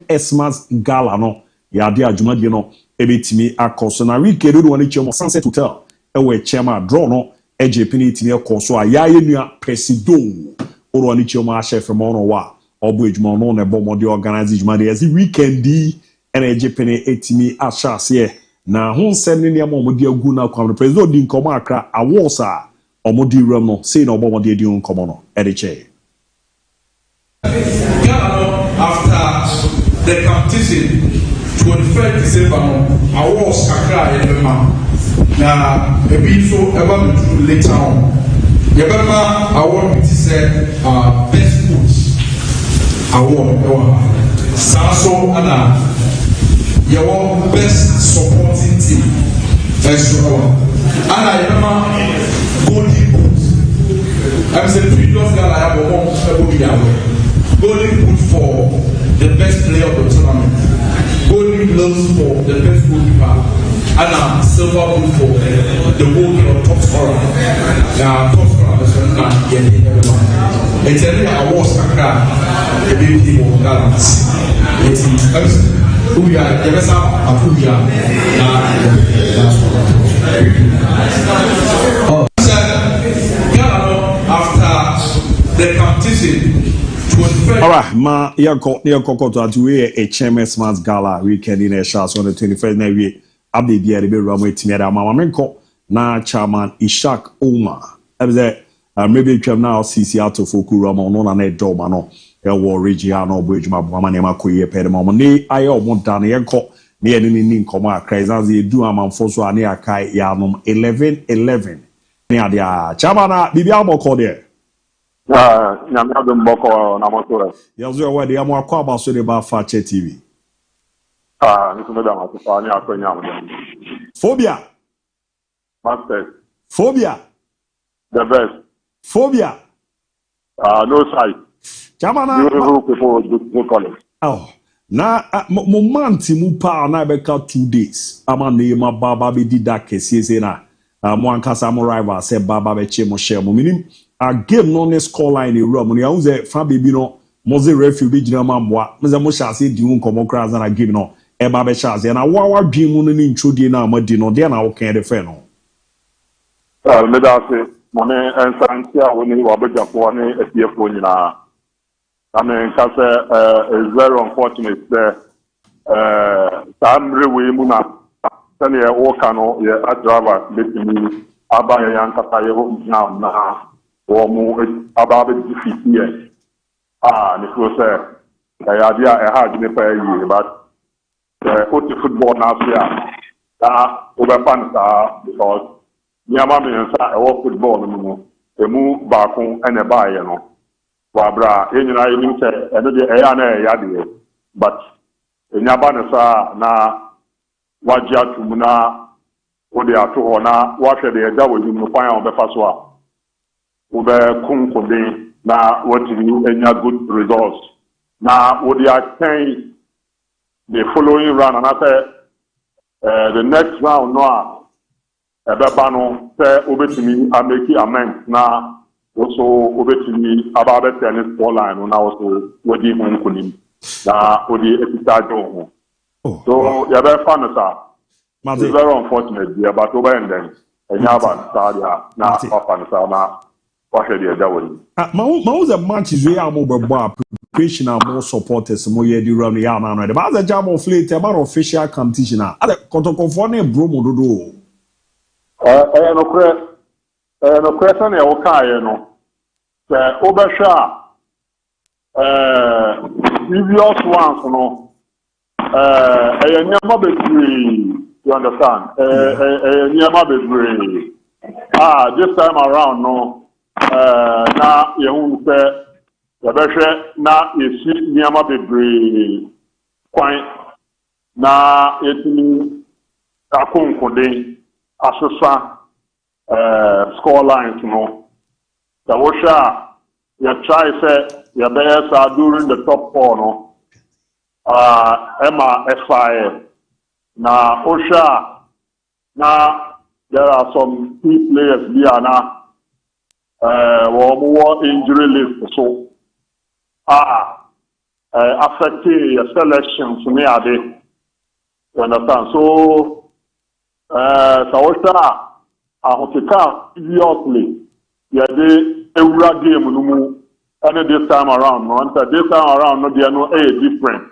A: Xmas gala no ya de adwuma de no ebetimi akoso na weekend no woni chem Sunset Hotel ewe chema draw no ejepini timi akoso ayaye nua presido oro ni chem a chef mo no wa obo adwuma no na ebo mo de organize adwuma de ezi weekend di ena ejepini etimi ashase na ho nsem ne niam mo de agu na kwam presido di nkomo akra awards a omo di ram no say na obo mo de nkomo no edeche
M: after the competition 23rd December awards kakra yebema na ebi so eba me later on yebema award it is best foods award so ana your best supporting team ana yebema golden boot I'm saying previous guy I have one golden boot for the best player of the tournament, golden gloves for the best goalkeeper, and silver boot for the goalkeeper or top scorer. Top scorer is not everyone. It's a real awards kakra. The big team of Gallants. It's who we are. The best of who we are. After the competition.
A: All right, ma yako to atuwe a Xmas gala weekend in a shots on the 21st na we update the be ramu etimi da mama menko na chairman Ishak Omar abze maybe twam na CC out of Okura no na do ma no e wo region na obo adwuma bo ma na makoye pede ma ne aye omo dan yenko ne ye ni nkomo akra izanze edu amanfo so ane akai ya nom 11 ne ade a chairman bibia aboko there
I: Nyamado mboko na motora.
A: Yazo wa de amwa kwa ba so de ba Fakye TV.
I: Nikume da matufa ni akwenya amdo.
A: Phobia.
I: Master.
A: Phobia.
I: The best.
A: Phobia.
I: No side.
A: Jamana.
I: You people do college.
A: Oh. Na mo manti mu pa na be ka 2 days. Ama ne ma baba be di da kesi na. Mo ankasa mo rival say baba be che mo share mo minim. A game no ne score line in room when you say fa baby no moze refi be gina mamboa me mo chance di un komo kra na game no e ba be chance na wa dream no ni introdi na amadi no de na wo kan de fe no
I: me da se mo ne ensantia woni wa be japo ne efiefo nyina I mean ka say is very unfortunate samre we mu na tane e wo kanu ye a driver betimi aba yan kata ye wo na Omo about defeat here. The first idea I had in a year, but the football now here over fans because Yamami and Sa or football they move back home and a buy, you know. Wabra, in say another Ayana, but in Yabanasa na Wajia to Muna, or they are to honor, what they are done with him to find on the first one. Ube kumkode na what you enya good results. Now what they are saying the following round and after the next round no ebebano say obetimi ameki amend na also obetimi ababe tennis ball line na also wodi munkunim na wodi epitajo ho. So ya be fan sa. It's very unfortunate there but over and then enya ba stadia na fan sa na. Ma was a match is where I'm over bar
A: recreational more supporters more year the run ya na the ba jam of late about official competition ade kotokofo na bromo dodo
I: no question e o kai no obesha previous ones no nyama between you understand nyama between this time around no na yehun se yabehwe na yesi nyama bebre kwan na yetini akonkode asosa score lines no the washa ya try say ya better during the top 4 no MON-FRI na osha na there are some key players here na more injury list so affecting your selections me ade you understand so osha ahotika obviously yeah the ewura game no mu and this time around no and this time around no there no different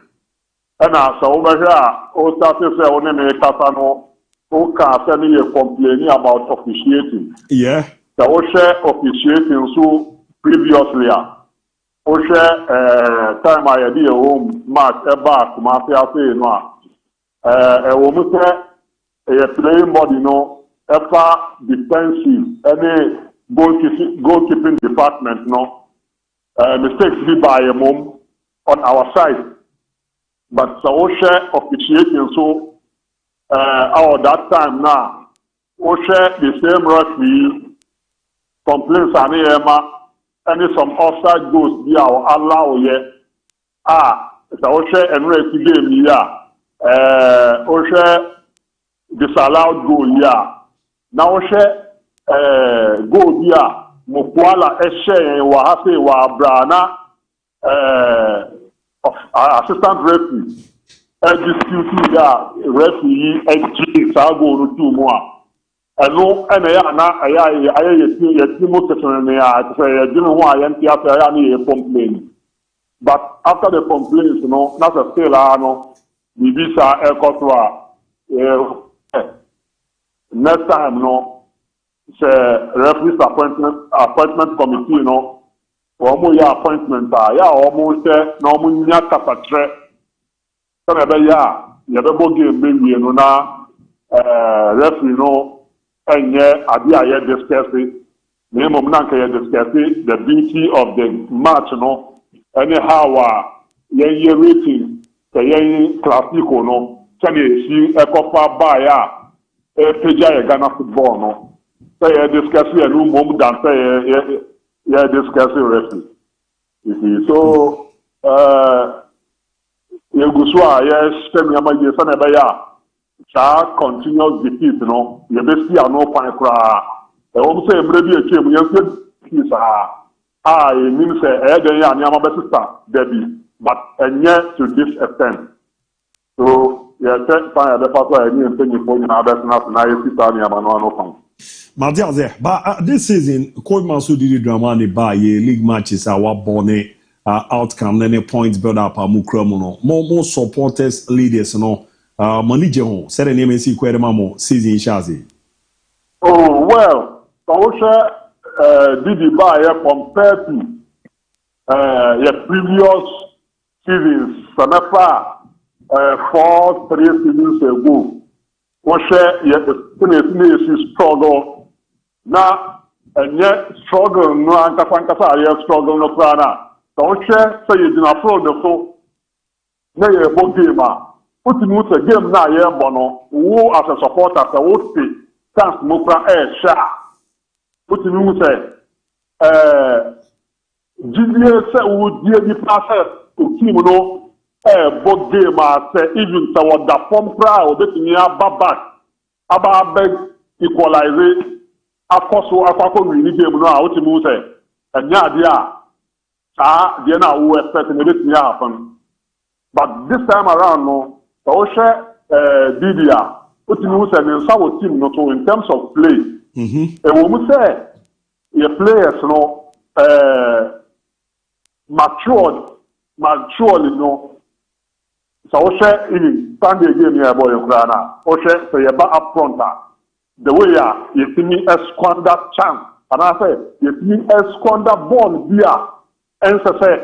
I: and so over here o start to say one me kasa no o can say me complaining about officiating the osha officiating so previously osha time I did home match back ma fi say no wo mu say playing body no ever defensive any goalkeeping department no mistakes be by a mom on our side but so share officiating so that time now share the same referee complaints and any some offside goals be our allow so share and race game share disallowed goal now share goal Mokwala Eshe wa hase wa brana assistant referee dispute that referee SG sago no tu mo eno ena ya na aya yeti mo kesone ya say dinu ho ayanti after ya na complain but after the complaints no na say still no bibisa ekotwa next time no referees appointment committee no ya appointment ya almost no munya kapatre sana be ya be bo game be no na referee no enye adi aye discuss me mom na ka discuss the beauty of the match no anyhow ye rating ye classico no sana si ekofa ba ya peja ye Ghana football no say discussing a room mom than say discussing wrestling. You see, so you go so spend your money continuous defeat, you know. You basically are no point cry. The home say maybe a team you means say Debbie, but and yet to this extent. So yeah, find the first one and thing for you now that's not nice no.
A: But this season, Coach Mansu did drama ni ba ye league matches our born outcome any points build up amukromo more supporters leaders no manager ho said the name is kwere season shazi.
I: Oh well, Kaosha did the buy compared to previous seasons, Sanefa 4-3 seasons ago. Osha struggle. Now, and yet struggle no ankafankasa struggle no plana. Don't share say you didn't afford the so. Na ye bo game put mu say game na ye bono. Who as a supporter say what say chance mo pra sha. Put mu say GDA say wo die di process to team no bo game say even say what the form pra obetimi back aba beg equalize akwaso win game no a what mu say enya ade they na who expect me to happen. But this time around no so share Didia what you say in our team no so in terms of play and when we say your players no matured but surely no. So we share in Sunday game here boy Ukraina. We share say about up front the way you see me squander chance and I say you see me squander ball here and say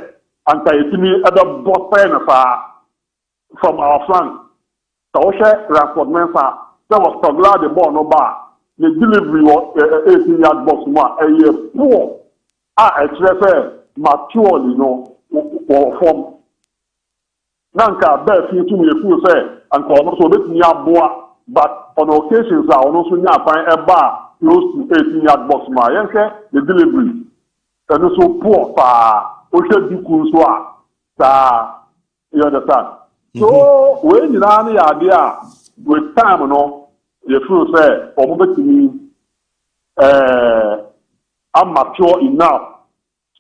I: and you see me other ball from our flank. So we share Rashford Mensah that was so glad the ball no bar. The delivery was 18-yard box one poor. Actually maturely no form. Nanka bear to me a fool say and call so let me boa, but on occasions I also find a bar close to 18-yard box the delivery. And also poor you understand? So when you are the idea with time you feel say I'm mature enough.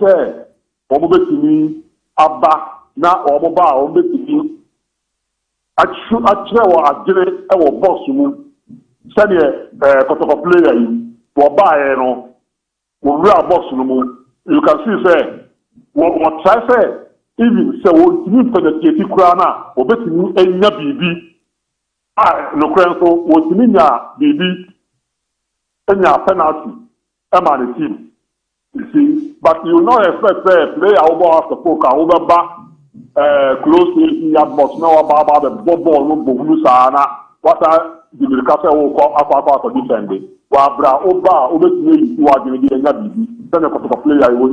I: Say Abba na actually our boss send a player boss you can see say what try say even say what you penetrate krana obetimi enya bibi no krenso what you nya bibi enya penalty the team. You see, but you not expect a player over after poker over back close to 18-yard box now about the ball no blue sana. What are the Milkasa will call up for defending? While Bra over you are giving the NBB, then a player you will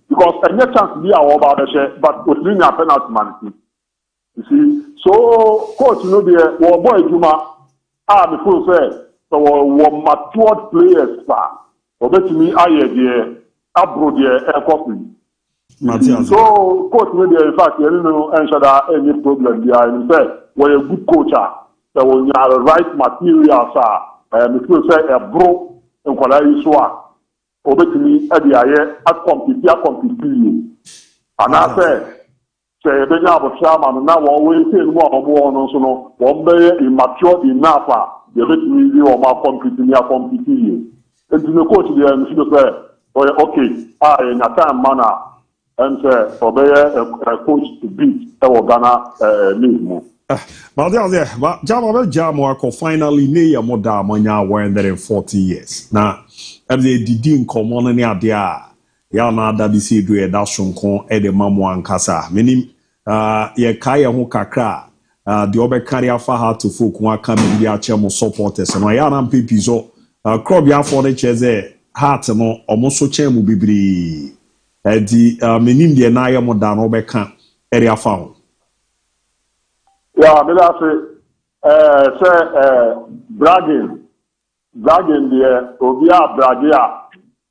I: because a net chance to be our about the share, but with linear penalty man. You see, so coach, you know, the boy Juma, the full say, so matured players, obetumi aye de abro de coffee. So coach maybe in fact you know ensure that any problem there and say we're a good coach that when you have the right materials me feel say a bro in kwala iswa obetumi e de aye compete and I say be nya abo chairman na wo we say no obo no so no wo be immature enough you betumi be o ma compete and to the coach there, you should say, okay, in a time manner, and say, for a coach to beat our Ghana league.
A: But Jamo finally near Moda Manya 140 years. Now, as they didn't come on any idea, Yana Dabisi do a dashon at the Mamu Kasa. Meaning, ye Kaya Mukakra, the Obe Karia Faha to Fukwa coming the Achemo supporters, and I am Pipizo. Crop ya for the cheze heart no almost so chemu bibri di menim de na ya moda no beka area found.
I: Yeah, me say bragging the obia bragia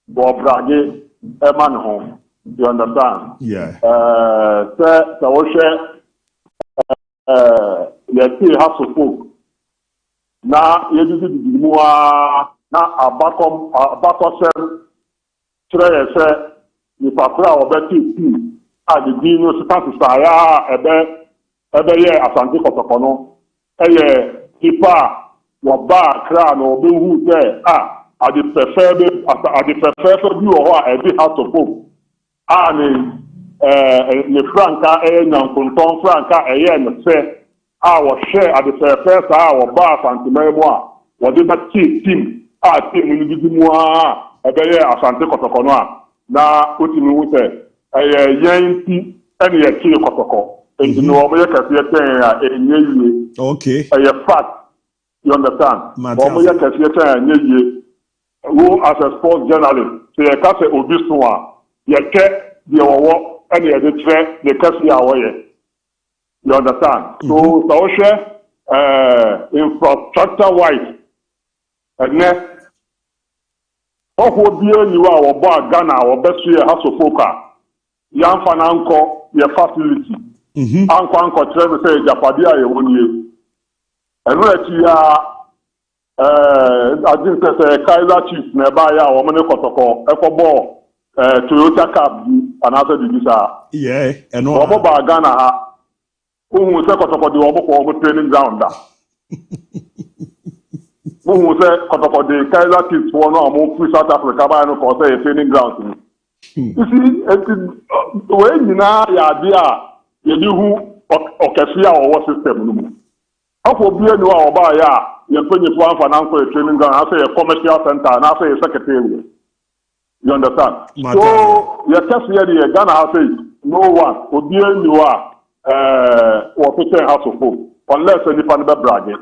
I: bo brage e man home. You understand?
A: Yeah.
I: Say so you have to folk. Na you do the na abakosem treye se ni papra obeti adi no sipasa ya ebe ye asante kotokono eye tipa wo ba kra no obi hu se adi prefer bi o ebi house of hope ni franka nyankonton franka no se wo share adi prefer wo ba asante memo wo de ba team team ni bidimwa ebeye asante kotokono na otimi wute yenti ene ye kire kotoko enti no mo ye kase ten enye
A: okay
I: fact you understand mo ye kase ten enye wo as a sports journalist so ye kase obi so ye ke de wo ene ye de tre de kase awoye you understand so share infrastructure wise and bie ni wa wo Ghana wo besu ye hasofoka yamfa na nko ye facility anko trebe say japade aye woni enu ati ya adin say Kaizer Chiefs na ba ya wo mene kotoko ekobo Toyota Cup anase bibisa
A: enu
I: wo ba Ghana ha ohun se kotoko de wo training ground da who say the Kaizer Chiefs for no free South Africa by no say a training ground. You see, when you know ya yɛde hu ɔkɛse a ɔwɔ system no mu afọ bie no a ɔbaa yɛ a yɛmpanyifo amfa na nkɔ training ground afɛ yɛ commercial center na afɛ yɛ secretary you understand so yɛkɛse yɛ deɛ Ghana afɛ no one obie ni a wɔpɛtɛ hasofo unless nipa no bɛbrage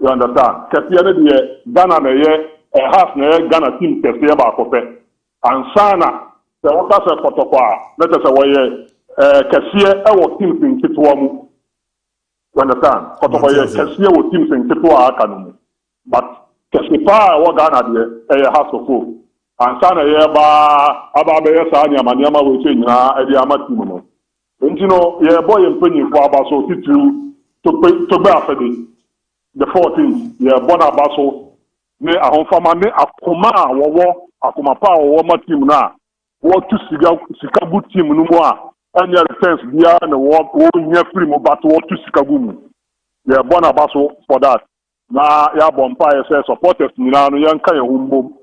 I: you understand kɛseɛ no deɛ Ghana na yɛ half na yɛ Ghana team kɛseɛ baako pɛ ansana sɛ wɔka sɛ kɔtɔkɔ a na kyɛ sɛ wɔyɛ kɛseɛ ɛwɔ teams nketewa mu you understand kɔtɔkɔ yɛ kɛseɛ wɔ teams nketewa aka no mu but kɛse paa ɛwɔ Ghana deɛ ɛyɛ hasofo ansana yɛ aba bɛyɛ saa nneɛma wɔ kyɛ nyinaa ɛde ama team no nti no yɛbɔ yɛ mpanyinfo aba so titiriw togbe afɛde the 14th yɛbɔ no aba so ne ahomfama ne akoma a wɔwɔ akoma pa a wɔwɔ ma team no a wɔtu sika gu team no mu a ɛnyɛ returns biara na wɔnyɛ firi mu but wɔtu sika gu mu yɛbɔ no aba so for that na yɛabɔ mpa yɛ sɛ supporters nyinaa no yɛnka yɛn ho mbom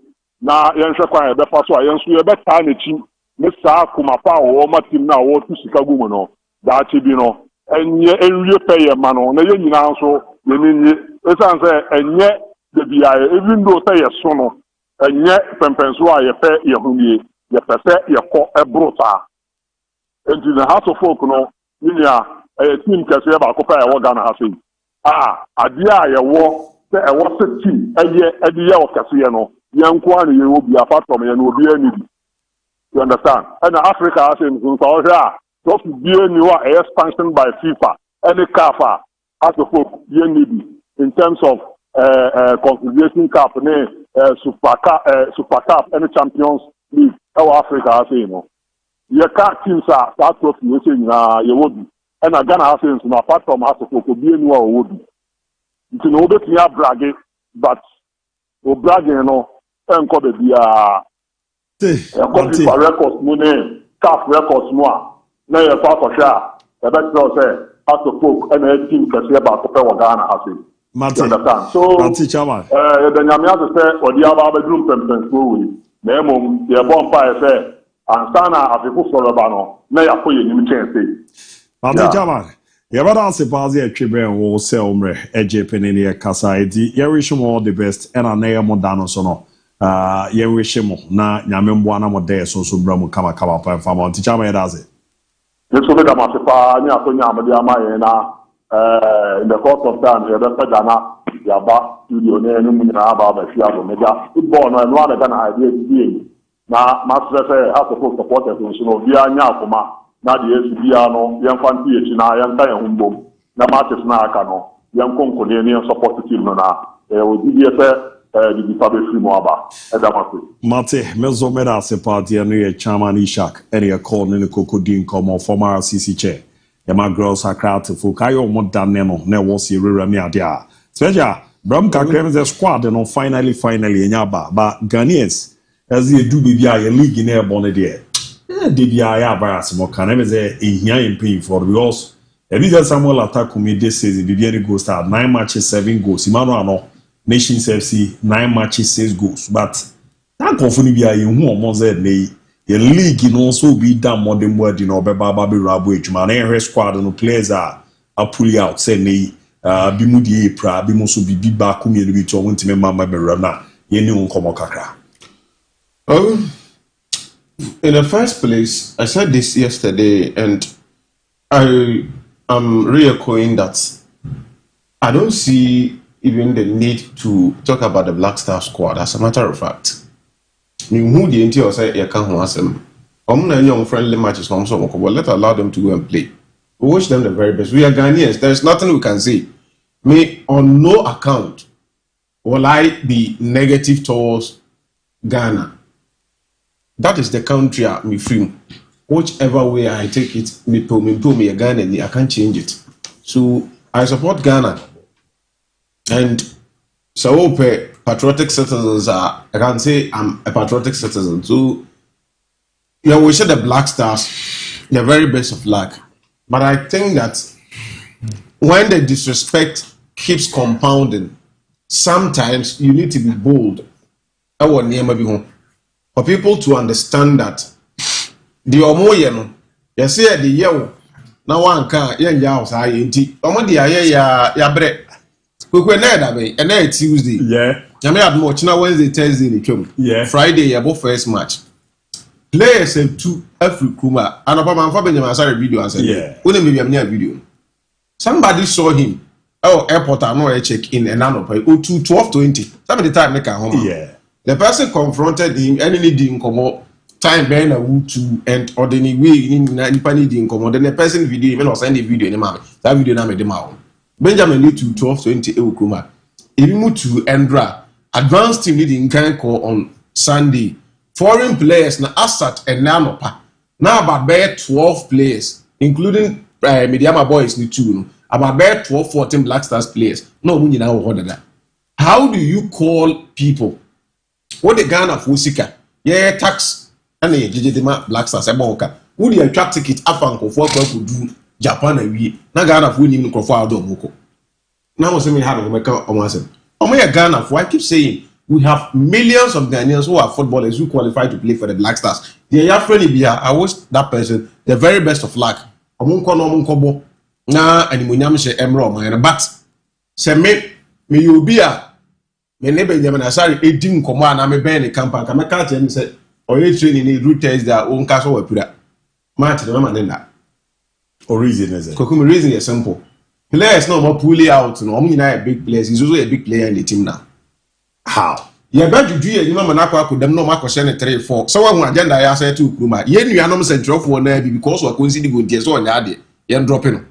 I: na yɛnhwɛ kwan yɛbɛfa so a yɛn nso yɛbɛtaa n'akyi ne saa akoma pa a wɔwɔ ma team no a wɔtu sika gu mu no daakye bi no ɛnyɛ ɛnwie pɛ yɛ ma no na yɛn nyinaa nso yɛninye ɛsiane sɛ ɛnyɛ beebi a even though sɛ yɛso no ɛnyɛ pɛmpɛnso a yɛpɛ yɛ ho yie yɛpɛ sɛ yɛkɔ ɛboro saa nti na house of folk no nyinaa ɛyɛ team kɛseɛ baako pɛ a ɛwɔ Ghana ha sɛ adeɛ a yɛwɔ sɛ ɛwɔ sɛ team ɛde yɛ wɔ kɛseɛ no yɛn nko ara yɛwɔ bi apart from yɛn no obi ani bi you understand ɛna Africa ha sɛ nso nsa ɔhwɛ a trophy bie ni hɔ a ɛyɛ sanctioned by FIFA ɛne CAF a house of folk yɛn ni bi in terms of Confederation Cup ne Super Cup and Champions League ɛwɔ Africa ha sɛ no yɛka teams a saa trophy yɛ sɛ nyinaa yɛwɔ bi ɛna Ghana ha sɛ nso no apart from house of folk obi ani hɔ a ɔwɔ bi nti na wobɛtumi abrage but obrage no ɛnkɔ baabiara ɛkɔ FIFA records mu ne CAF records mu a na yɛkɔ akɔhwɛ a yɛbɛkyerɛw sɛ house of folk ɛna yɛ team kɛseɛ baako pɛ wɔ Ghana ha sɛ
A: Mate Chairman.
I: The Nyamias say, or the Abba bedroom pempens go na mmom yɛbɔ mpa yɛ sɛ ansana afefu sɔrɔba na yɛakɔ yɛ nim kyɛn
A: Mate Chairman. Yɛbɛda ase paa sɛ yɛtwe bɛn wo sɛ ɔmmerɛ ɛgye pene ne yɛkasa edi yɛwish mo all the best ɛna na yɛ mo da no so no yɛwish mo na nyame mboa na mo da yɛ so bra mu kama pa mfa ma Mate Chairman yɛda ase
I: nso bɛda mo ase paa ne akonya amade ama yɛn na in the course of time, you better Ghana, Yaba, studio, and about the football, and one of the idea being now, Master say, as a supporters, so we are now, now the SBR, young fancy, young Kaya Humbo, now Martis Nakano, young Conconian support team, will be the Fabi Frimoaba, and Damasi.
A: Mate, Mezomera Sepati, and a Chairman Ishak, and a call in the Cocodine Como, former CC chair. Yama girls are crowd to Fukayo Modaneno, ne was your Ramiadia. Sveja, Bram Kakrem the squad, and finally, in Yaba, but Ghanaians, as they do be a league in air bonnet. DBI Baras Mokanem is a young paying for the loss. Elisa Samuel attack me this season, Viviani goes start 9 matches, 7 goals. Imano, Nations FC, 9 matches, 6 goals. But that Confunibia in whom Mozart may. The league can also be done more than what you know, Baby Rabu, man, every squad and players are pulling out, say, Bimudi, Bimusu, Bibi Bakumi, which I want to remember my Berana, Yenu Komokaka.
K: Oh, in the first place, I said this yesterday, and I am re-echoing that I don't see even the need to talk about the Black Star squad, as a matter of fact. Who the NTO say you can't ask them. Young friendly matches from some but let's allow them to go and play. We wish them the very best. We are Ghanaians. There's nothing we can say. May on no account will I be negative towards Ghana. That is the country I'm from. Whichever way I take it, me a Ghana, I can't change it. So I support Ghana. And so patriotic citizens are, I can say I'm a patriotic citizen. So, we wish the Black Stars the very best of luck. But I think that when the disrespect keeps compounding, sometimes you need to be bold. For people to understand that the Omoyeno, you see the year na one can yen ya house aye nti omo de aye ya bre kwekwe na da be na Tuesday
A: yeah
K: nyame admo china Wednesday Thursday ni twem
A: yeah
K: Friday ya bo first match players have two Africuma and opa man fa Benjamin Asare video and said
A: yeah
K: only maybe am near video somebody saw him airport I know check in and now pay 12:20 somebody time make home
A: yeah
K: the person confronted him and he didn't come up time ben a wood to and ordinary way in nipa need in come then the person video even was send the video any man that video na me dem out Benjamin need to 12:20 Ewukuma even to Endra advanced team leading can call on Sunday foreign players na Asat and Nanopa now about 12 players including Mediama boys ni two about 12-14 Black Stars players no we now order that how do you call people what the Ghana for sika yeah tax and the JJ Black Stars eboka would you attract ticket afanko for could do Japan and we na Ghana for ni ko for adom now we say me have make omo Ghana for I keep saying we have millions of Ghanaians who are footballers who qualify to play for the Black Stars. The friendly be I wish that person the very best of luck. Omunko na animunyam she emro man but se me you be a me ne Benjamin Asare edi nkomo na me ben the campaign ka me ka tell me say oye training ni routers that on ka so wapura match na man na
A: or reason is it
K: kokum reason is simple players no more pull out no omo nyina big players he's also a big player in the team now. How? Yeah, but you do you know manako could them no mark 3-4. So one agenda ya say to Kruma. Ye nuanom central for na be because we consider good yes on yade. Ye dropping.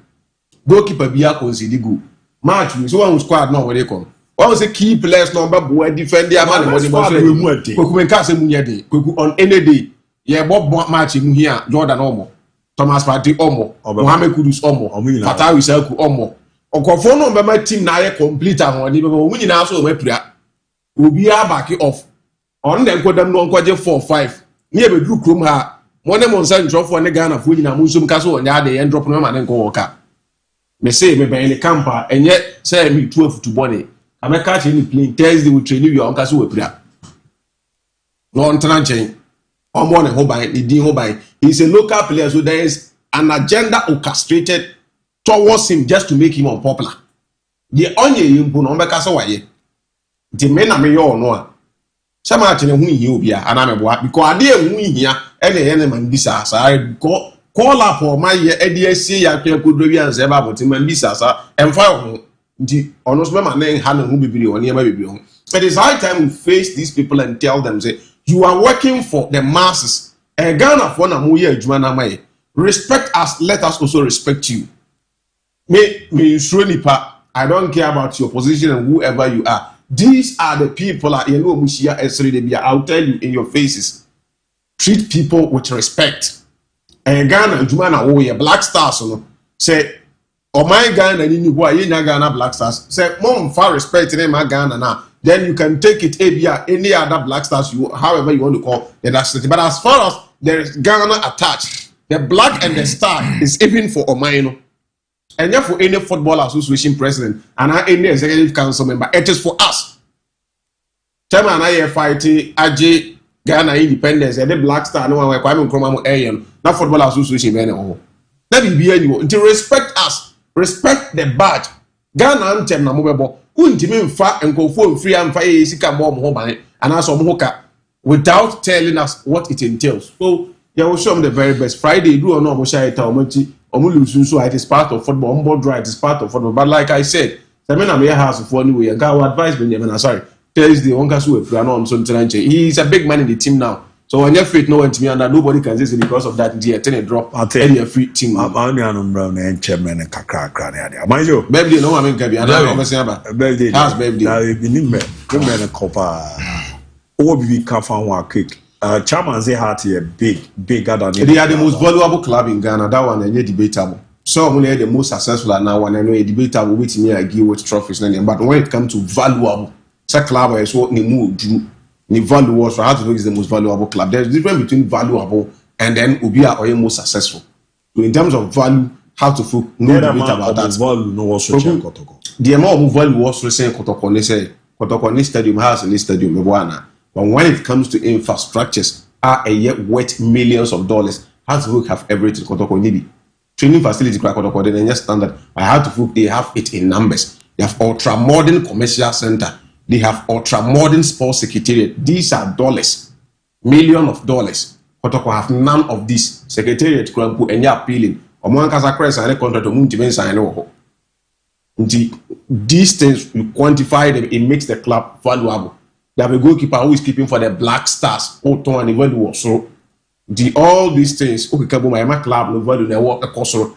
K: Goalkeeper be a consider good. Match so one squad no where they come. One say key players number boy defend their man money but we can say munya day. On any day. Ye bob match mu here Jordan Omo. Thomas Partey Omo. Mohamed Kudus Omo. Fatawi Selku Omo. Okofo no be team na ye complete and we nyina so we pria. Obi back it off on them go them no kwaje 4-5 near be do krom ha mo ne mo nsan drop for ne Ghana for nyina mo nsum ka so onya de drop no ma ne nko woka me say me ben the camper enye say me 12 to body ameka che ni play Thursday we train you on ka so we pria no ntana chen omo ne ho ban ni din ho ban he's a local player so there is an agenda orchestrated towards him just to make him unpopular the onye yimpo no be ka so waye the men are me no a some ati ne hu yi obi a ana me boa because ade hu yi a ene man bisa sa call up for my ye ade asie ya twa kodro wi anse ba boti man bisa sa emfa ho nti ono so ma na ha na hu bibiri oni ma bibiri ho it is high time we face these people and tell them say you are working for the masses and Ghana for na mo ye adwuma na mai respect us let us also respect you me sure nipa I don't care about your position and whoever you are. These are the people you know Mushia Esri. I'll tell you in your faces. Treat people with respect. And Ghana, Jumana, oh, Black Stars, say, oh my Ghana, you know, Ghana Black Stars. Say, MON-FRI respect in my Ghana now. Then you can take it any other Black Stars, you however you want to call the nationality. But as far as there is Ghana attached, the black and the star is even for Omaino. And therefore, any football association president and any executive council member, it is for us. Time and I fighting AJ Ghana independence and the Black Star no one Kwame Nkrumah Ayan, not football association anymore. That will be anyone to respect us, respect the badge. Ghana anthem na mobile. Untimi mfa nkofo mfiri amfa sika mo mo ban and aso mo hoka without telling us what it entails. So yeah, we'll show them the very best. Friday do or no mo share it so it is part of football. On board right, it is part of football. But like I said, Samina may house for anyway. And I advise Benjamin. Sorry, Thursday one casu if no on Sunday. He is a big man in the team now. So when you're fit, no one to me and nobody can say because of that. Dear, ten a drop. I'll tell you a free team.
A: I'm only on Brown and chairman and Kakra Crania. Mind you,
K: baby, no, I mean, Gabi. I don't know about
A: baby.
K: House baby.
A: Now you've been me. Good man and copper. Or be Kafan one kick. Chairman say hearty a bigger than
K: they are the most valuable club in Ghana. That one is debatable. Some only the most successful and now one I know a debatable with me I give with trophies and but when it comes to valuable, such club is what the value was for how to know is the most valuable club. There's a difference between valuable and then Ubia or most successful. So in terms of value, how to feel no debate about that.
A: Value no was
K: the amount of value was saying Kotoko stadium has in this stadium Mebuana. But when it comes to infrastructures, are a yet worth millions of dollars. How to have everything Kotoko Nibi. training facility then just standard. I had to look, they have it in numbers. They have ultra modern commercial center. They have ultra modern sports secretariat. These are dollars, millions of dollars. Kotoko have none of this. Secretariat krampu enya appealing. Omo kasa press and contract omo ntime sign ho. These things, you quantify them, it makes the club valuable. They have a goalkeeper who is keeping for the Black Stars. And even so, all these things, okay, my club no value they work across. So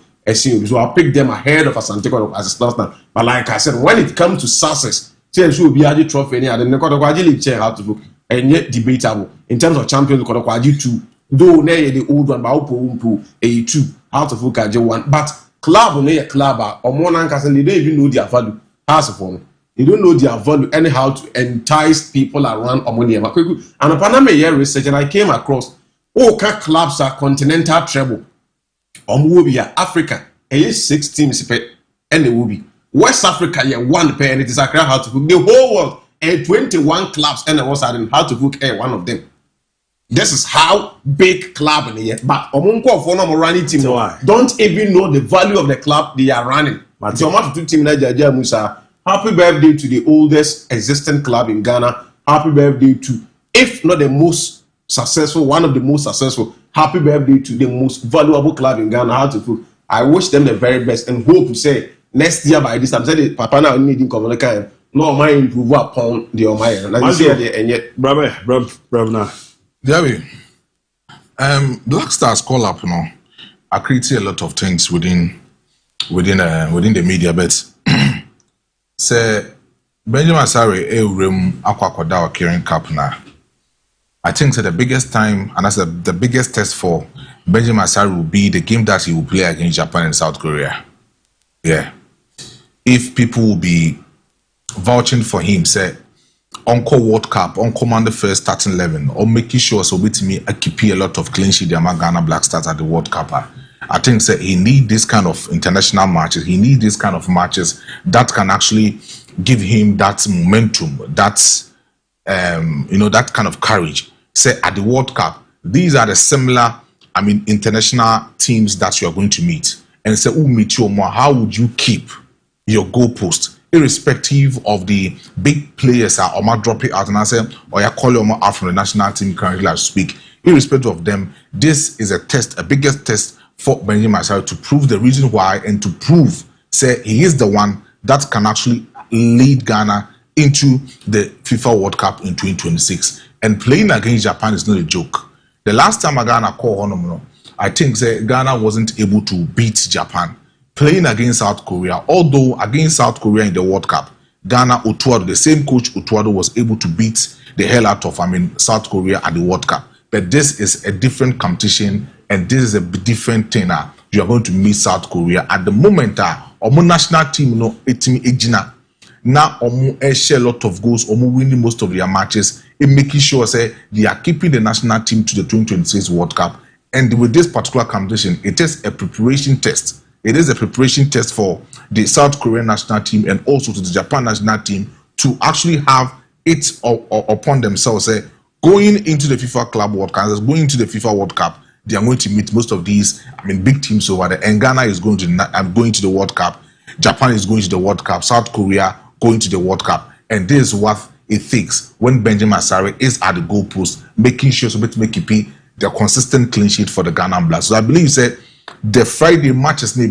K: I'll pick them ahead of Asante as a starter. But like I said, when it comes to success, teams will be a trophy any other. They chair how to look and yet debatable in terms of champions. Two, though the old one, but a two how to look at one, but club or club or more they don't even know their value. As for they don't know their value anyhow to entice people around Omoni. And upon my year research, and I came across clubs are continental treble. Omwobia Africa, 6 teams and they will be West Africa, 1 pair, and it is a crowd how to book the whole world. 21 clubs and was how to book one of them. This is how big club in the year. But Omunko for no running team don't even know the value of the club they are running. So much to team Nigeria Musa. Happy birthday to the oldest existing club in Ghana. Happy birthday to, if not the most successful, one of the most successful. Happy birthday to the most valuable club in Ghana. How to put? I wish them the very best and hope to say next year by this time. Say Papa now needing communicate. No mind improve upon the Omaya. Now you see and yet, brother now.
B: DIABY, Black Stars call up, I create a lot of things within the media, but say Benjamin Asare room aqua carrying cup now. I think that the biggest time and that's the biggest test for Benjamin Asare will be the game that he will play against Japan and South Korea. Yeah, if people will be vouching for him, say. Uncle World Cup, on command the first starting 11, or making sure so with me I keep a lot of clean sheet among Ghana Black Stars at the World Cup. I think that he need this kind of international matches. He need this kind of matches that can actually give him that momentum, that's that kind of courage. Say at the World Cup, these are the similar, international teams that you are going to meet. And say, who meet you more? How would you keep your goalpost? Irrespective of the big players or might drop it out and I say, or you call them out from the national team currently as speak. Irrespective of them, this is a test, a biggest test for Benjamin Asare to prove the reason why and to prove, say, he is the one that can actually lead Ghana into the FIFA World Cup in 2026. And playing against Japan is not a joke. The last time Ghana called on, I think say, Ghana wasn't able to beat Japan. Playing against South Korea, although against South Korea in the World Cup, Ghana Otuado, the same coach Otuado, was able to beat the hell out of South Korea at the World Cup. But this is a different competition and this is a different thing. You are going to meet South Korea at the moment. Our national team, ejina now share a lot of goals, winning most of their matches, and making sure say they are keeping the national team to the 2026 World Cup. And with this particular competition, it is a preparation test. It is a preparation test for the South Korean national team and also to the Japan national team to actually have it upon themselves. Going into the FIFA Club World Cup, going into the FIFA World Cup, they are going to meet most of these big teams over there. And Ghana is going to the World Cup. Japan is going to the World Cup. South Korea going to the World Cup. And this is what it takes when Benjamin Asare is at the goalpost, making sure so to make it the consistent clean sheet for the Ghana Blacks. So I believe the Friday matches the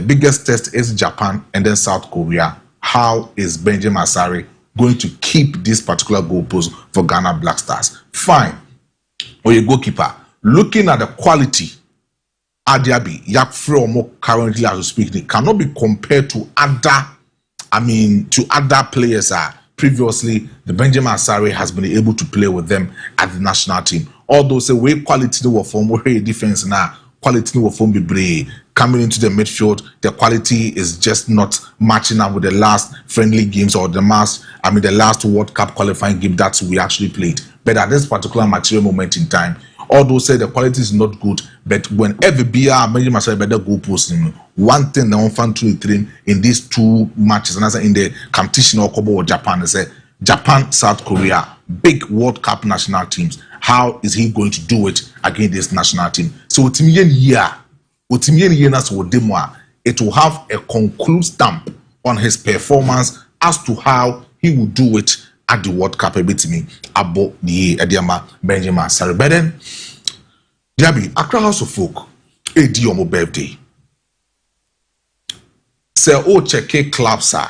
B: biggest test is Japan and then South Korea. How is Benjamin Asare going to keep this particular goalpost for Ghana Black Stars? Fine. Or your goalkeeper, looking at the quality, DIABY, Yakfre currently as we speak, it cannot be compared to other players. Previously, the Benjamin Asare has been able to play with them at the national team. Although say way quality no form, way defense now, quality no form be brave. Coming into the midfield, the quality is just not matching up with the last friendly games or the last World Cup qualifying game that we actually played. But at this particular material moment in time, although say the quality is not good, but whenever Benjamin Asare better go post one thing that I want to train in these two matches, and as in the competition or Japan, is Japan, South Korea, big World Cup national teams. How is he going to do it against this national team? So it's it will have a conclude stamp on his performance as to how he will do it at the World Cup. About the Ediama Benjamin Sarah. But then, Diaby, Accra House of Folk, Ediomo birthday. Say, oh, check clubs, sir.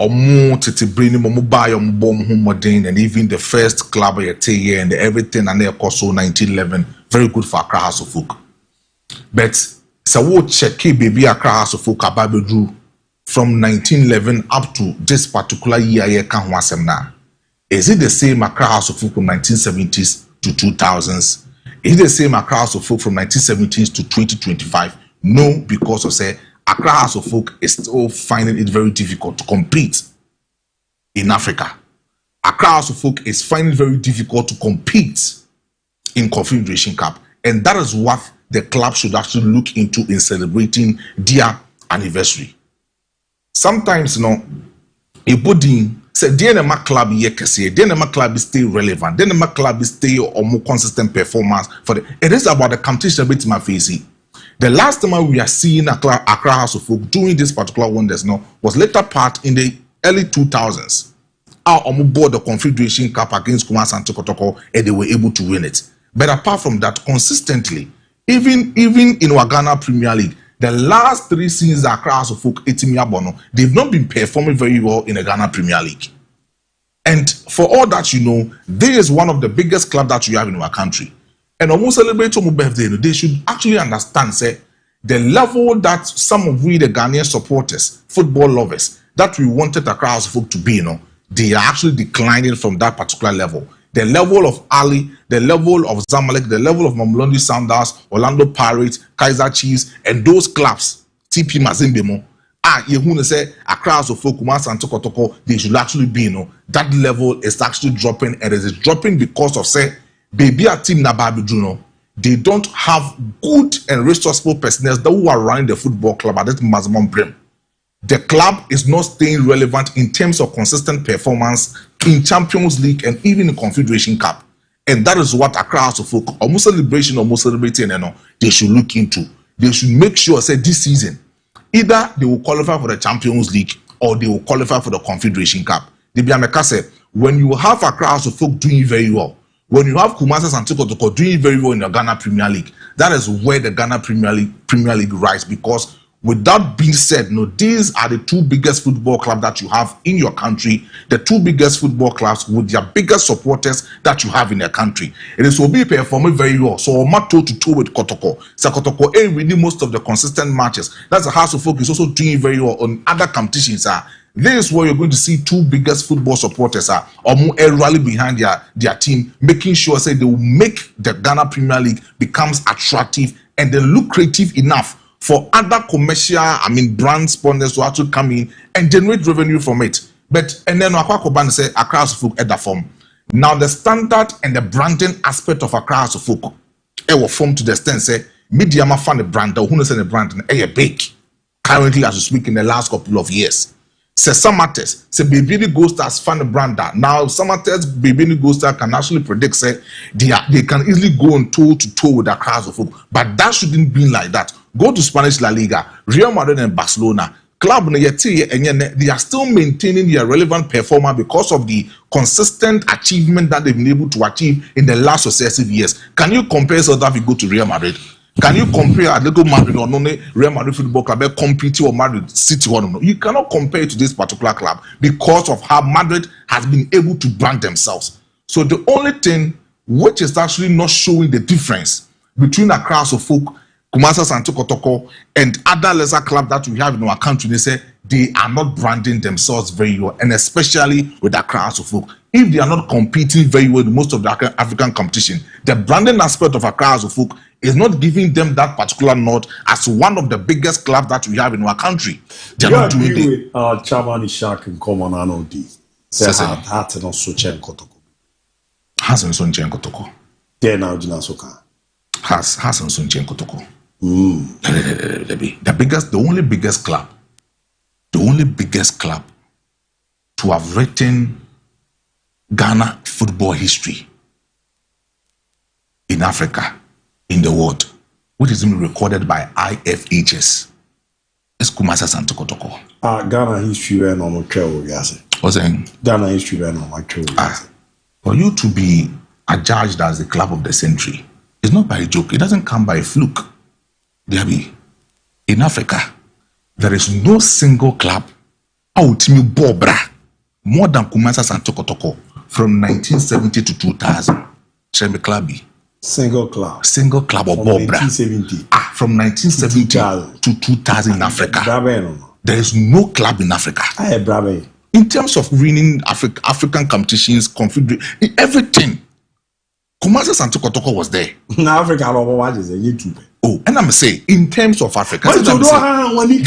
B: Omo titi bring omo buy omo bomb modern, and even the first club here and everything and they cost 1911 very good for Accra House of Folk. But so what check baby Accra House of Folk Ababedu from 1911 up to this particular year now. Is it the same Accra House of Folk from 1970s to 2000s? Is it the same Accra House of Folk from 1970s to 2025? No, because of say Accra House of Folk is still finding it very difficult to compete in Africa. Accra House of Folk is finding it very difficult to compete in Confederation Cup. And that is what the club should actually look into in celebrating their anniversary. Sometimes, a body say, DNMA club DNMA club stay relevant, DNMA club stay or more consistent performance for the. It is about the competition a bit my face. The last time we are seeing Accra House of Folk doing this particular one was later part in the early 2000s. On board the Confederation Cup against Kumasi and Tokotoko, and they were able to win it. But apart from that, consistently, even in our Ghana Premier League, the last 3 seasons Accra House of Folk they've not been performing very well in the Ghana Premier League. And for all that this is one of the biggest clubs that you have in our country. And almost celebrate your birthday, they should actually understand, say, the level that some of we, the Ghanaian supporters, football lovers, that we wanted Accra House of Folk to be, they are actually declining from that particular level. The level of Ali, the level of Zamalek, the level of Mamelodi Sundowns, Orlando Pirates, Kaizer Chiefs, and those clubs, TP Mazimbemo, you say Accra House of Folk, Kumasi and Tokotoko, they should actually be, that level is actually dropping, and it is dropping because of, say, baby a team Nababi, they don't have good and resourceful personnel that who are running the football club at that maximum brim. The club is not staying relevant in terms of consistent performance in Champions League and even in Confederation Cup. And that is what Accra House of Folk, almost celebration, almost celebrating, they should look into. They should make sure, say, this season, either they will qualify for the Champions League or they will qualify for the Confederation Cup. When you have Accra House of Folk doing very well, when you have Kumasi and Tokotoko doing very well in the Ghana Premier League, that is where the Ghana Premier League rise. Because with that being said, these are the 2 biggest football clubs that you have in your country, the 2 biggest football clubs with their biggest supporters that you have in their country. It is will be performing very well. So Oma toe to toe with Kotoko. So Kotoko winning most of the consistent matches. That's the House of Folk is also doing very well on other competitions. This is where you're going to see 2 biggest football supporters or more rally behind their team, making sure say they will make the Ghana Premier League becomes attractive and then lucrative enough for other commercial, brand sponsors to actually come in and generate revenue from it. But and then Akwa say Accra House of Folk at that form. Now the standard and the branding aspect of Accra House of Folk, it will form to the extent say media ma fan the brand, or who knows the brand, and big currently as we speak in the last couple of years. Say some artists, say Baby Ghost Stars fan the brand that. Now some artists, Baby Ghost Stars can actually predict say they can easily go on toe to toe with Accra House of Folk, but that shouldn't be like that. Go to Spanish La Liga, Real Madrid and Barcelona. Club they are still maintaining their relevant performance because of the consistent achievement that they've been able to achieve in the last successive years. Can you compare so that we go to Real Madrid? Can you compare Atletico Madrid or Real Madrid Football Club competing or Madrid City? You cannot compare it to this particular club because of how Madrid has been able to brand themselves. So the only thing which is actually not showing the difference between Accra House of Folk, Kumasi and Tokotoko, and other lesser clubs that we have in our country, they say they are not branding themselves very well, and especially with Accra House of Folk. If they are not competing very well in most of the African competition, the branding aspect of Accra House of Folk is not giving them that particular nod as one of the biggest clubs that we have in our country. They are not doing it.
A: With Chairman Ishak and Common Anodi. Hatten on Sochen Kotoko.
B: Hassan Sonchen Kotoko.
A: Then now Jinasoka.
B: Hassan Sonchen Kotoko. The only biggest club to have written Ghana football history in Africa, in the world, which is being recorded by IFHS. It's Kumasi Asante Kotoko.
A: Ghana history and on travel, yes.
B: What's saying?
A: Ghana history and on my travel.
B: For you to be adjudged as the club of the century, it's not by a joke. It doesn't come by a fluke. DIABY, in Africa, there is no single club out me bobra more than Kumasi Asante Kotoko from 1970 to 2000. Shembe Clubby.
A: Single club
B: of Bobra.
A: 1970.
B: From 1970 to 2000 in Africa. There is no club in Africa. In terms of winning African competitions, confederation, everything. Kumasi Asante Kotoko was there.
A: In Africa, what is YouTube?
B: Oh, and I'm saying, in terms of Africa,
A: how many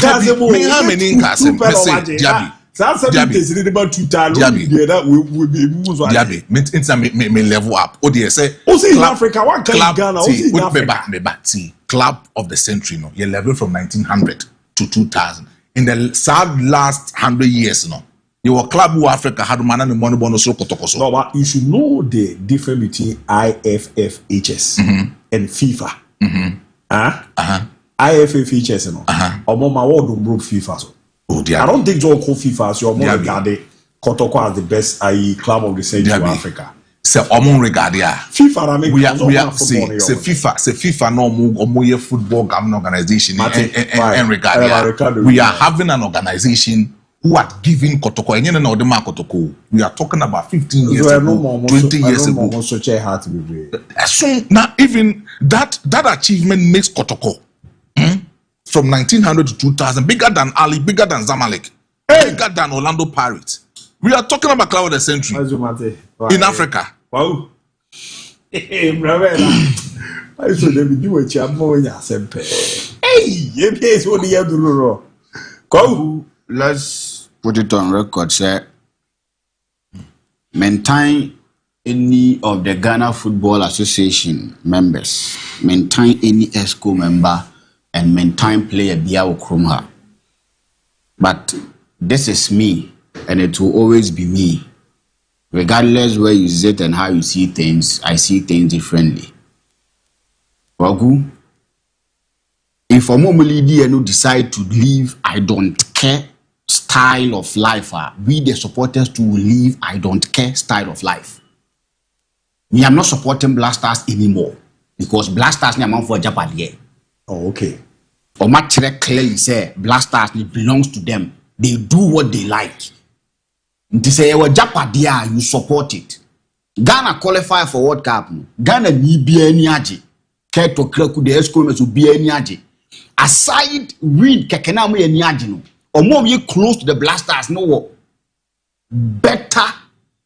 B: me level up. Oh, dear, say,
A: in Africa, what club Ghana?
B: Club of the century, no, you level from 1900 to 2000. In the sad last 100 years, no, your club of Africa had man and money bonus. No,
A: but you should know the difference between IFFHS and FIFA. IFFHS, no, or my word broke FIFA. So.
B: Oh,
A: I don't think John call FIFA as your more regarded Kotoko as the best club of the century of Africa.
B: C'est omon regardia.
A: FIFA
B: we are say FIFA no omo football government organization and regardia. We are having an organization who are giving Kotoko and na the mark Kotoko. We are talking about 15 years ago, 20 years ago. So now even that achievement makes Kotoko from 1900 to 2000 bigger than Ali, bigger than Zamalek, bigger than Orlando Pirates. We are talking about club of the century in Africa.
A: Wow. Hey,
J: let's put it on record, sir. Maintain any of the Ghana Football Association members, maintain any ESCO member, and maintain player Biao Krumha. But this is me, and it will always be me. Regardless where you sit and how you see things, I see things differently. Wagu, if a moment decide to leave, I don't care style of life. We the supporters to leave, I don't care style of life. Me, I'm not supporting Blasters anymore because Blasters ni amount for Japan.
A: Oh, okay.
J: Or much clearly say Blasters it belongs to them. They do what they like. To say Japadia, you support it. Ghana qualify for World Cup. Ghana ni be aji. Keto kreku de escrow to be aji. Aside read kekenamu any aji no. Or more you close to the Blasters no better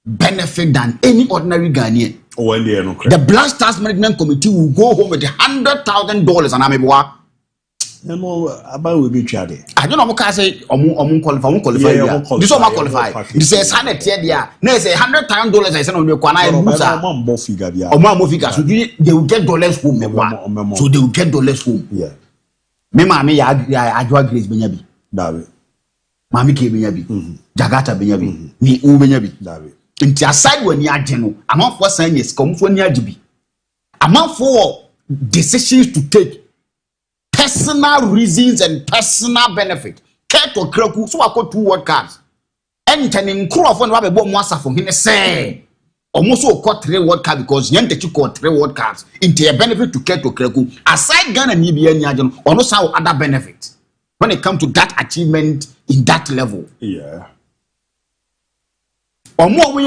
J: benefit than any ordinary Ghanaian.
A: Oh,
J: the Blasters management committee will go home with $100,000 and Amebwa.
A: No, about will be charity.
J: I don't know what I say. Qualify. This one qualify. This is 100 there. No, say $100,000. I said on your corner. So they will get dollars home. So they will get dollars home.
A: Yeah.
J: Me mami I do Grace Benyabi.
A: David.
J: Mami K Benyabi. Jagata Benyabi. Ni U Benyabi.
A: David.
J: Into aside when you are general, amount for saying yes, come for near GB. Amount for decisions to take. Personal reasons and personal benefit. Keto Kreku, so I got 2 World Cups. Entering Kuro for Rabbi Bomwasa from him say, almost got 3 World Cups because Yente got 3 World Cups into a benefit to Keto Kreku. Aside Ghana and Nibian, or no some other benefit when it comes to that achievement in that level.
A: Yeah.
J: Or more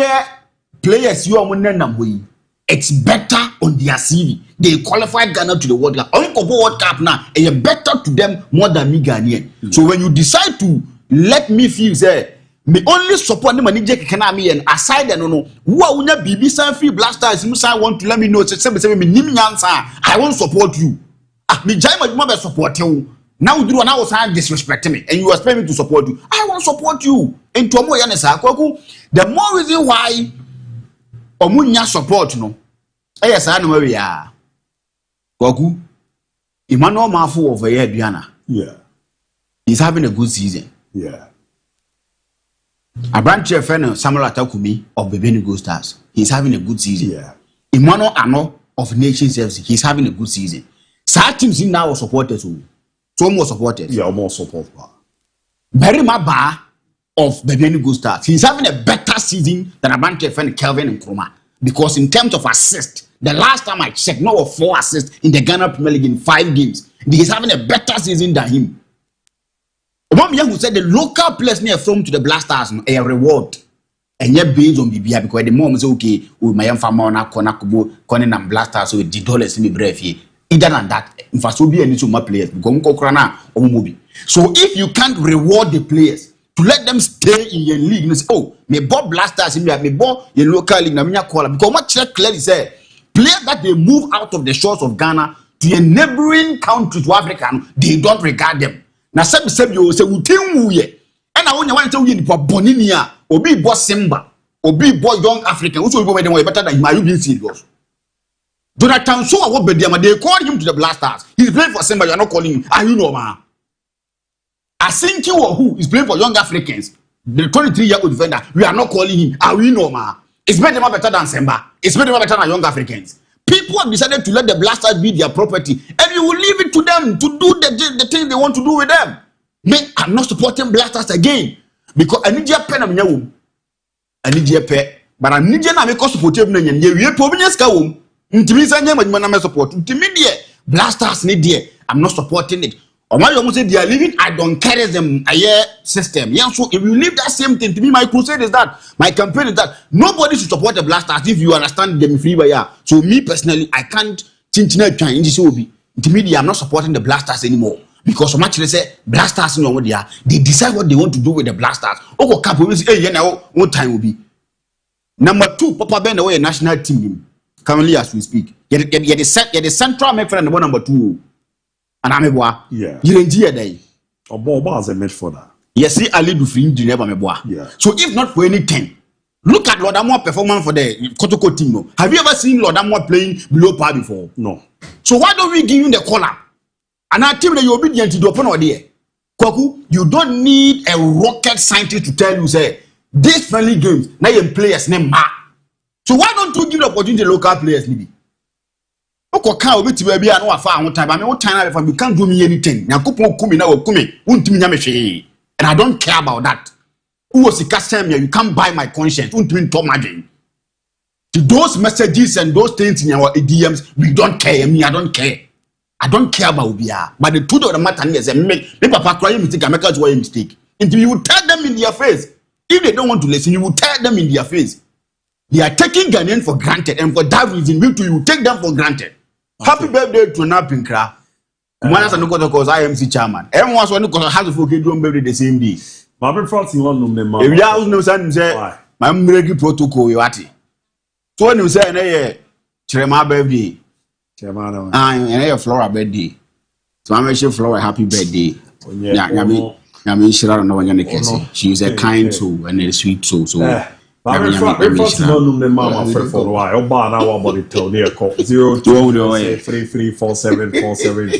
J: players you are winning. It's better on their CV. They qualified Ghana to the World Cup. Only World Cup now, and you're better to them more than me Ghanaian. So when you decide to let me feel say, me only support them and and aside and no, who are when BB San Free Blasters, you want to let me know. I won't support you. Me Jaima you support you. Now do an hour disrespecting me, and you expect me to support you. I won't support you. And to more the more reason why. Omunya support no. Yes, I know where we are. Gogu, Emmanuel Mafu over here, Diana.
A: Yeah.
J: He's having a good season.
A: Yeah.
J: A branch of friend Samuel Atakumi of the Benugo Stars. He's having a good season.
A: Yeah.
J: Emmanuel Ano of Nation Service. He's having a good season. Some teams in now supported so almost supported.
A: Yeah, almost support.
J: Very bar of Babiani Go Stars. He's having a better season than Abante friend Kelvin and Nkrumah. Because in terms of assist, the last time I checked, no 4 assists in the Ghana Premier League in 5 games. He's having a better season than him. One young who said the local players near from to the Blasters a reward. And yet based on BBA because the mom is okay with my young family na Konakubo, Conan and Blasters so $10 in the brave. Either than that, in fact, will be any two more players because or movie. So if you can't reward the players to let them stay in your league, you say, oh, me Bob Blasters in me Bob your local league, na call because what check clearly say players that they move out of the shores of Ghana to a neighboring country to Africa, they don't regard them. Now, some you say, we tell you, and I want to tell you, Boninia, or be boss Simba, or be boy young African, which will be better than him. Are you being serious? Jonathan Soa, what they call him to the Blasters. He's playing for Simba, you're not calling him. Are you no man? I think you or who is playing for young Africans, the 23-year-old defender, we are not calling him. Are we no man? It's better than Simba. It's better than young Africans. People have decided to let the Blasters be their property, and you will leave it to them to do the thing they want to do with them. Me, I'm not supporting Blasters again because I need your pen. I need your pen, but I need your name because support them. You probably just go. Support. Blasters need there. I'm not supporting it. Or why you say they are leaving? I don't carry them a year system. Yeah, so if you leave that same thing to me, my crusade is that, my campaign is that nobody should support the Blasters if you understand them free by yeah. So me personally, I can't change to me, I'm not supporting the Blasters anymore. Because so much they say Blasters know what they are. They decide what they want to do with the Blasters. Oh, cap will say, hey, you know what time will be. Number 2, Papa Ben away a national team. Currently as we speak. You're the central midfielder number 2. And I'm a boy.
A: Yeah.
J: You're in day.
A: A ball as a midfielder.
J: Yes, see, Ali do free you never boy.
A: Yeah.
J: So if not for anything, look at Lord Amwa performance for the Kotoko team. Have you ever seen Lord Amwa playing below par before?
A: No.
J: So why don't we give him the corner? And our team that you're obedient to the open idea. Kwaku, you don't need a rocket scientist to tell you, say, these friendly games, now you players name ma. So why don't you give the opportunity to local players, maybe? Can't wait to be an hour time. I mean, what time if you can't do me anything? Now, and I don't care about that. Who was the customer? You can't buy my conscience. To those messages and those things in our DMs, we don't care. Me, I don't care. I don't care about Ubia. But the truth of the matter is, make Papa cry mistake, I make us a mistake. And you will tell them in their face. If they don't want to listen, you will tell them in their face. They are taking Ghanaian for granted, and for that reason, you take them for granted. Okay. Happy birthday to Napinkra. One has a look at the cause IMC chairman. Everyone's one because has a fucking drum birthday the same day.
A: My friends, you want to
J: if you have no son, say, my regular protocol, you at it. So when you say, hey, Trema birthday, and a Flora birthday. So I'm sure Flora happy birthday. Yeah, I mean, she don't know when you're she's a kind soul and a sweet soul. So.
A: My friends, no mama for a while. Oba na wa body tell near call 020 334747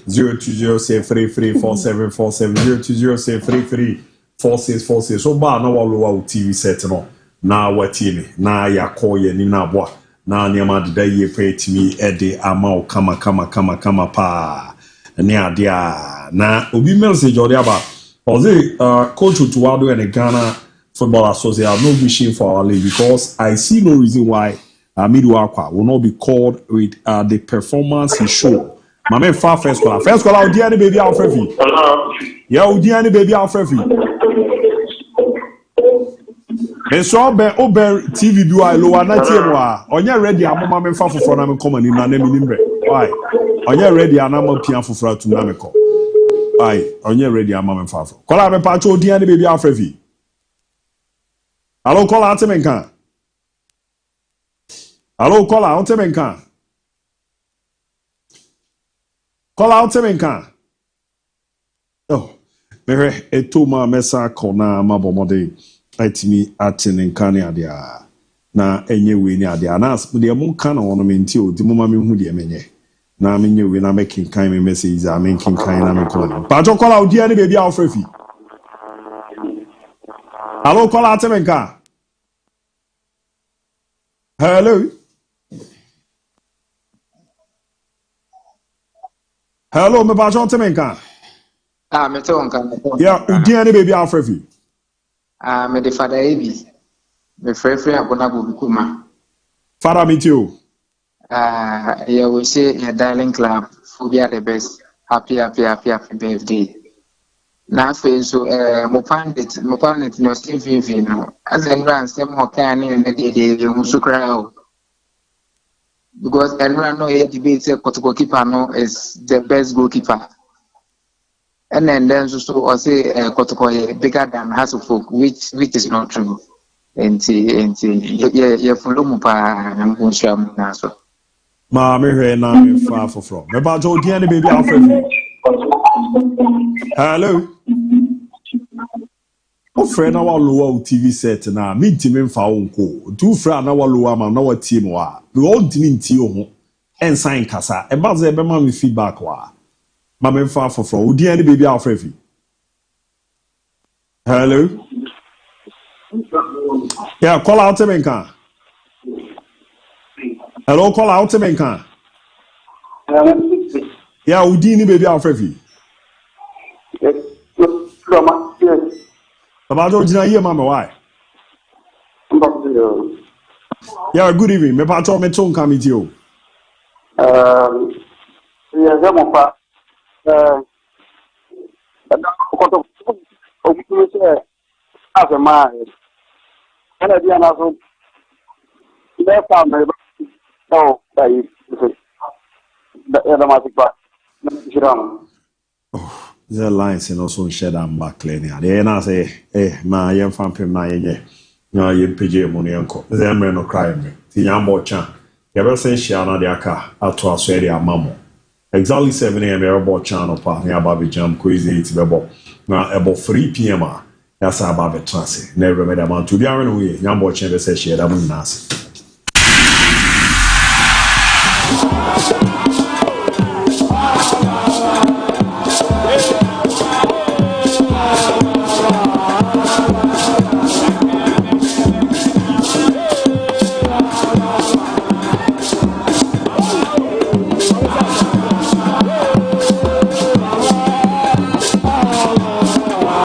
A: 020 334747 020 334646. Oba na wa lowa TV set no na watini na ya call ye ni na boa na niama de ye pe timi ede ama kama pa ne ade a na obi message ode aba ozi coach Tuwado and Ghana Football Association are not wishing for our league because I see no reason why Miduakwa will not be called with the performance he showed. My man, first call, Odiani baby Alfrefi. Yeah, Odiani baby Alfrefi. And so Ober TV do I lower 90 on your ready. I'm a man for I'm coming in an enemy. Why? On your ready, and I'm a piano for to Namiko. Why? On your ready, I'm a man for. Call out a patch Odiani baby Alfrefi. Hello, call out to me. Hello, call out to me. Call out to me. Oh, Mary, a 2 ma messa corner, mabomode, at me at in Canadia. Na any way near the anas, but the among can ornament you, the moment who the mene. Now I mean you when I'm making kind messages, I'm making kind of calling. But you call out dear baby Alfrefi. Hello, call out to me. Hello. Hello, me ba chon temenka.
N: Me to on kan.
A: Yeah, udiane baby afrefi.
N: Me the father ABOU. Me free abona go kuma.
A: Father meet you.
N: Yeah, we say your darling club, Phobia the best. Happy birthday. Now, so, Mopandit, no Steve, no. As a grand, some more can in the day, you must cry. Because everyone know a debate, goalkeeper no is the best goalkeeper. And then so I say, Kotoko bigger than Hasselfolk, which is not true. And yeah, follow Mupa and Bunsham Naso.
A: Ma me hwe na me fa foforo. Me ba jo odiane baby afrefi. Hello. O friend na wa lowa TV set na me ntimi mfa wo nko. Tu friend na wa lowa ma na wa tie mo a. We all ntimi ntie ho. En sign kasa. E ba ze be ma me feedback wa. Ma me mfa foforo. Odiane baby afrefi. Hello. Yeah, call out temenka. Hello, call out temenka. Yeah, Udini baby afrefi.
I: Yes.
A: About original here, mama, why? Yeah, good evening. Me pa to me ton come with you.
I: Yeah, them pa. As a man, and I didn't also. Left out my no, the automatic back.
A: The lines and also shed and back clear. They na say, my young fan pim na ye. No, you PJ money uncle. The men no cry me. The young boy chan. You ever send Shiana their car out to Australia, mammo. Exactly 7 a.m. Airport channel pa near Baby Jam Crazy to Bebo. Now about 3 p.m. That's our Baby Transit. Never made a man to be around away. Young boy chamber says she had a moon.